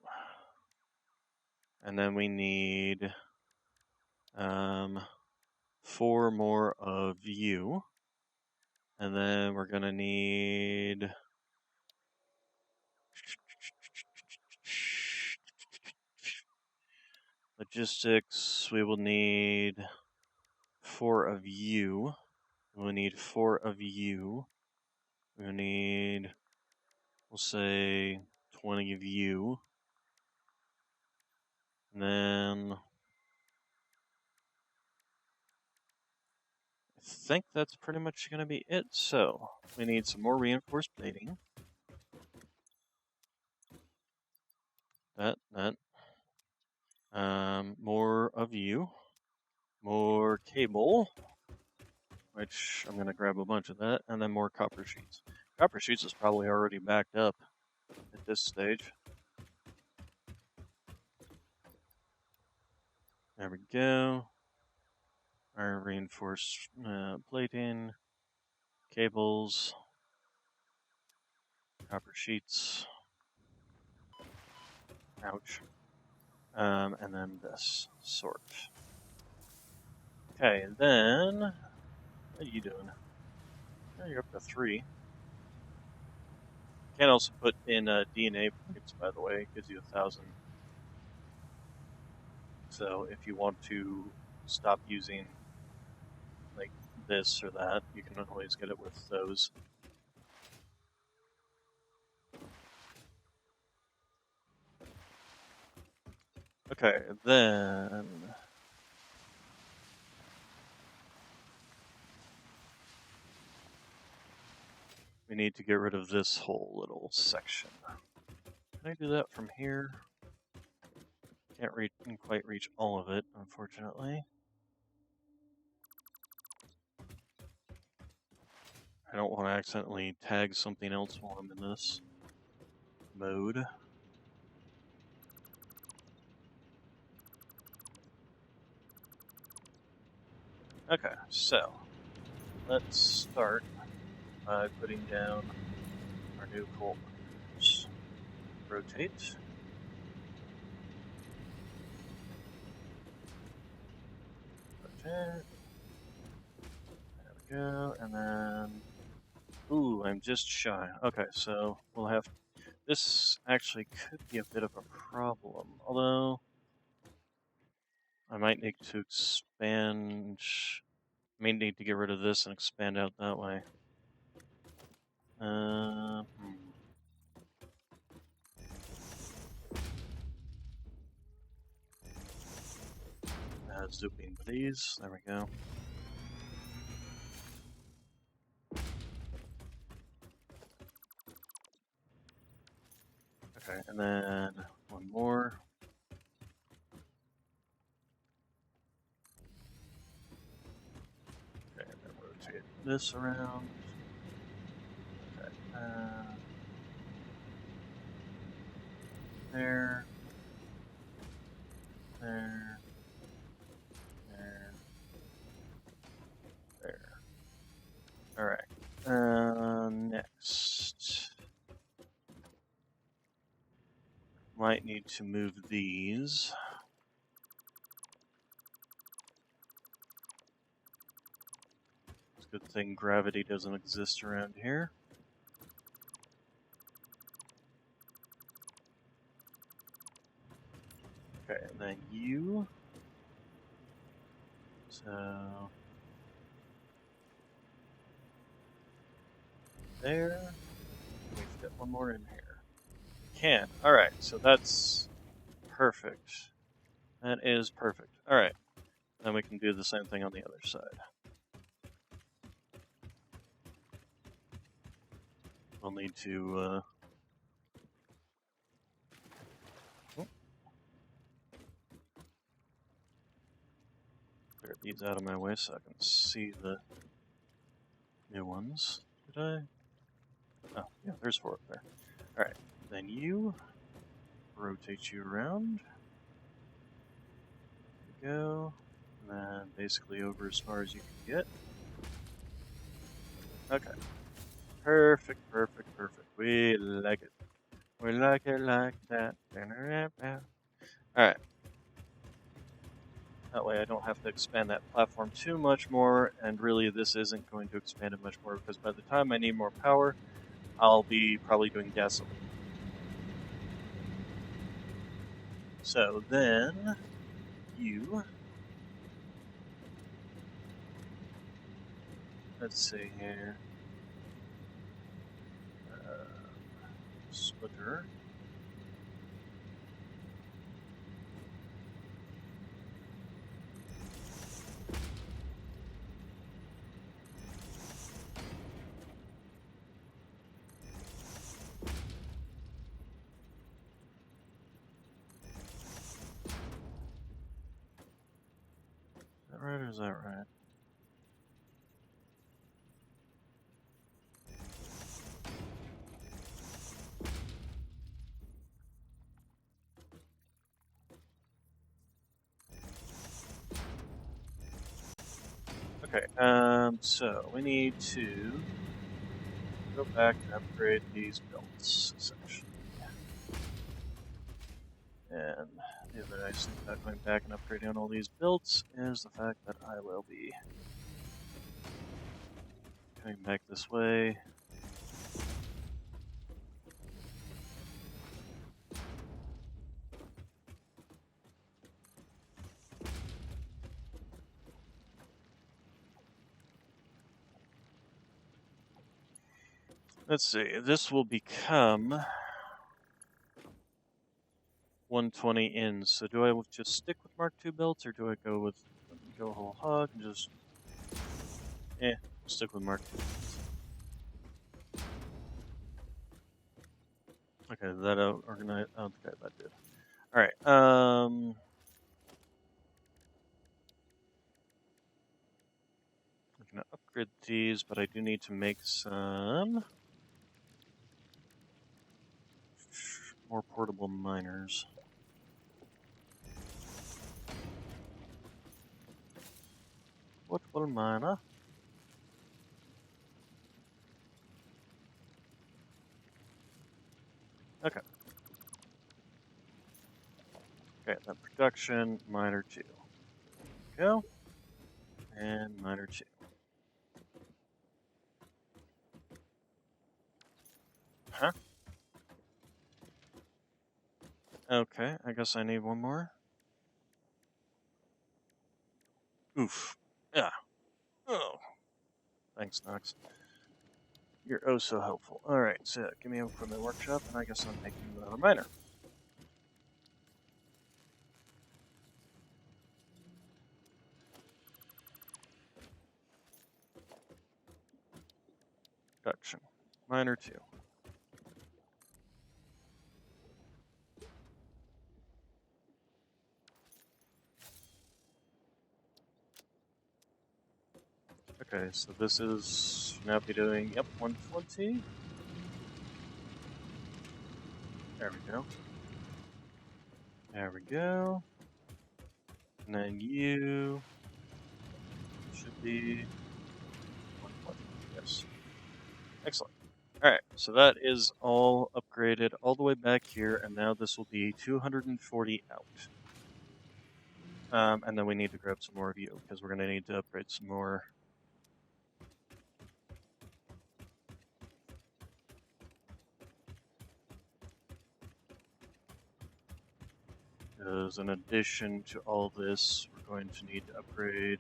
Speaker 1: And then we need 4 more of you. And then we're going to need logistics. We will need 4 of you. We'll need 4 of you. We'll need, we'll say, 20 of you. And then I think that's pretty much going to be it. So we need some more reinforced plating. That. More of you. More cable, which I'm going to grab a bunch of that, and then more copper sheets. Copper sheets is probably already backed up at this stage. There we go. Our reinforced plating, cables, copper sheets. Ouch. And then this sort. Okay, then what are you doing? Oh, you're up to 3. Can also put in DNA points, by the way. It gives you 1,000. So if you want to stop using like this or that, you can always get it with those. Okay, then we need to get rid of this whole little section. Can I do that from here? Can't quite reach all of it, unfortunately. I don't want to accidentally tag something else while I'm in this mode. Okay, so let's start by putting down our new coal miners. Rotate. Rotate. There we go, and then Ooh, I'm just shy. Okay, so we'll have... This actually could be a bit of a problem, although I might need to expand... I may need to get rid of this and expand out that way. Hmm. Zooping these. There we go. Okay, and then one more. Okay, and then rotate this around. Okay, there, there, there, there. Alright. Next. Might need to move these. It's a good thing gravity doesn't exist around here. Okay, and then you. So there. Can we fit one more in here? Can. Alright, so that's perfect. That is perfect. Alright. Then we can do the same thing on the other side. We'll need to clear these out of my way so I can see the new ones. Did I? Oh, yeah, there's 4 up there. Alright, then you rotate you around. There we go. And then basically over as far as you can get. Okay. Perfect, perfect, perfect. We like it. We like it like that. Alright. That way I don't have to expand that platform too much more, and really this isn't going to expand it much more, because by the time I need more power, I'll be probably doing gasoline. So then, you... Let's see here. Splitter. Is that right or is that right? Okay, so we need to go back and upgrade these belts, essentially. And the other nice thing about going back and upgrading all these builds is the fact that I will be coming back this way. Let's see, this will become 120 in. So do I just stick with Mark II belts, or do I go whole hog and just stick with Mark II? Okay, that organize. Okay, that did. All right. I'm gonna upgrade these, but I do need to make some more portable miners. Portable miner. Okay. Okay, then production, miner 2. Go. And miner 2. Okay, I guess I need one more. Oof. Yeah. Oh. Thanks, Nox. You're oh so helpful. Alright, so give me an equipment workshop, and I guess I'm making another miner. Production. Miner 2. Okay, so this is now be doing, yep, 120. There we go. There we go. And then you should be 120. Yes. Excellent. Alright, so that is all upgraded all the way back here, and now this will be 240 out. And then we need to grab some more of you, because we're going to need to upgrade some more. Because in addition to all this, we're going to need to upgrade,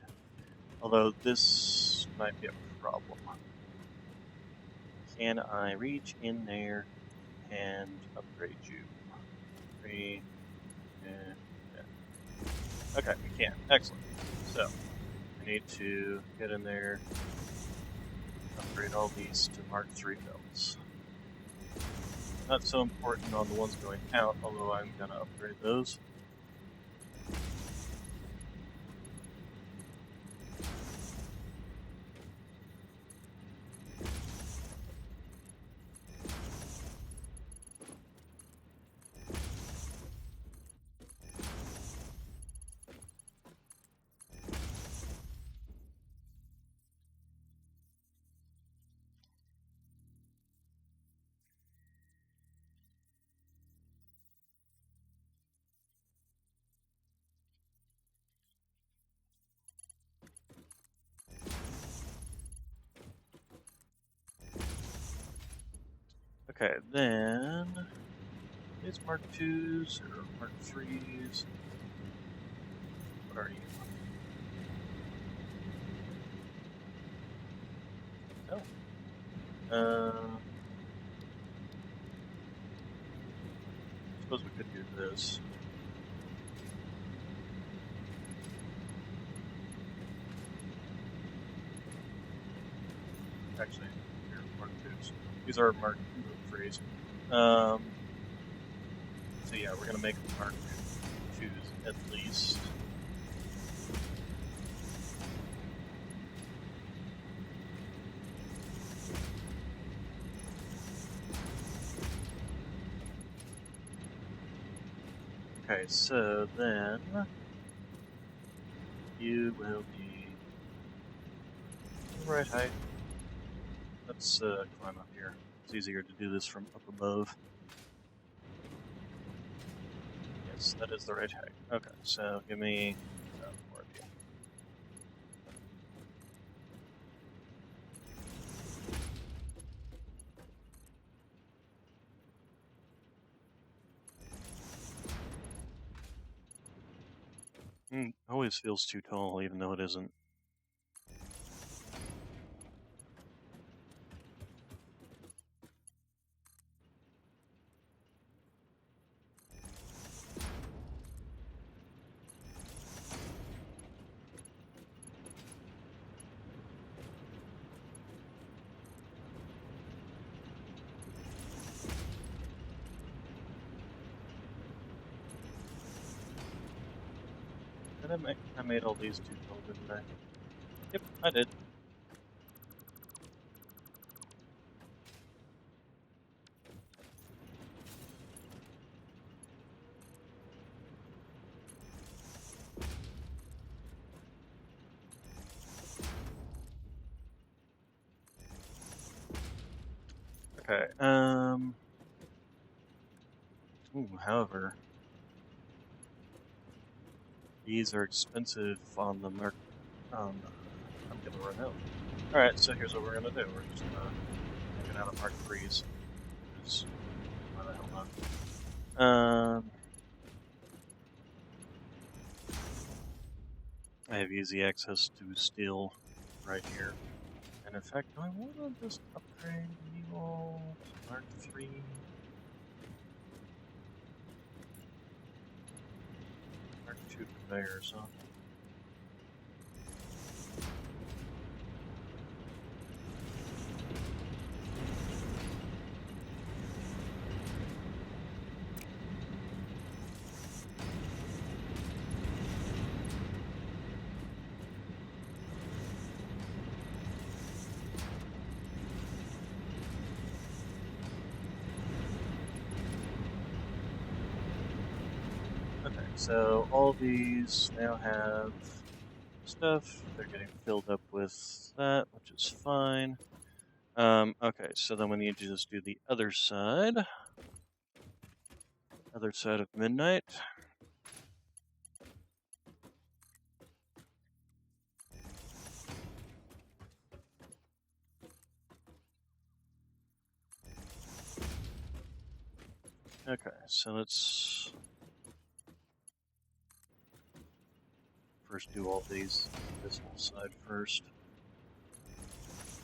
Speaker 1: although this might be a problem. Can I reach in there and upgrade you? 3, and 10. Okay, we can. Excellent. So, I need to get in there, upgrade all these to Mark III belts. Not so important on the ones going out, although I'm going to upgrade those. Okay, then these Mark IIs or Mark IIIs. What are you? Oh. Suppose we could do this. Actually, here are Mark IIs. These are Mark IIIs. So yeah, we're gonna make them Mark IIs at least. Okay, so then you will be the right height. Let's climb up here. It's easier to do this from up above. Yes, that is the right height. Okay, so give me more of you. Always feels too tall, even though it isn't. Did I made all these too tall, didn't I? Yep, I did. Okay, however, these are expensive on the market. I'm gonna run out. Alright, so here's what we're gonna do. We're just gonna make it out of Mark IIIs. Why the hell not? I have easy access to steel right here. And in fact, do I want to just upgrade you all to Mark 3? Mark 2 conveyors, huh? Okay, so all these now have stuff. They're getting filled up with that, which is fine. Okay, so then we need to just do the other side. Other side of midnight. Okay, so let's first do all these, this whole side first.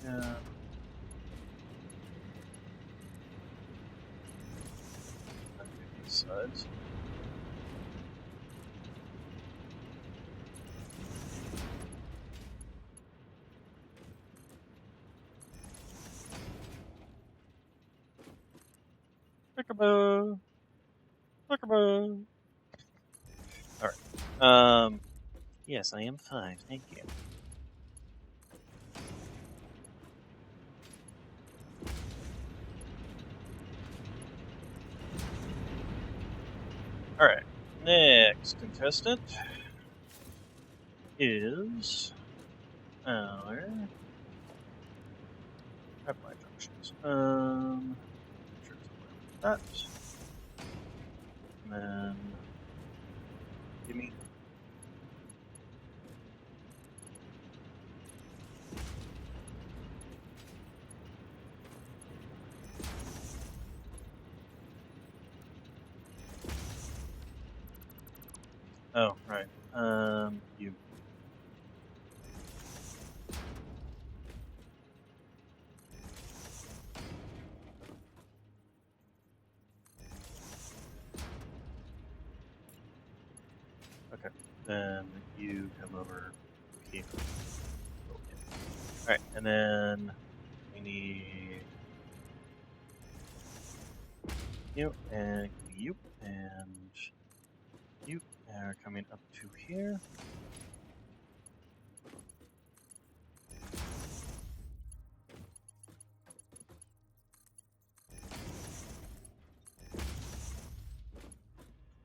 Speaker 1: Yeah. Then do these sides. Peekaboo! Peekaboo! Alright. Yes, I am 5, thank you. Alright, next contestant is our pipeline junctions. Sure it's like that. And then give me. Oh, right. You. Okay. Then you come over here. Alright, and then we need you and you and you are coming up to here.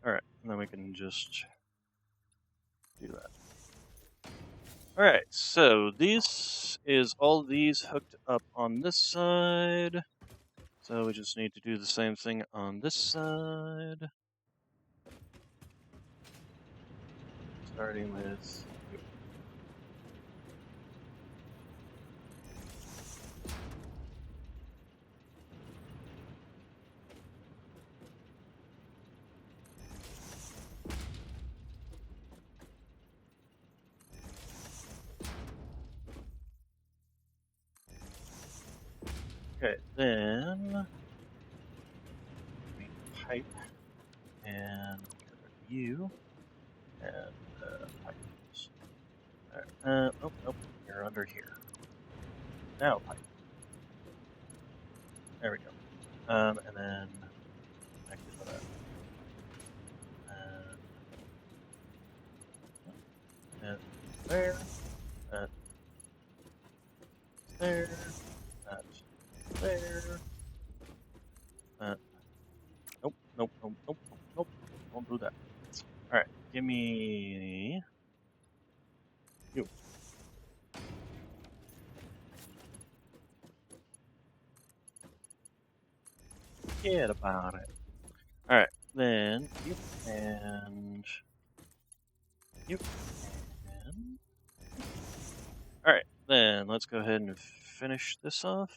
Speaker 1: Alright, and then we can just do that. Alright, so this is all these hooked up on this side. So we just need to do the same thing on this side. Starting with you. Okay, then we pipe and you and pipe. Oh, nope, you're under here. Now pipe. There we go. And then back to that. And there. That. There. That. There. That. Nope, nope, nope, nope, nope. Won't do that. Alright, give me you. Forget about it. Alright, then you and you and alright, then let's go ahead and finish this off.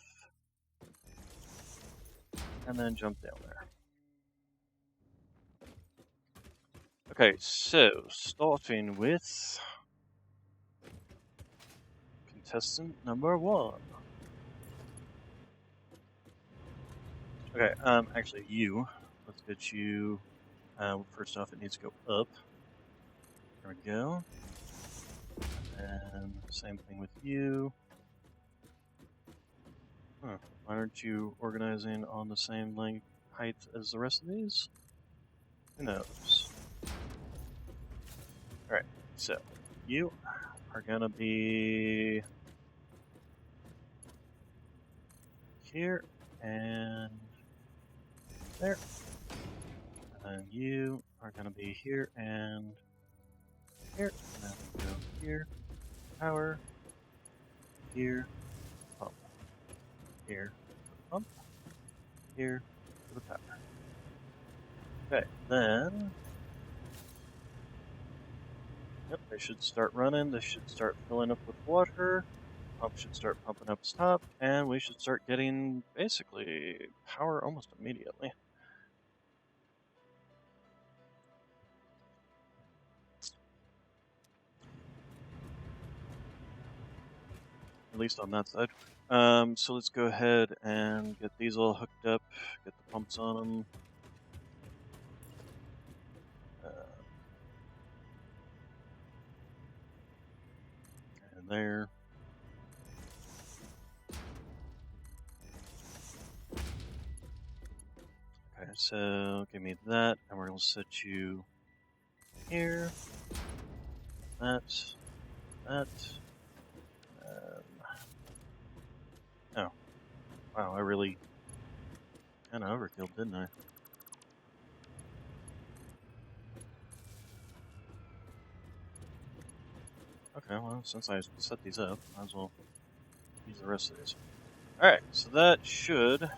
Speaker 1: And then jump down there. Okay, so starting with contestant number 1. Okay, actually, let's get you, first off, it needs to go up. There we go. And same thing with you. Huh, why aren't you organizing on the same length height as the rest of these? Who knows? Alright, so you are gonna be here and there. And then you are gonna be here and here. And then we go here, power, here, pump, here, pump, here, for the power. Okay, then yep, they should start running. They should start filling up with water. Pump should start pumping up top, and we should start getting basically power almost immediately. At least on that side. So let's go ahead and get these all hooked up, get the pumps on them. And there. Okay, so give me that, and we're going to set you here. That. Oh. Wow, I really kind of overkilled, didn't I? Okay, well, since I set these up, might as well use the rest of these. Alright, so that should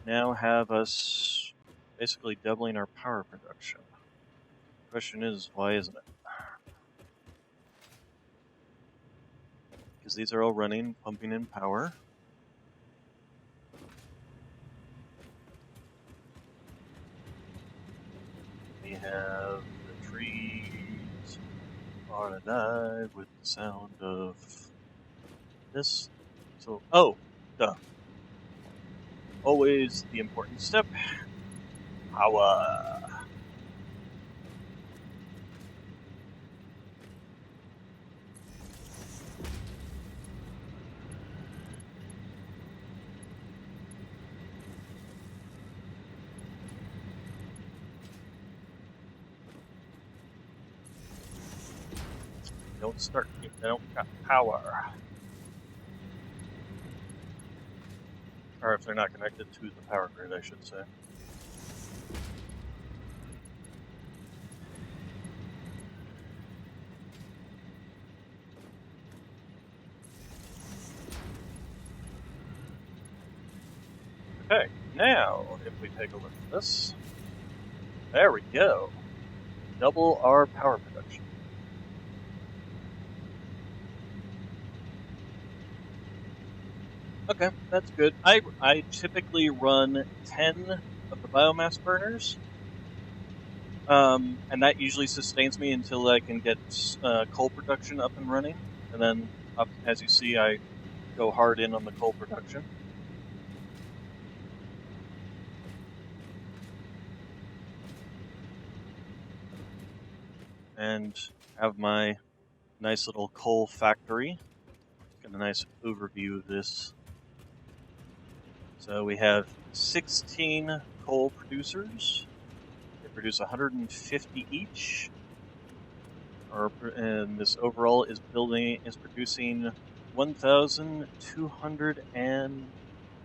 Speaker 1: now have us basically doubling our power production. The question is, why isn't it? Because these are all running, pumping in power. We have the trees are alive with the sound of this. So, oh, duh. Always the important step. Power. Don't start if they don't got power. Or if they're not connected to the power grid, I should say. Okay, now if we take a look at this, there we go. Double our power production. Okay, that's good. I typically run 10 of the biomass burners, and that usually sustains me until I can get coal production up and running. And then, as you see, I go hard in on the coal production. And have my nice little coal factory. Get a nice overview of this. So we have 16 coal producers. They produce 150 each. And this overall is producing 1,200 and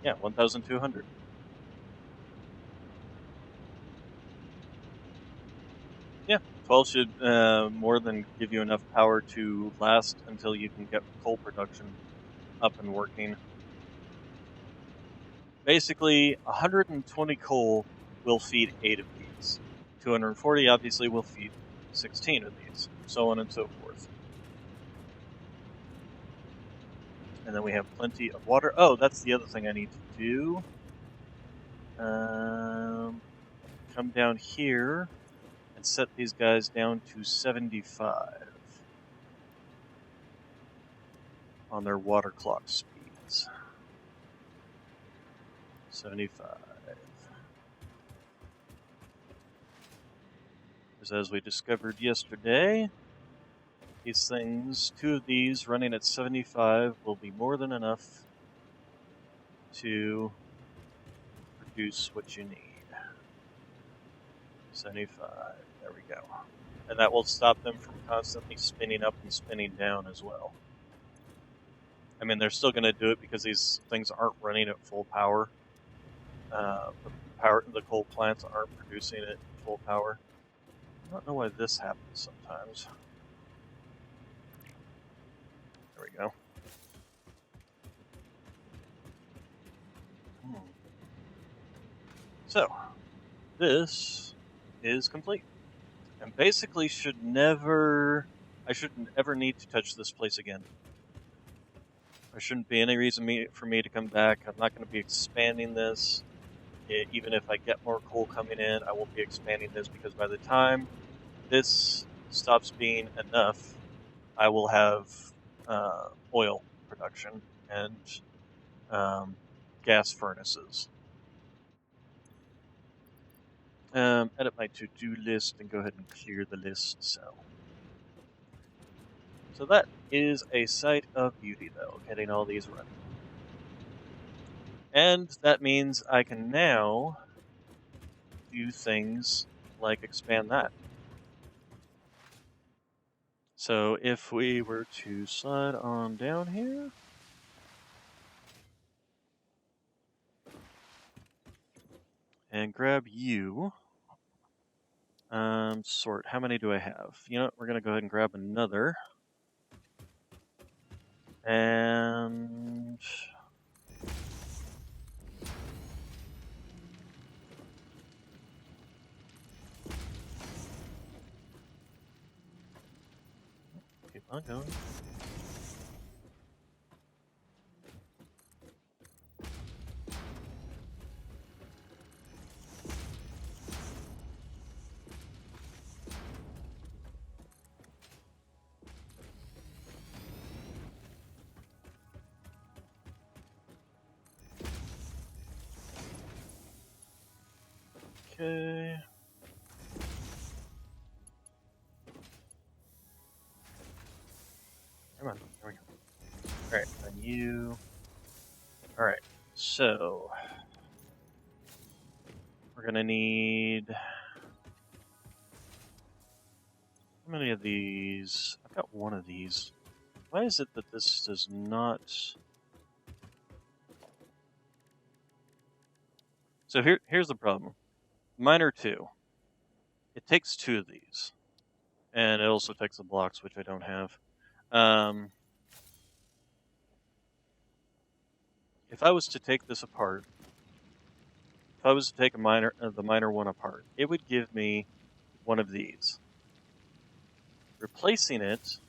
Speaker 1: 1,200. Yeah, 12 should more than give you enough power to last until you can get coal production up and working. Basically, 120 coal will feed 8 of these. 240 obviously will feed 16 of these, so on and so forth. And then we have plenty of water. Oh, that's the other thing I need to do. Come down here and set these guys down to 75. on their water clock speeds. 75. Because as we discovered yesterday, these things, 2 of these running at 75 will be more than enough to produce what you need. 75, there we go. And that will stop them from constantly spinning up and spinning down as well. I mean, they're still going to do it because these things aren't running at full power. The coal plants aren't producing it at full power. I don't know why this happens sometimes. There we go. So, this is complete. And basically I shouldn't ever need to touch this place again. There shouldn't be any reason for me to come back. I'm not going to be expanding this. Even if I get more coal coming in, I won't be expanding this because by the time this stops being enough, I will have oil production and gas furnaces. Edit my to-do list and go ahead and clear the list. So that is a sight of beauty, though, getting all these running. And that means I can now do things like expand that. So if we were to slide on down here, and grab you, sort, how many do I have? You know what, we're going to go ahead and grab another. And keep on going. Okay. Come on, there we go. Alright, and you. Alright, so we're gonna need. How many of these? I've got one of these. Why is it that this does not. So here's the problem. Miner 2. It takes 2 of these. And it also takes the blocks, which I don't have. If I was to take this apart, if I was to take the miner 1 apart, it would give me one of these. Replacing it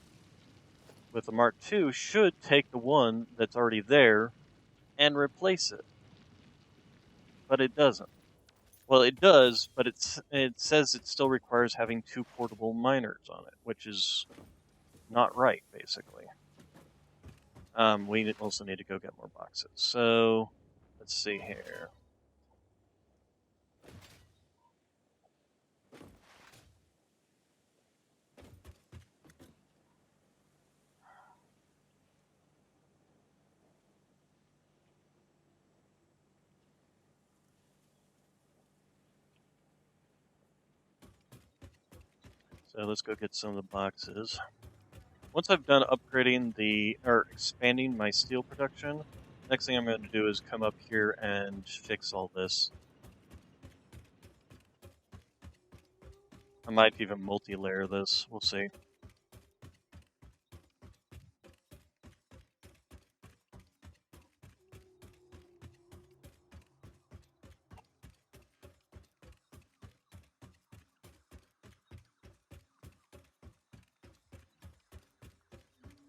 Speaker 1: with the Mark II should take the one that's already there and replace it. But it doesn't. Well, it does, but it says it still requires having 2 portable miners on it, which is not right, basically. We also need to go get more boxes. So, let's see here. So let's go get some of the boxes. Once I've done upgrading or expanding my steel production, next thing I'm going to do is come up here and fix all this. I might even multi-layer this, we'll see.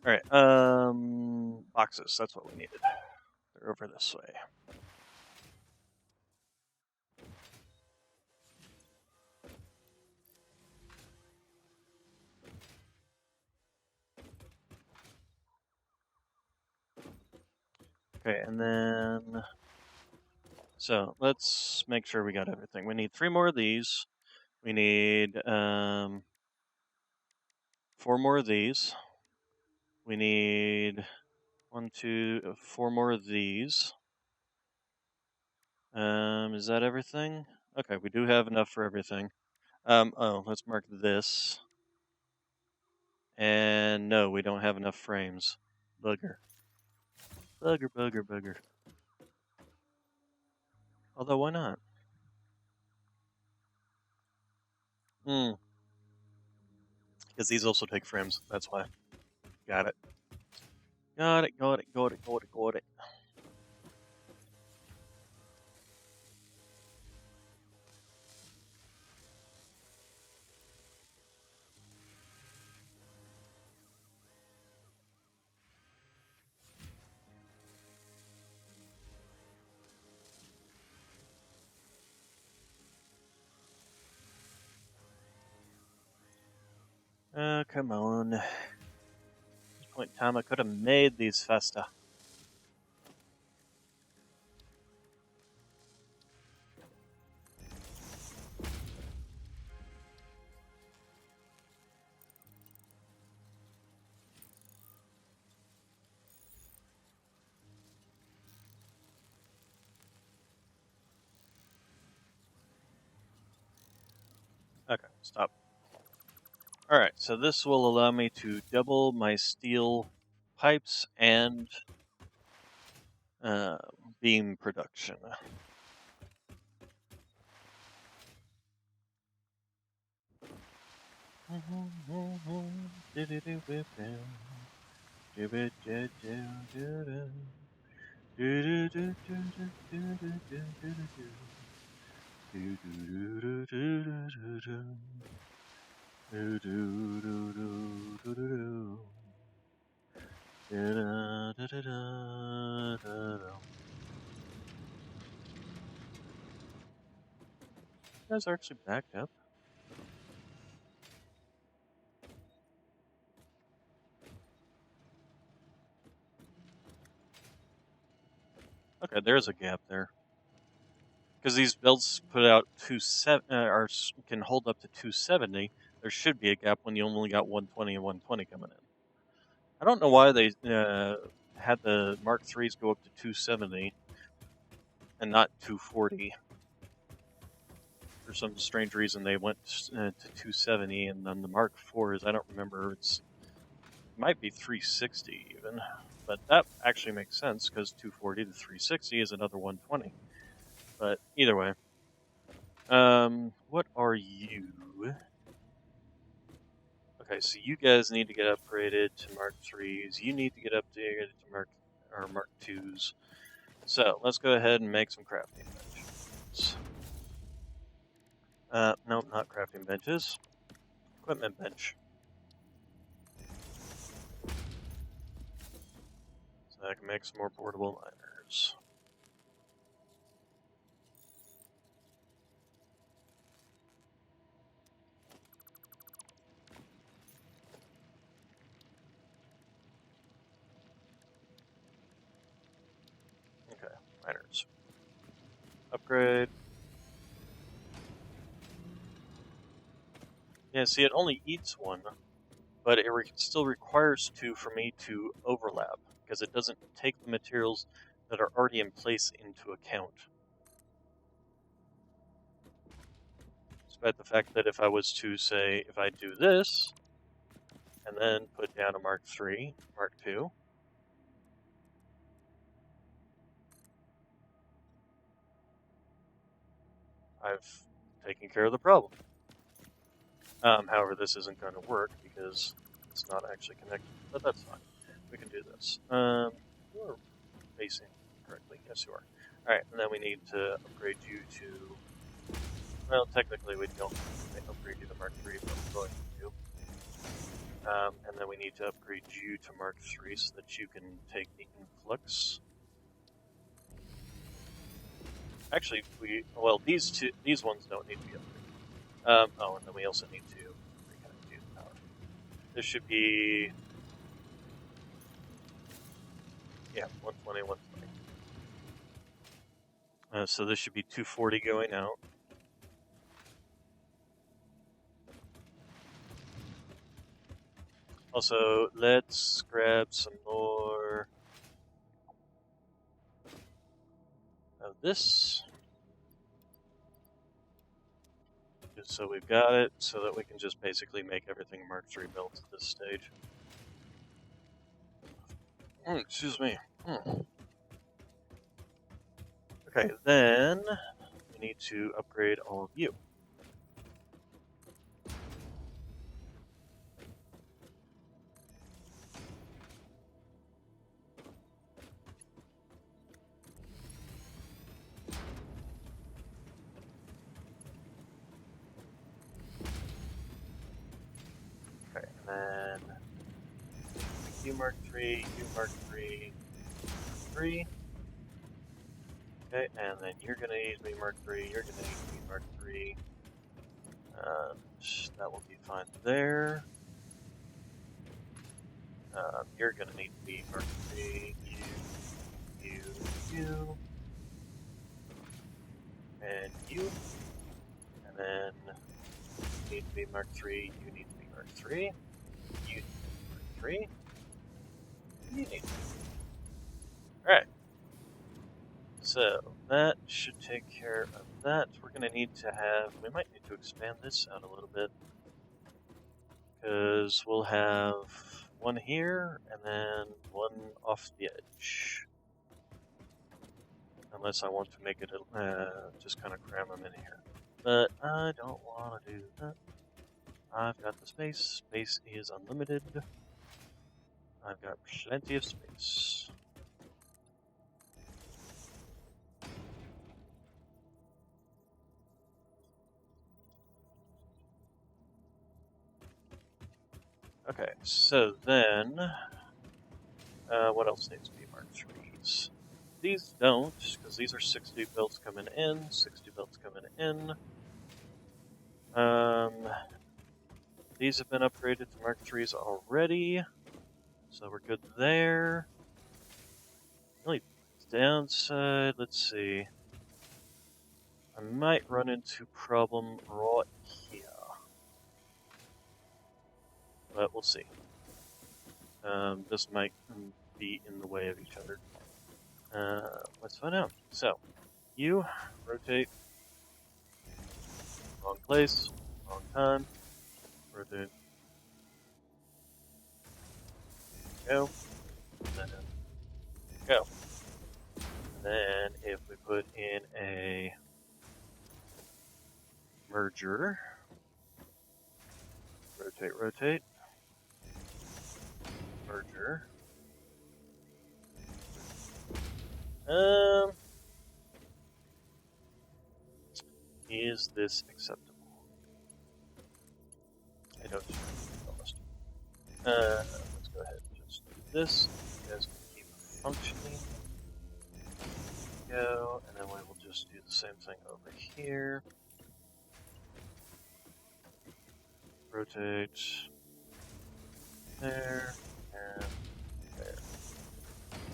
Speaker 1: Alright, boxes, that's what we needed. They're over this way. Okay, and then... So, let's make sure we got everything. We need 3 more of these. We need 4 more of these. We need 4 more of these. Is that everything? Okay, we do have enough for everything. Let's mark this. And no, we don't have enough frames. Bugger. Bugger, bugger, bugger. Although, why not? Because these also take frames, that's why. Got it. Got it, got it, got it, got it, got it. Come on. At this point in time, I could have made these faster. Okay, stop. Alright, so this will allow me to double my steel pipes and beam production. You guys are actually backed up. Okay, there's a gap there. Because these belts put out can hold up to 270. There should be a gap when you only got 120 and 120 coming in. I don't know why they had the Mark IIIs go up to 270 and not 240. For some strange reason, they went to 270, and then the Mark IVs, I don't remember, it might be 360 even. But that actually makes sense, because 240 to 360 is another 120. But either way. What are you? Okay, so you guys need to get upgraded to Mark IIIs. You need to get upgraded to Mark IIs. So let's go ahead and make some crafting benches. No, not crafting benches. Equipment bench. So I can make some more portable miners. Okay, miners. Upgrade. Yeah, see, it only eats 1, but it still requires 2 for me to overlap, because it doesn't take the materials that are already in place into account. Despite the fact that if I was to say, if I do this, and then put down a Mark III, Mark II, I've taken care of the problem. However, this isn't going to work because it's not actually connected, but that's fine. We can do this. You are facing correctly. Yes, you are. Alright, and then we need to upgrade you to... Well, technically we don't upgrade you to Mark III, but we're going to. And then we need to upgrade you to Mark III so that you can take the influx. Actually, these ones don't need to be upgraded. And then we also need to reconnect you to power. This should be... Yeah, 120, 120. So this should be 240 going out. Also, let's grab some more of this. Just so we've got it, so that we can just basically make everything Mark III built at this stage. Excuse me. Okay, then we need to upgrade all of you. Okay, and then you Mark III, you Mark III, 3. Okay, and then you're gonna need me Mark III, you're gonna need me Mark III. That will be fine there. You're gonna need to be Mark III, you, and you. And then you need to be Mark III, you need to be Mark III, you need to be Mark III, you need to be. Alright. So, that should take care of that. We're gonna need to have, we might need to expand this out a little bit. Because we'll have one here, and then one off the edge. Unless I want to make it, just kind of cram them in here. But I don't want to do that. I've got the space. Space is unlimited. I've got plenty of space. Okay, so then, what else needs to be marked 3s? These don't, because these are 60 builds coming in, 60 builds coming in. These have been upgraded to Mark IIIs already, so we're good there. Really, downside, let's see. I might run into problem right here, but we'll see. This might be in the way of each other. Let's find out. So, you rotate. Wrong place, wrong time. Rotate. Go. And then go. And then if we put in a merger, rotate, rotate, merger. Is this acceptable? I don't know, to be honest. Let's go ahead and just do this. You guys can keep functioning. Go, and then we will just do the same thing over here. Rotate there and there.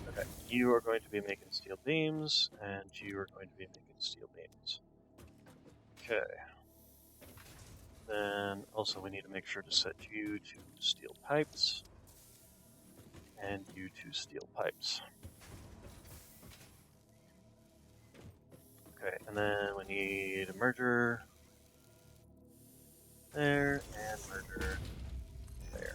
Speaker 1: Okay, you are going to be making steel beams, and you are going to be making steel beams. Okay. Then also we need to make sure to set you to steel pipes, and you to steel pipes. Okay, and then we need a merger there, and merger there.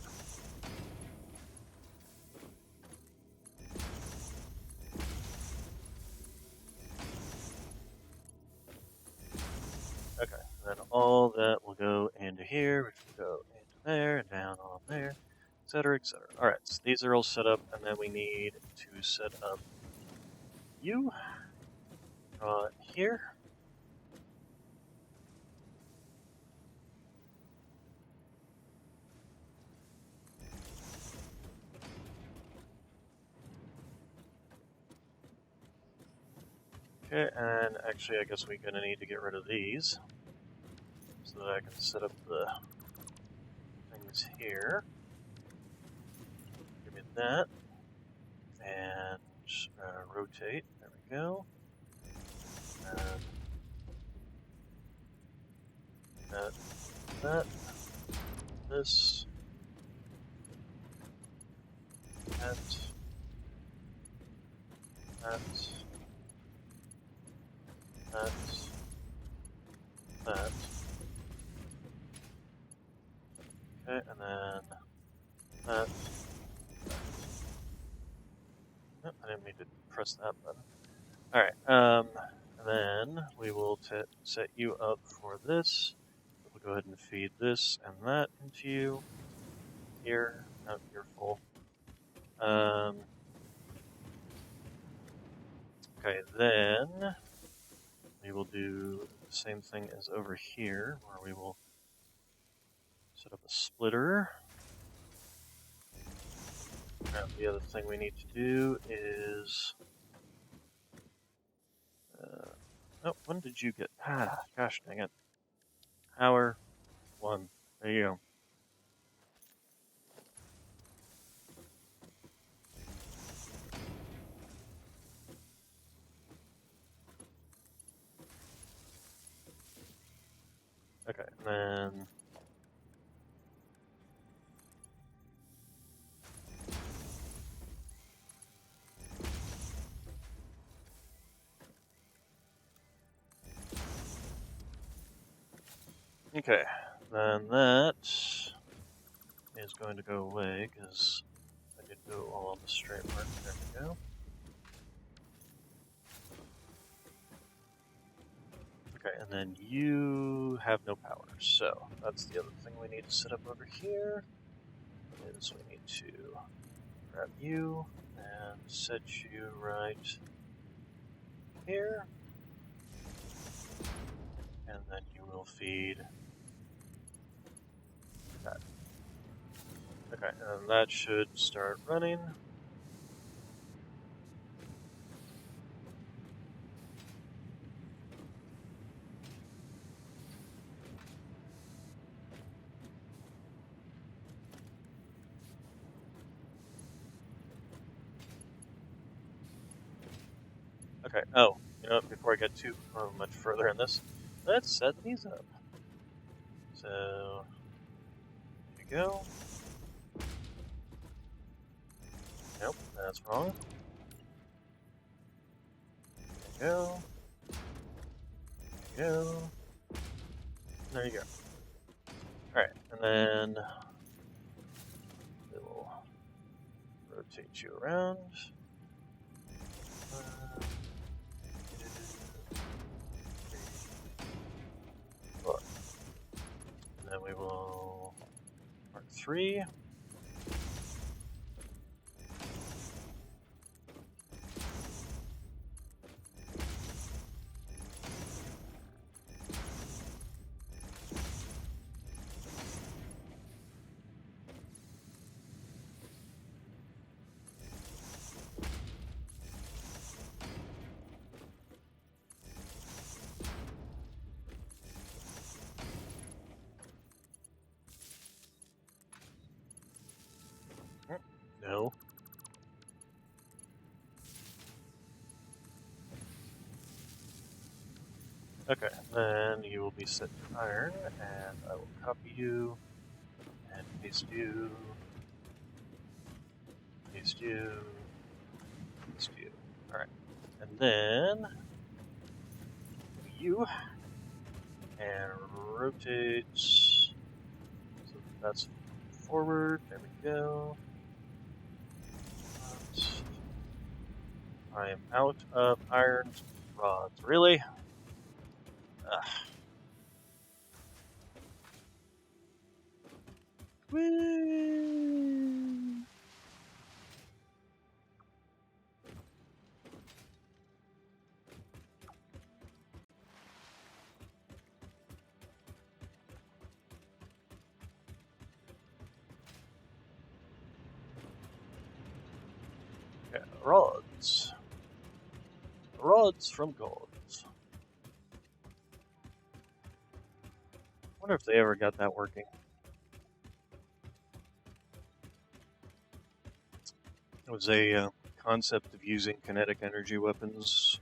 Speaker 1: Okay, and then all that will go into here, which will go into there, and down on there, etc., etc. Alright, so these are all set up, and then we need to set up you here. Okay, and actually I guess we're going to need to get rid of these so that I can set up the things here. Give me that, and rotate, there we go. that. This. That. That. That. That. Okay, and then that. Oh, I didn't mean to press that button. Alright, and then we will set you up for this. We'll go ahead and feed this and that into you. Here. Oh, you're full. Okay, then we will do the same thing as over here, where we will set up a splitter. Now, the other thing we need to do is... oh, when did you get... ah, gosh dang it. Power 1. There you go. Okay, and then... okay, then that is going to go away, because I did go all on the straight mark. There we go. Okay, and then you have no power, so that's the other thing we need to set up over here, is we need to grab you and set you right here, and then you will feed that. Okay, and that should start running. Okay, oh, you know, before I get too much further in this, let's set these up. So, here we go. Nope, that's wrong. There you go. There you go. There you go. Alright, and then we'll rotate you around. And then we will mark 3. No. Okay, then you will be set to iron, and I will copy you, and paste you, paste you, paste you. Alright, and then you, and rotate, so that's forward, there we go. I am out of iron rods, really? Ugh. Woo! Okay, rods. Rods from gods. Wonder if they ever got that working. It was a concept of using kinetic energy weapons,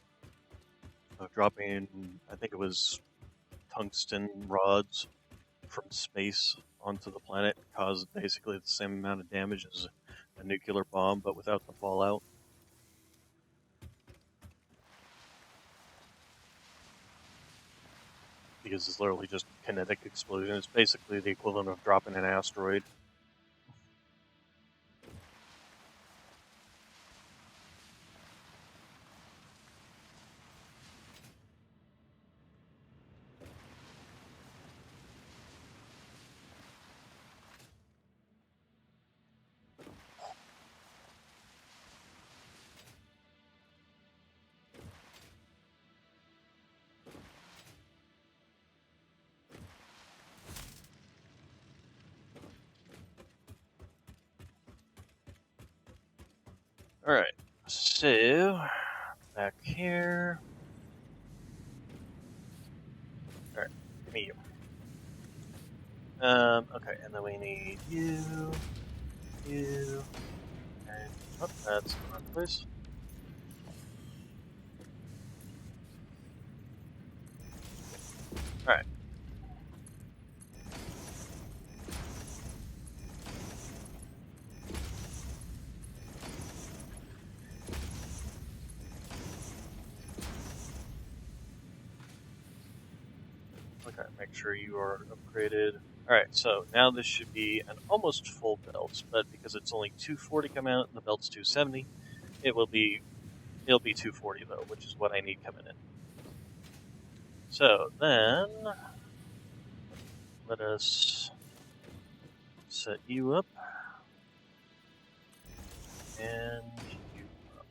Speaker 1: of dropping, I think it was tungsten rods from space onto the planet cause basically the same amount of damage as a nuclear bomb, but without the fallout. Because it's literally just kinetic explosion. It's basically the equivalent of dropping an asteroid. Alright, so back here. Alright, give me you. Okay, and then we need you, and oh, that's the wrong place. Alright. Okay, make sure you are upgraded. Alright, so now this should be an almost full belt, but because it's only 240 come out and the belt's 270, it'll be 240 though, which is what I need coming in. So then let us set you up and you up.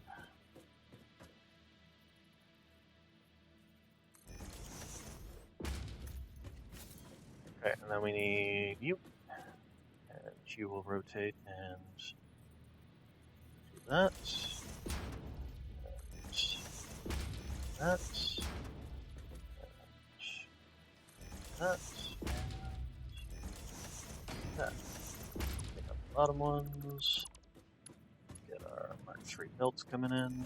Speaker 1: Okay, and then we need you. And you will rotate and do that. And that. And that. And that. Pick up the bottom ones. Get our Mark III belts coming in.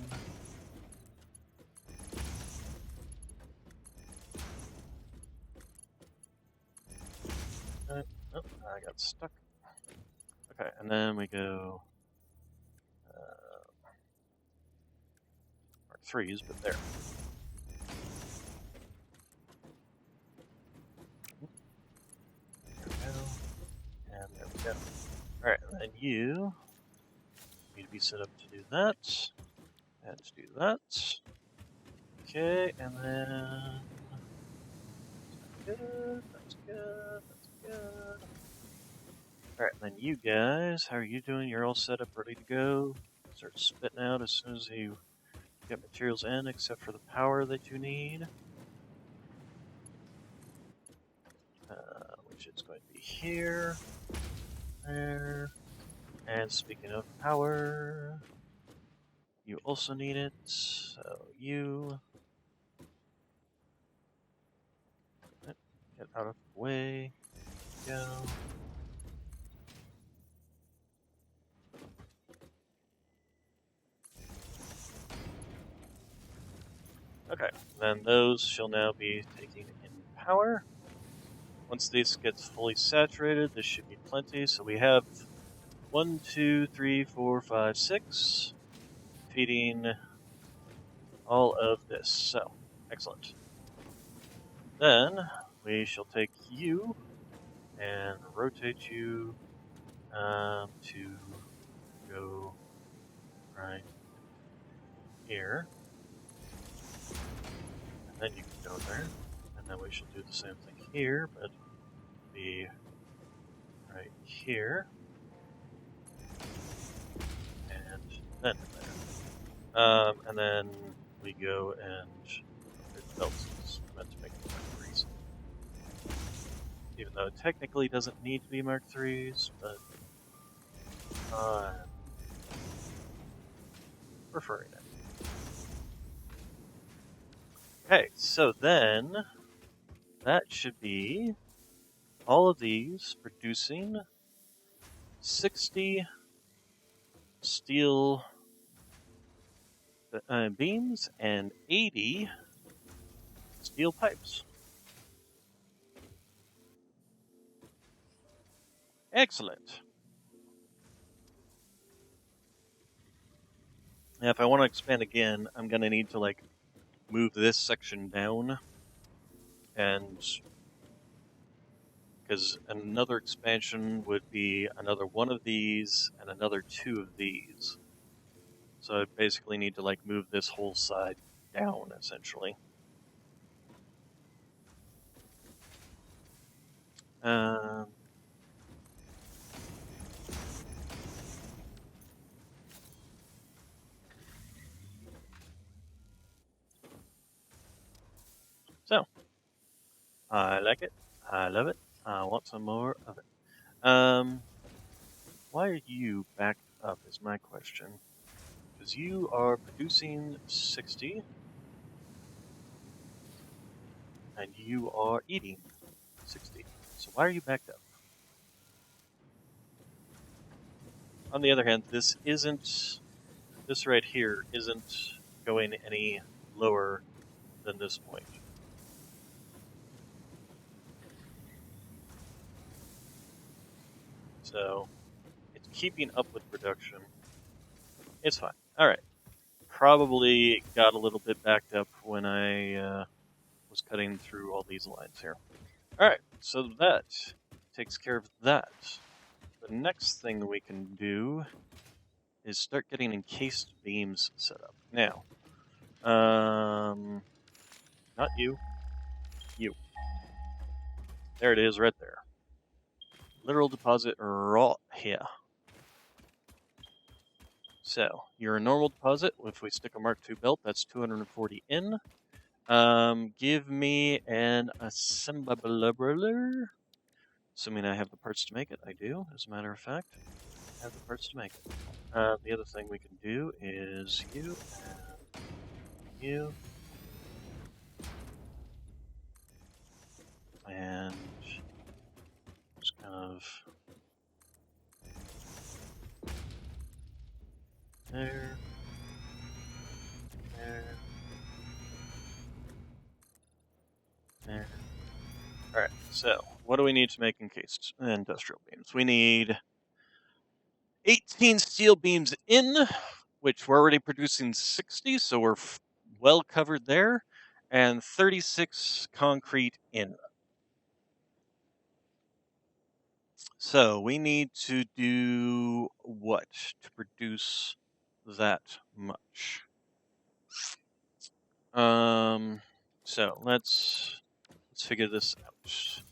Speaker 1: Oh, I got stuck. Okay, and then we go Mark IIIs, but there. There we go. And there we go. Alright, and then you need to be set up to do that. And to do that. Okay, and then that's good. Alright, then you guys, how are you doing? You're all set up, ready to go. Start spitting out as soon as you get materials in, except for the power that you need. Which is going to be here, there, and speaking of power, you also need it, so you get out of the way, go. Okay, then those shall now be taking in power. Once this gets fully saturated, this should be plenty. So we have 1, 2, 3, 4, 5, 6 feeding all of this. So, excellent. Then we shall take you and rotate you to go right here. And then you can go there. And then we shall do the same thing here, but be right here. And then there. And then we go and the belt is meant to make it Mark IIIs. Even though it technically doesn't need to be Mark IIIs, but preferring it. Okay, so then that should be all of these producing 60 steel beams and 80 steel pipes. Excellent. Now, if I want to expand again, I'm going to need to, like, move this section down. And because another expansion would be another one of these and another two of these. So I basically need to, like, move this whole side down, essentially. Um, so, I like it. I love it. I want some more of it. Why are you backed up is my question. Because you are producing 60, and you are eating 60. So why are you backed up? On the other hand, this right here isn't going any lower than this point. So it's keeping up with production. It's fine. All right. Probably got a little bit backed up when I was cutting through all these lines here. All right. So that takes care of that. The next thing we can do is start getting encased beams set up. Now, not you, you. There it is right there. Literal deposit right here. So, your normal deposit, if we stick a Mark II belt, that's 240 in. Give me an assembler. Assuming I have the parts to make it. I do, as a matter of fact. I have the parts to make it. The other thing we can do is you and you. And just kind of there, there, there. Alright, so what do we need to make encased industrial beams? We need 18 steel beams in, which we're already producing 60, so we're well covered there, and 36 concrete in. So we need to do what to produce that much? So let's figure this out.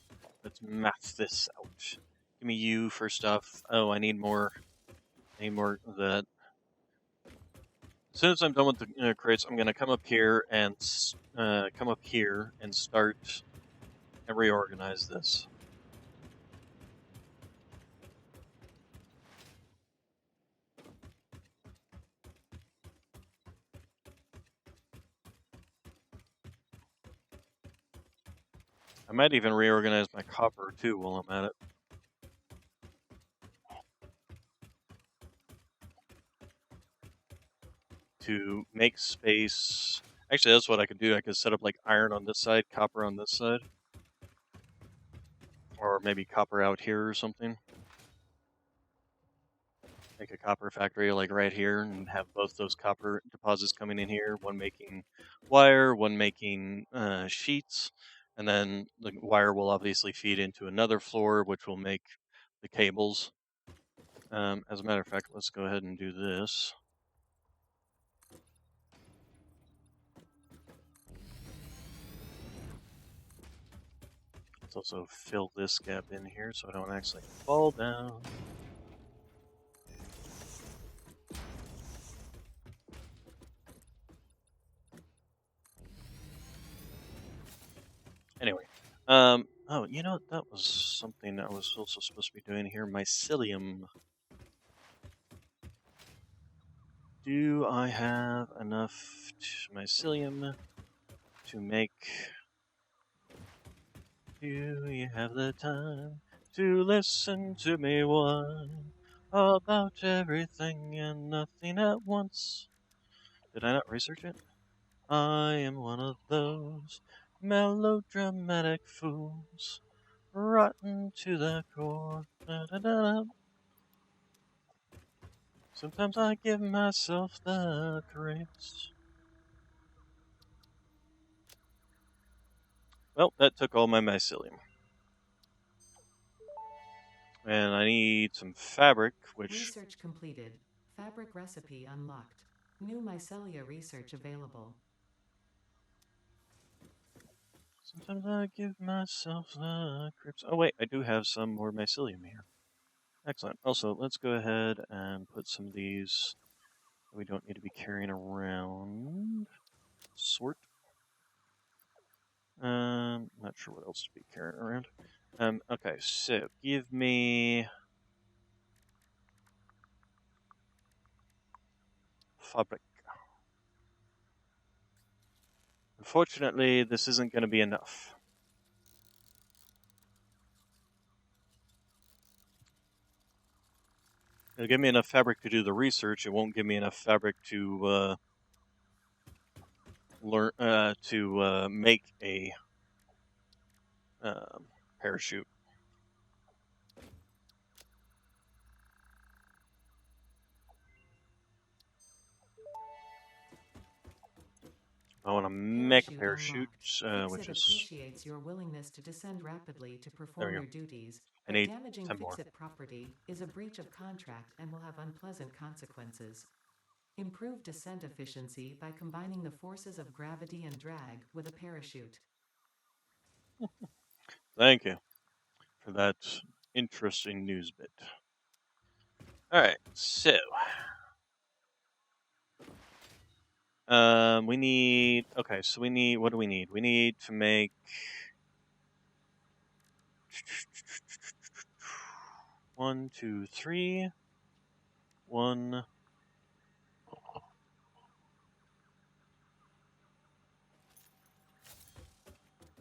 Speaker 1: Let's math this out. Give me you first off. Oh, I need more. I need more of that. As soon as I'm done with the crates, I'm gonna come up here and start and reorganize this. I might even reorganize my copper too while I'm at it. To make space. Actually, that's what I could do. I could set up like iron on this side, copper on this side. Or maybe copper out here or something. Make a copper factory like right here and have both those copper deposits coming in here, one making wire, one making sheets, and then the wire will obviously feed into another floor, which will make the cables. As a matter of fact, let's go ahead and do this. Let's also fill this gap in here so I don't actually fall down. Anyway, oh, you know, that was something I was also supposed to be doing here. Mycelium. Do I have enough mycelium to make... Do you have the time to listen to me whine about everything and nothing at once? Did I not research it? I am one of those melodramatic fools. rotten to the core. Da, da, da, da. Sometimes I give myself the creeps. Well, that took all my mycelium. And I need some fabric, which...
Speaker 2: Research completed. Fabric recipe unlocked. New mycelia research available.
Speaker 1: Sometimes I give myself the creeps. Oh wait, I do have some more mycelium here. Excellent. Also, let's go ahead and put some of these that we don't need to be carrying around. Sort. Not sure what else to be carrying around. Okay, so give me fabric. Unfortunately, this isn't going to be enough. It'll give me enough fabric to do the research. It won't give me enough fabric to learn to make a parachute. I want to make a parachute, which
Speaker 2: Fix-It
Speaker 1: is...
Speaker 2: appreciates your willingness to descend rapidly to
Speaker 1: There
Speaker 2: perform
Speaker 1: we go.
Speaker 2: your duties,
Speaker 1: I
Speaker 2: but
Speaker 1: need
Speaker 2: damaging
Speaker 1: 10 more.
Speaker 2: Fix-It property is a breach of contract and will have unpleasant consequences. Improve descent efficiency by combining the forces of gravity and drag with a parachute.
Speaker 1: Thank you for that interesting news bit. Alright, so... we need... Okay, so we need... What do we need? We need to make... One, two, three. One...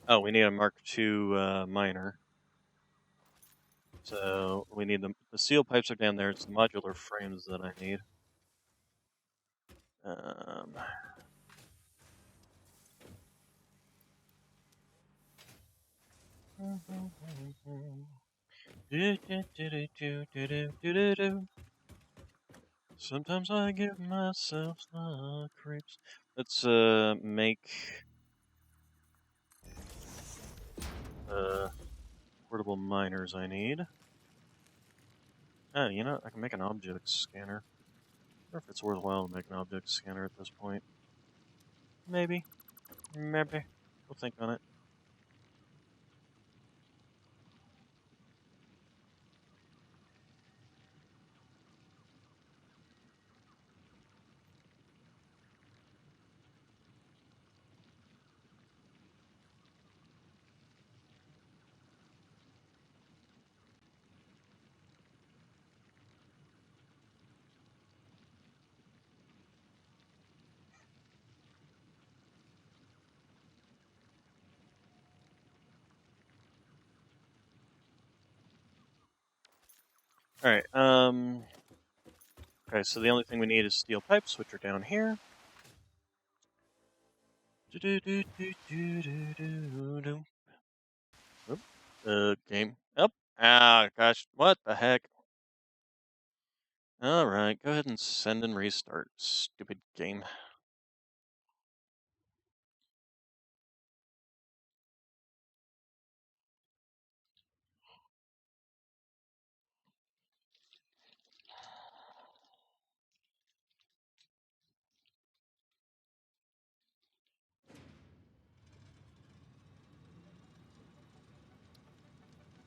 Speaker 1: Oh, we need a Mark II miner. So we need the steel pipes are down there. It's the modular frames that I need. Um, Sometimes I give myself the creeps. Let's make portable miners I need. Oh, you know, I can make an object scanner. I wonder if it's worthwhile to make an object scanner at this point. Maybe. Maybe. We'll think on it. Alright, okay, so the only thing we need is steel pipes, which are down here. Game. Up. Ah, gosh, what the heck? Alright, go ahead and send and restart, stupid game.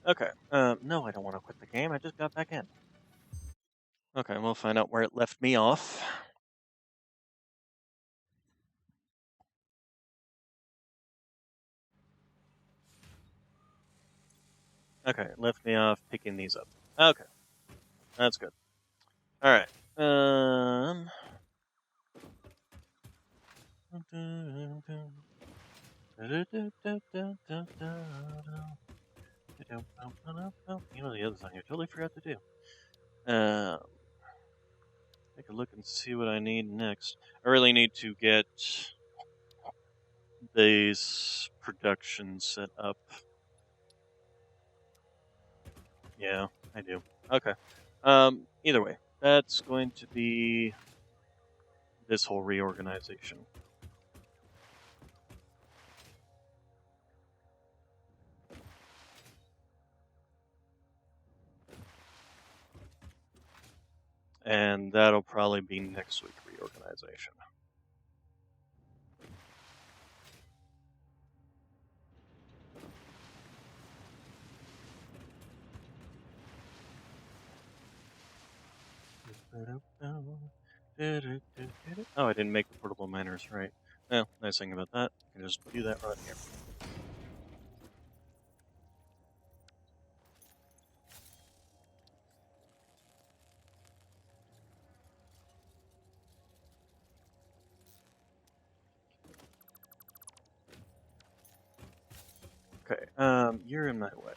Speaker 1: Okay, no, I don't want to quit the game, I just got back in. Okay, we'll find out where it left me off. Okay, it left me off picking these up. Okay, that's good. Alright, You know the other thing I totally forgot to do. Take a look and see what I need next. I really need to get these production set up. Yeah, I do. Okay. Either way, that's going to be this whole reorganization. And that'll probably be next week reorganization. Oh, I didn't make the portable miners, right. Well, nice thing about that, I can just do that right here. Okay, you're in my way.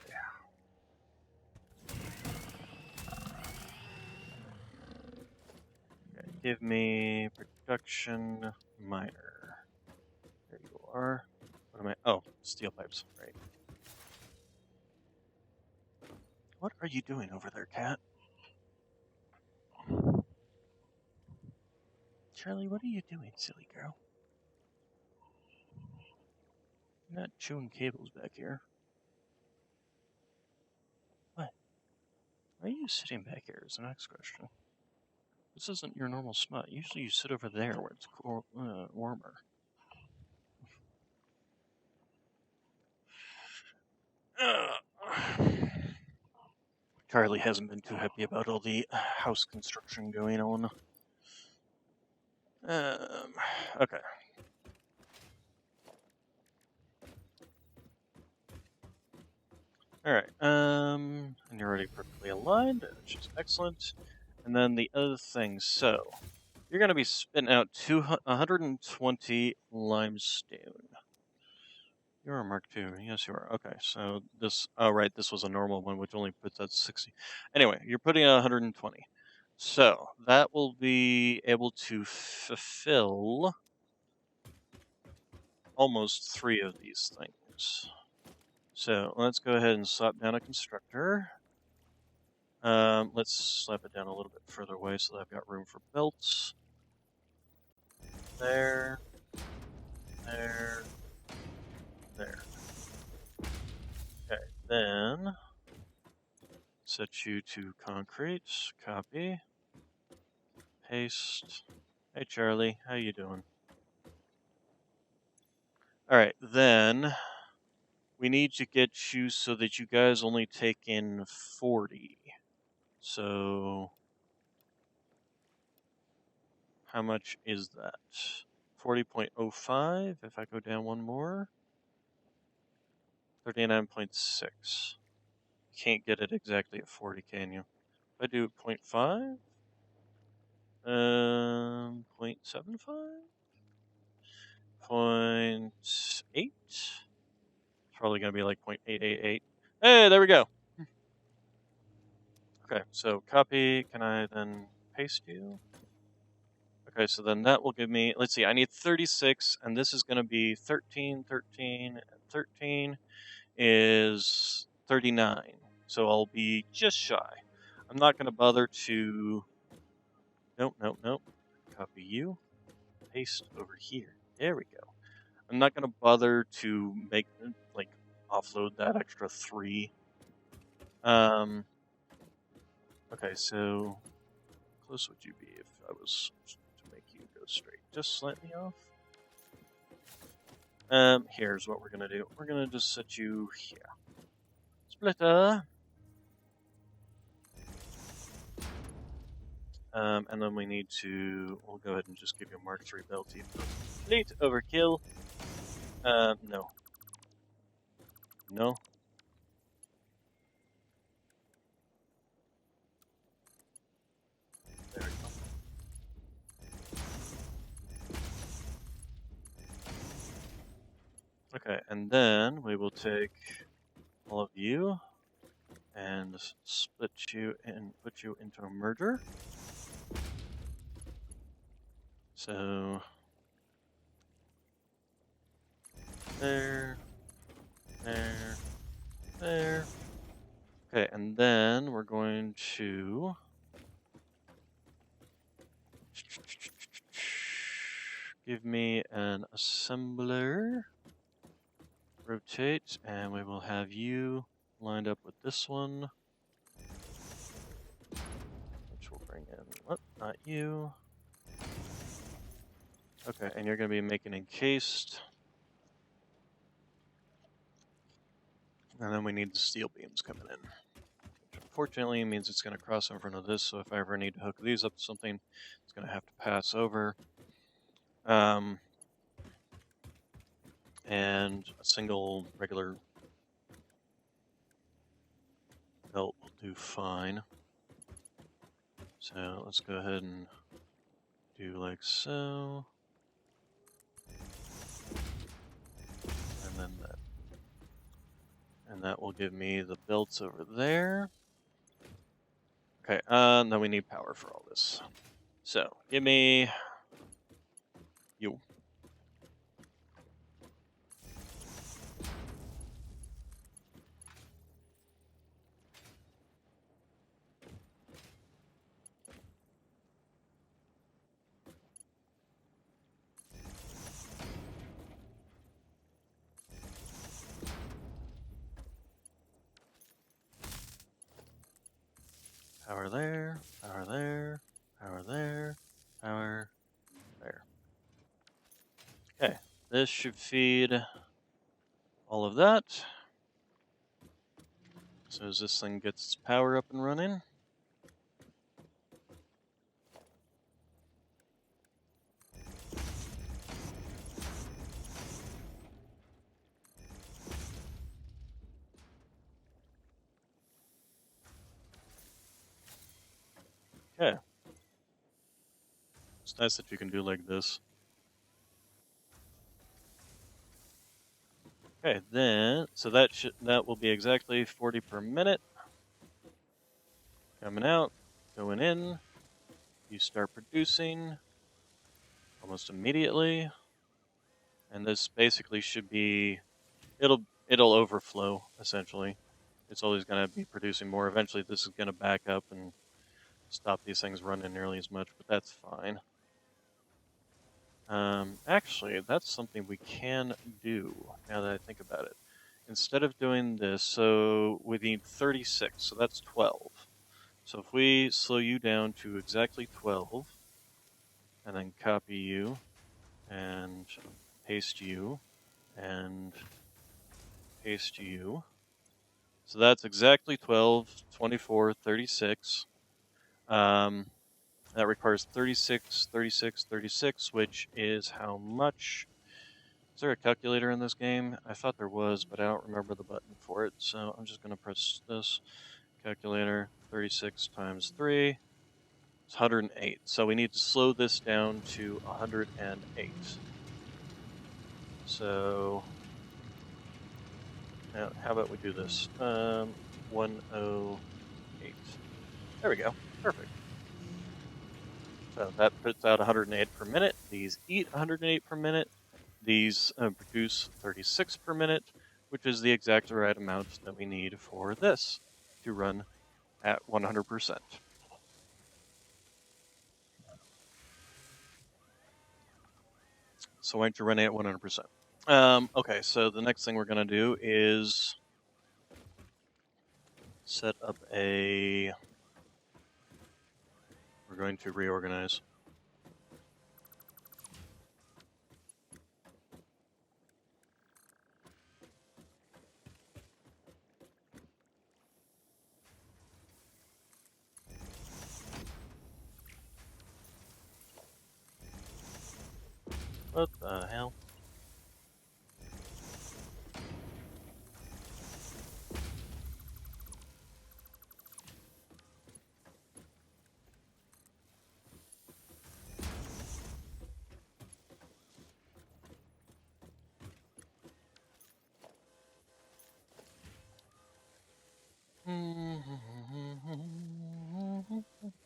Speaker 1: Okay, give me production miner. There you are. What am I? Oh, steel pipes, right. What are you doing over there, cat? Charlie, what are you doing, silly girl? You're not chewing cables back here. What? Why are you sitting back here is the next question. This isn't your normal spot. Usually you sit over there where it's warmer. Charlie hasn't been too happy about all the house construction going on. Okay. Alright, and you're already perfectly aligned, which is excellent. And then the other thing, so, you're going to be spitting out 120 limestone. You're a Mark II, yes you are. Okay, so this, oh right, this was a normal one, which only puts at 60. Anyway, you're putting out 120. So, that will be able to fulfill almost 3 of these things. So let's go ahead and slap down a constructor. Let's slap it down a little bit further away so that I've got room for belts. There, there, there. Okay, then set you to concrete. Copy, paste. Hey Charlie, how you doing? All right, then we need to get you so that you guys only take in 40. So how much is that? 40.05. If I go down one more, 39.6. Can't get it exactly at 40, can you? If I do 0.5, 0.75, 0.8. It's probably going to be like 0.888. Hey, there we go. Okay, so copy. Can I then paste you? Okay, so then that will give me, let's see, I need 36, and this is going to be 13, 13, and 13 is 39. So I'll be just shy. I'm not going to bother to, nope, nope, nope. Copy you, paste over here. There we go. I'm not going to bother to make, like, offload that extra 3. Okay, so close would you be if I was to make you go straight? Just slightly off? Here's what we're gonna do. We're gonna just set you here. Splitter. And then we need to, we'll go ahead and just give you a Mark III belt even though it's complete overkill. No. No. There we go. Okay, and then we will take all of you and split you and put you into a merger. So there, there, there, Okay, and then we're going to give me an assembler. Rotate, and we will have you lined up with this one, which will bring in, what, not you. Okay, and you're going to be making encased. And then we need the steel beams coming in. Which unfortunately means it's going to cross in front of this, so if I ever need to hook these up to something, it's going to have to pass over. And a single regular belt will do fine. So let's go ahead and do like so. And then that. And that will give me the belts over there. Okay, and then we need power for all this. So, give me you. Power there, power there, power there, power there. Okay, this should feed all of that. So as this thing gets its power up and running. Okay. It's nice that you can do like this. Okay, then, so that will be exactly 40 per minute. Coming out, going in. You start producing almost immediately. And this basically should be, it'll overflow, essentially. It's always going to be producing more. Eventually this is going to back up and stop these things running nearly as much, but that's fine. Actually, that's something we can do, now that I think about it. Instead of doing this, so we need 36, so that's 12. So if we slow you down to exactly 12, and then copy you, and paste you, and paste you. So that's exactly 12, 24, 36. That requires 36, 36, 36, which is how much? Is there a calculator in this game? I thought there was, but I don't remember the button for it. So I'm just going to press this calculator. 36 times 3. It's 108. So we need to slow this down to 108. So now, how about we do this? 108. There we go. Perfect. So that puts out 108 per minute. These eat 108 per minute. These produce 36 per minute, which is the exact right amount that we need for this to run at 100%. So why don't you run it at 100%? Okay, so the next thing we're going to do is set up a... We're going to reorganize. What the hell?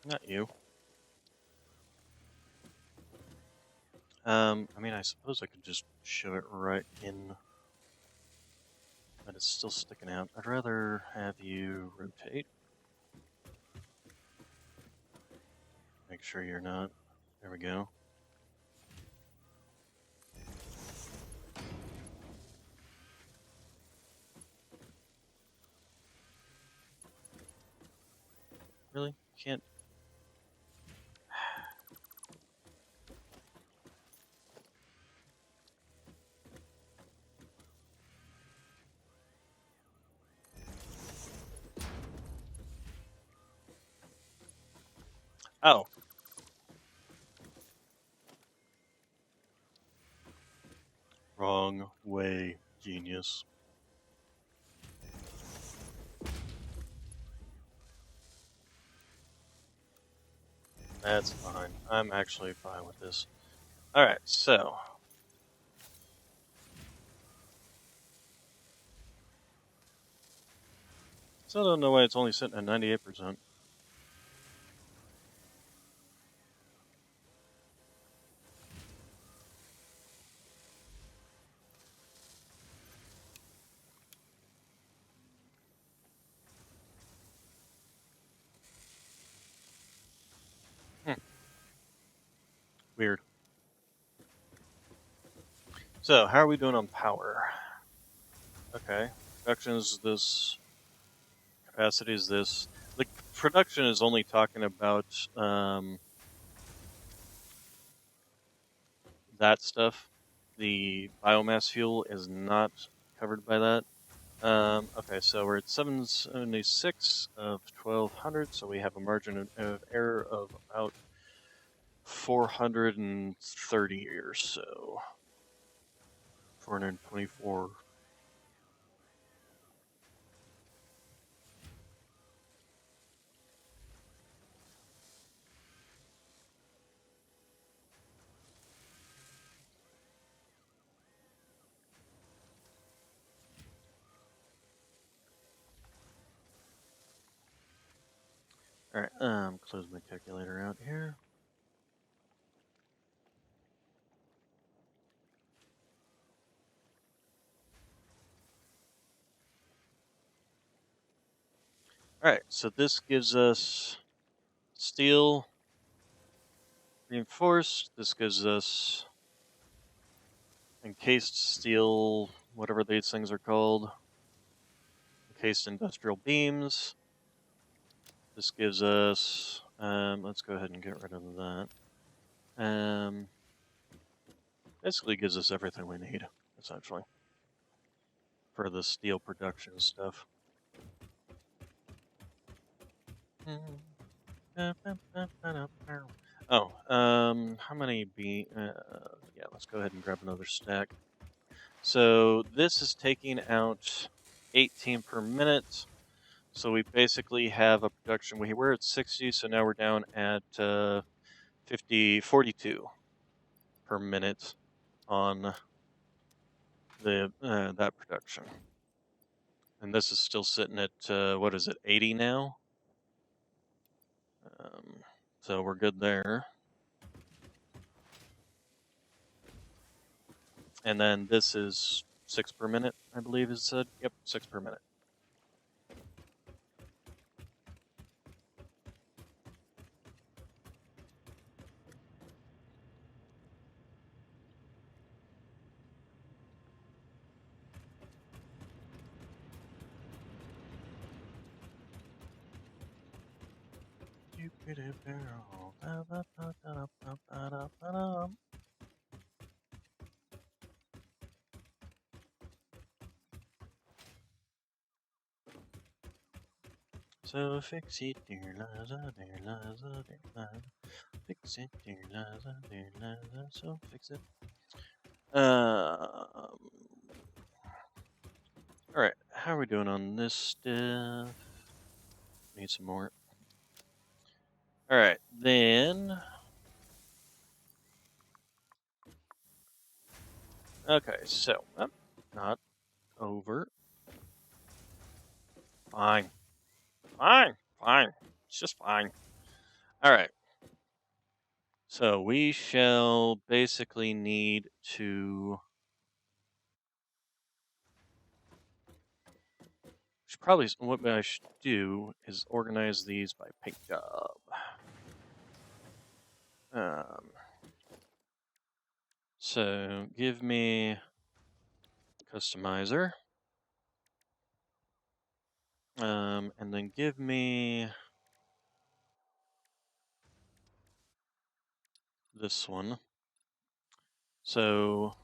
Speaker 1: Not you. I mean, I suppose I could just shove it right in. but it's still sticking out. I'd rather have you rotate. Make sure you're not. There we go. Really? Can't. Oh. Wrong way, genius. That's fine. I'm actually fine with this. Alright, so. Still don't know why it's only sitting at 98%. Hmm. Weird. So, how are we doing on power? Okay. Production is this. Capacity is this. The production is only talking about that stuff. The biomass fuel is not covered by that. Okay, so we're at 776 of 1200, so we have a margin of error of about 430 or so. 424. Alright, close my calculator out here. Alright, so this gives us steel reinforced. This gives us encased steel, whatever these things are called. Encased industrial beams. This gives us, let's go ahead and get rid of that. Basically gives us everything we need, essentially, for the steel production stuff. Oh, how many yeah, let's go ahead and grab another stack. So this is taking out 18 per minute. So we basically have a production. We were at 60, so now we're down at 42 per minute on the that production. And this is still sitting at what is it, 80 now? So we're good there. And then this is 6 per minute, I believe is said. Yep, 6 per minute. So fix it, dear Liza, dear Liza, dear Liza. Fix it, dear Liza, dear Liza. So fix it. Alright, how are we doing on this stuff? Need some more. Alright, then. Okay, so. Not over. Fine. Fine. Fine. It's just fine. Alright. So we shall basically need to probably what I should do is organize these by paint job. So give me customizer. And then give me this one. So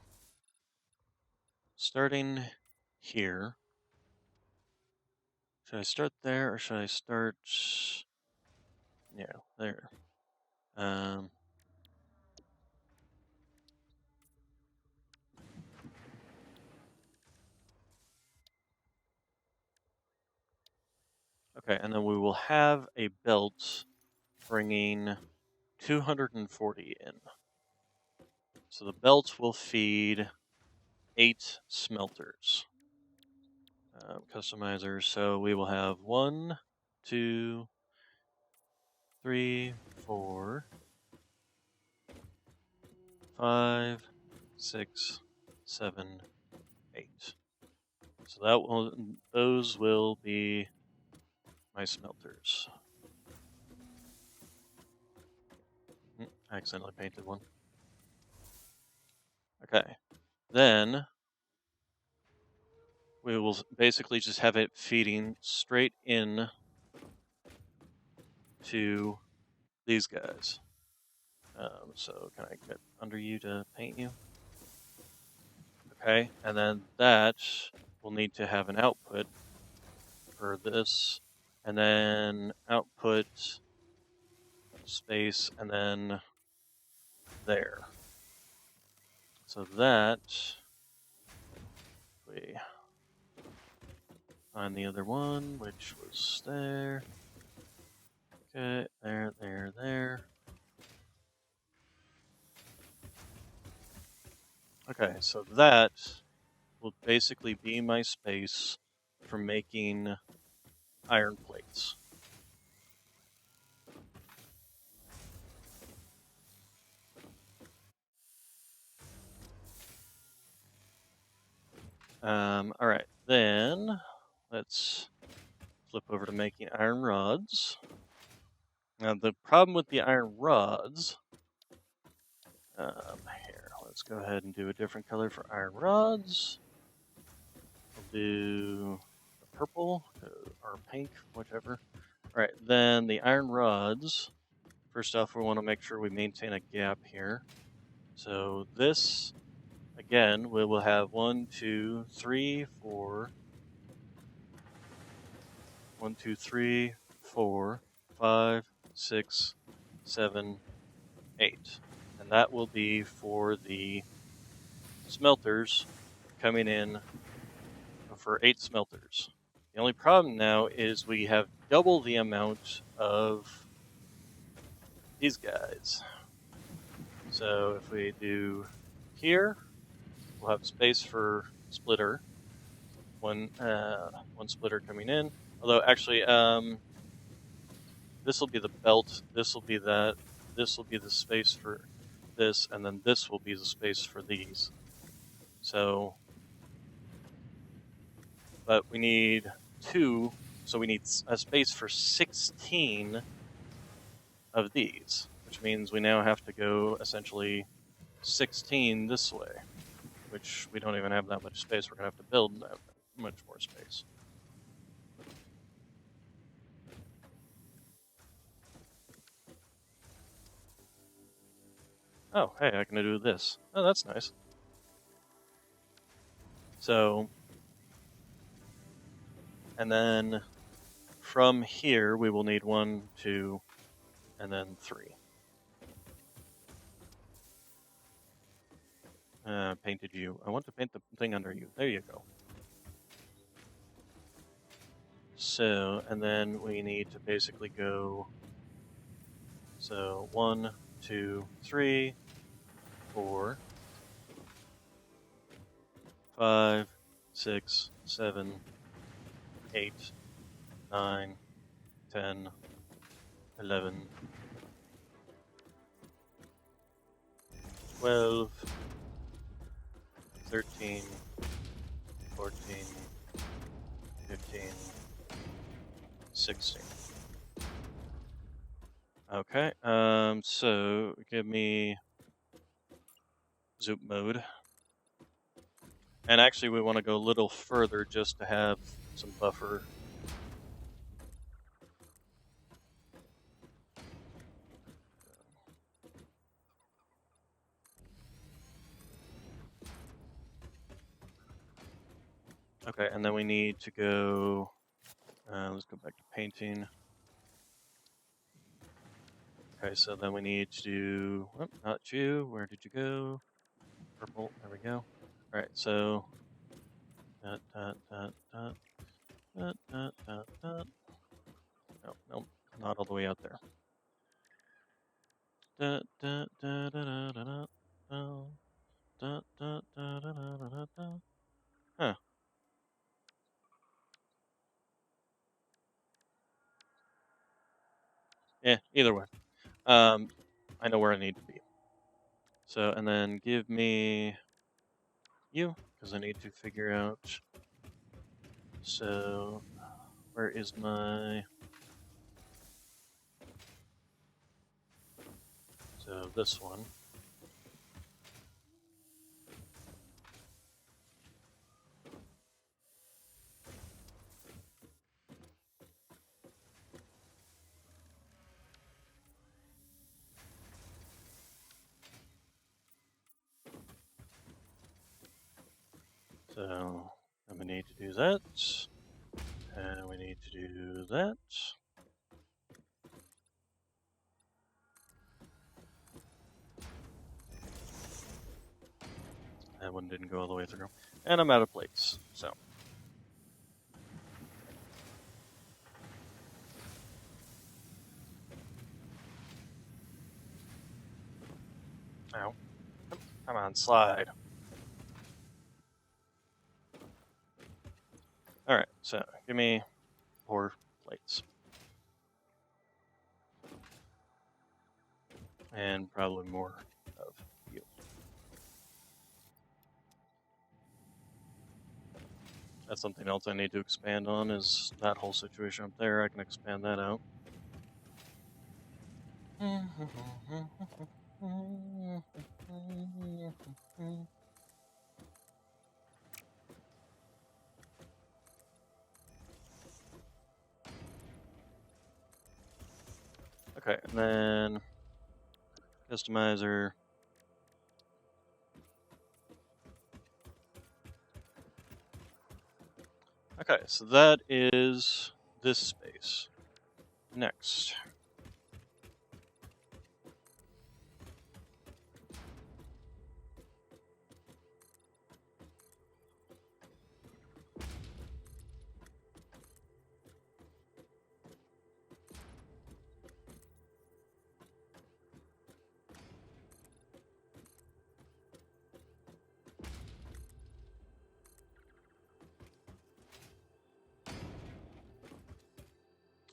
Speaker 1: starting here, should I start there or should I start? Yeah, there. Okay, and then we will have a belt bringing 240 in. So the belt will feed 8 smelters. Customizers. So we will have 1, 2, 3, 4, 5, 6, 7, 8. So those will be my smelters. I accidentally painted one. Okay. Then we will basically just have it feeding straight in to these guys. So can I get under you to paint you? Okay, and then that will need to have an output for this, and then output space, and then there. So that, we find the other one, which was there. Okay, there, there, there. Okay, so that will basically be my space for making iron plates. Alright, then let's flip over to making iron rods. Now the problem with the iron rods, here, let's go ahead and do a different color for iron rods. We'll do purple or pink, whichever. Alright, then the iron rods, first off we want to make sure we maintain a gap here. So this, again, we will have 1, 2, 3, 4, 1, 2, 3, 4, 5, 6, 7, 8. And that will be for the smelters coming in for 8 smelters. The only problem now is we have double the amount of these guys. So if we do here, we'll have space for splitter. One splitter coming in. Although actually, this will be the belt. This will be that. This will be the space for this, and then this will be the space for these. So, but we need 2, so we need a space for 16 of these, which means we now have to go essentially 16 this way, which we don't even have that much space. We're going to have to build that much more space. Oh, hey, I can do this. Oh, that's nice. So, and then from here, we will need 1, 2, and then 3. Painted you. I want to paint the thing under you. There you go. So, and then we need to basically go, so 1, 2, 3, 4, 5, 6, 7, 8, 9, 10, 11, 12, 13, 14, 15, 60. Okay, so give me zoop mode. And actually, we want to go a little further just to have some buffer. Okay, and then we need to go, let's go back to painting. Okay, so then we need to do, oh, not you, where did you go? Purple, there we go. All right, so, dot, dot, dot, dot, dot, dot, dot, dot. No, no, not all the way out there. Dot, dot, dot, dot, dot, dot, dot, dot, dot, dot, dot, dot, dot. Huh. Yeah, either way. I know where I need to be. So, and then give me you, because I need to figure out. So, where is my. So, this one. So, and we need to do that. And we need to do that. That one didn't go all the way through. And I'm out of plates, so. Ow. Come on, slide. Alright, so give me 4 plates. And probably more of you. That's something else I need to expand on, is that whole situation up there. I can expand that out. Okay, and then customizer. Okay, so that is this space. Next.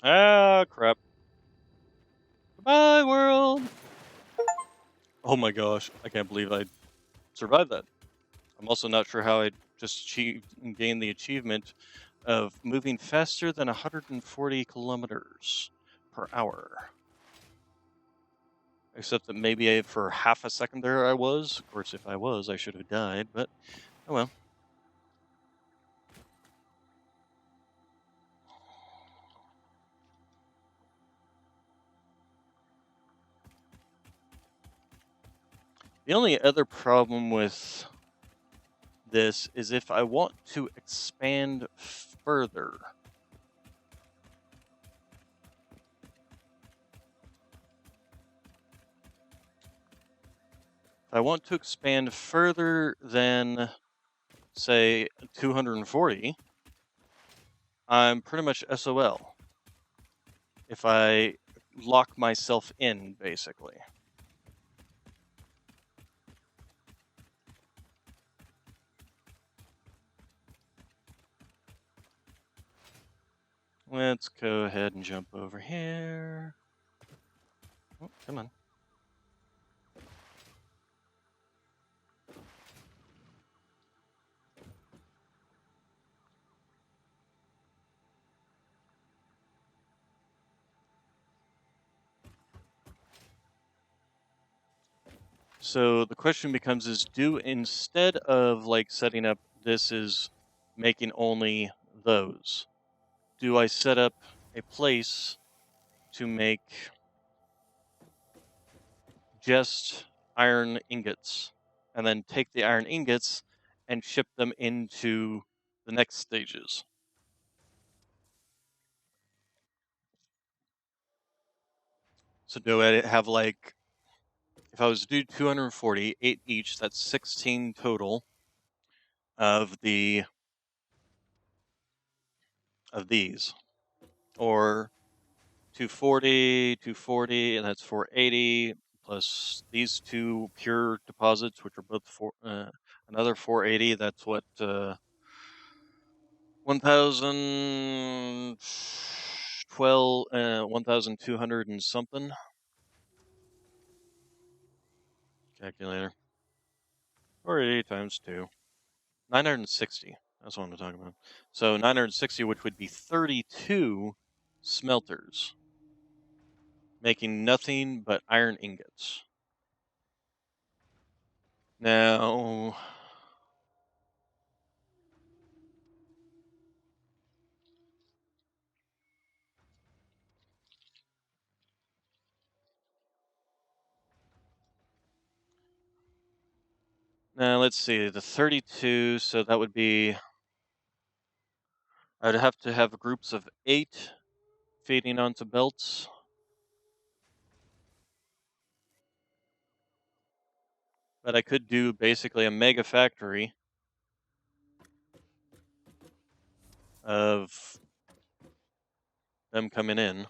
Speaker 1: Ah, crap. Goodbye, world! Oh my gosh, I can't believe I survived that. I'm also not sure how I just gained the achievement of moving faster than 140 kilometers per hour. Except that maybe for half a second there I was. Of course, if I was, I should have died, but oh well. The only other problem with this is if I want to expand further. If I want to expand further than, say, 240, I'm pretty much SOL. If I lock myself in, basically. Let's go ahead and jump over here. Oh, come on. So the question becomes: is instead of like setting up this is making only those, do I set up a place to make just iron ingots, and then take the iron ingots and ship them into the next stages? So do I have like, if I was to do 240, 8 each, that's 16 total of these, or 240, 240, and that's 480 plus these two pure deposits, which are both another 480. That's what 1,012, 1,200 and something. Calculator. 480 times 2. 960. That's what I'm talking about. So 960, which would be 32 smelters, making nothing but iron ingots. Now, let's see, the 32, so that would be, I'd have to have groups of 8 feeding onto belts. But I could do basically a mega factory of them coming in,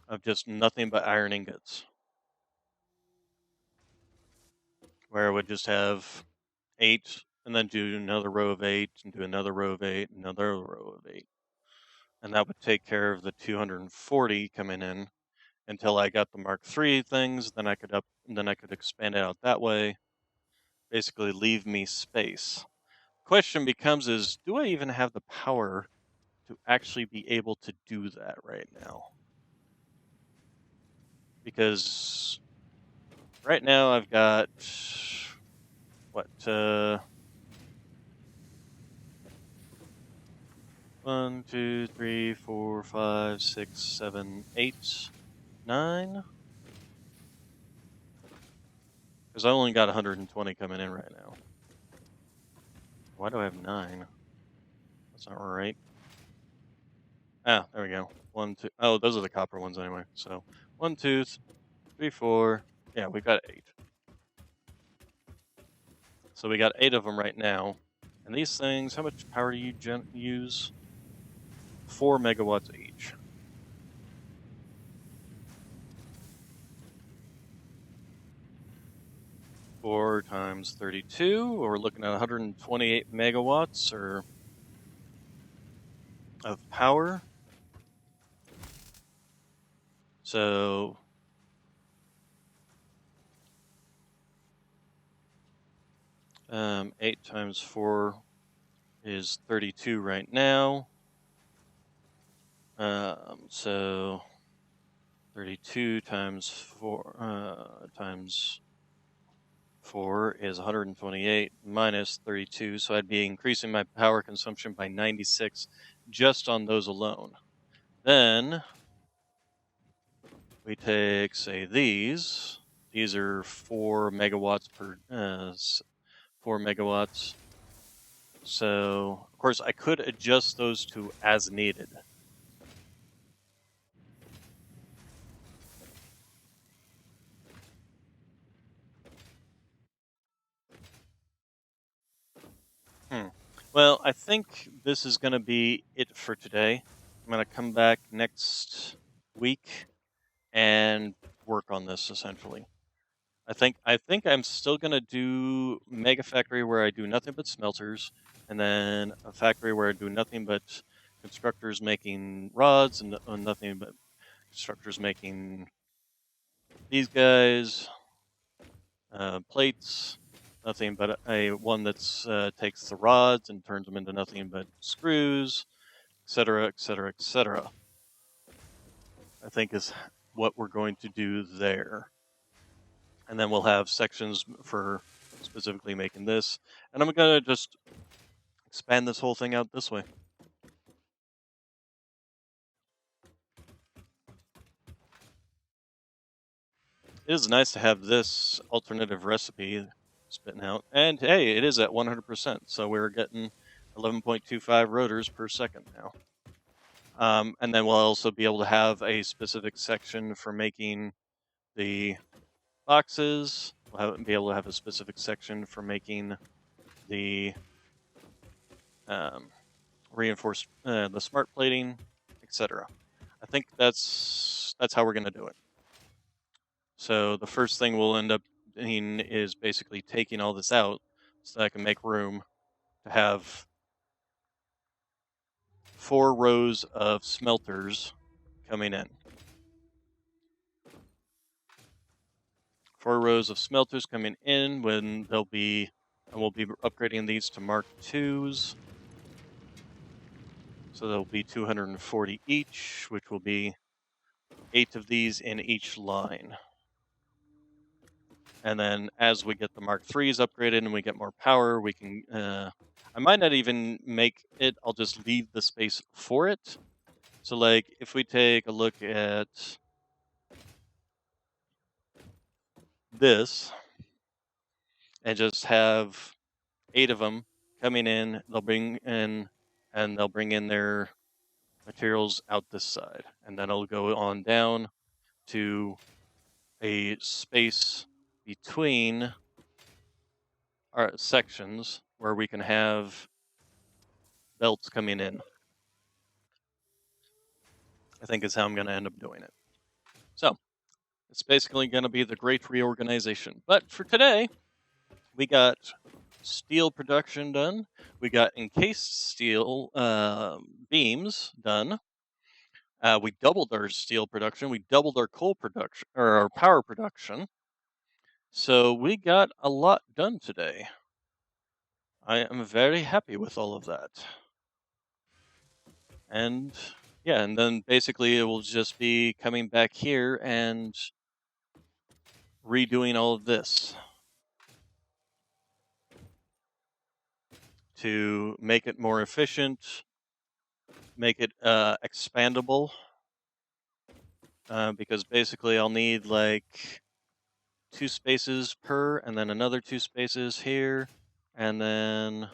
Speaker 1: of just nothing but iron ingots, where I would just have 8 and then do another row of 8 and do another row of 8, another row of 8. And that would take care of the 240 coming in until I got the Mark III things. Then I could expand it out that way. Basically, leave me space. Question becomes: is do I even have the power to actually be able to do that right now? Because right now I've got what 1, 2, 3, 4, 5, 6, 7, 8, 9. Because I only got 120 coming in right now. Why do I have 9? That's not right. Ah, there we go. 1, 2. Oh, those are the copper ones anyway. So 1, 2, 3, 4. Yeah, we've got 8. So we got 8 of them right now. And these things, how much power do you use? 4 megawatts each. Four times 32, we're looking at 128 megawatts of power. So 8 times 4 is 32 right now. So 32 times 4 times 4 is 128 minus 32. So I'd be increasing my power consumption by 96 just on those alone. Then we take, say, these. These are 4 megawatts per 4 megawatts. So, of course, I could adjust those to as needed. Well, I think this is going to be it for today. I'm going to come back next week and work on this essentially. I think I'm still going to do Mega Factory where I do nothing but smelters, and then a factory where I do nothing but constructors making rods and nothing but constructors making these guys, plates, nothing but a one that's takes the rods and turns them into nothing but screws, etc., etc., etc. I think is what we're going to do there. And then we'll have sections for specifically making this. And I'm going to just expand this whole thing out this way. It is nice to have this alternative recipe spitting out. And hey, it is at 100%. So we're getting 11.25 rotors per second now. And then we'll also be able to have a specific section for making the boxes. We'll be able to have a specific section for making the reinforced, the smart plating, etc. I think that's how we're going to do it. So the first thing we'll end up doing is basically taking all this out so that I can make room to have 4 rows of smelters coming in. 4 rows of smelters coming in when they'll be, and we'll be upgrading these to Mark IIs. So there'll be 240 each, which will be 8 of these in each line. And then as we get the Mark IIIs upgraded and we get more power, we can, I might not even make it, I'll just leave the space for it. So like if we take a look at this and just have 8 of them coming in, they'll bring in, and they'll bring in their materials out this side. And then it'll go on down to a space between our sections where we can have belts coming in. I think is how I'm going to end up doing it. So it's basically going to be the great reorganization. But for today, we got steel production done. We got encased steel beams done. We doubled our steel production. We doubled our coal production, or our power production. So we got a lot done today. I am very happy with all of that. And yeah, and then basically it will just be coming back here and redoing all of this to make it more efficient, make it expandable, because basically I'll need like 2 spaces per, and then another 2 spaces here, and then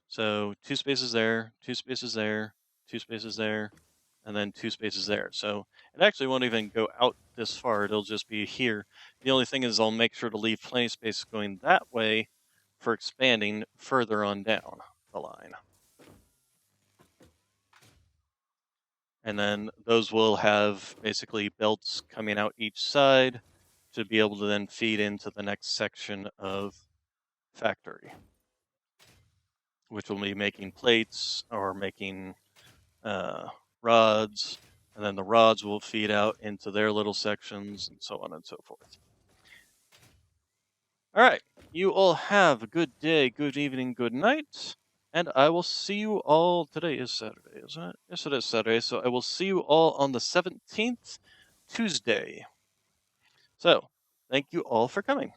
Speaker 1: so 2 spaces there, 2 spaces there, 2 spaces there, and then 2 spaces there. So it actually won't even go out this far. It'll just be here. The only thing is I'll make sure to leave plenty of space going that way for expanding further on down the line. And then those will have basically belts coming out each side to be able to then feed into the next section of factory, which will be making plates or making rods, and then the rods will feed out into their little sections and so on and so forth. All right, you all have a good day, good evening, good night, and I will see you all. Today is Saturday, isn't it? Yes, it is Saturday, so I will see you all on the 17th, Tuesday. So, thank you all for coming.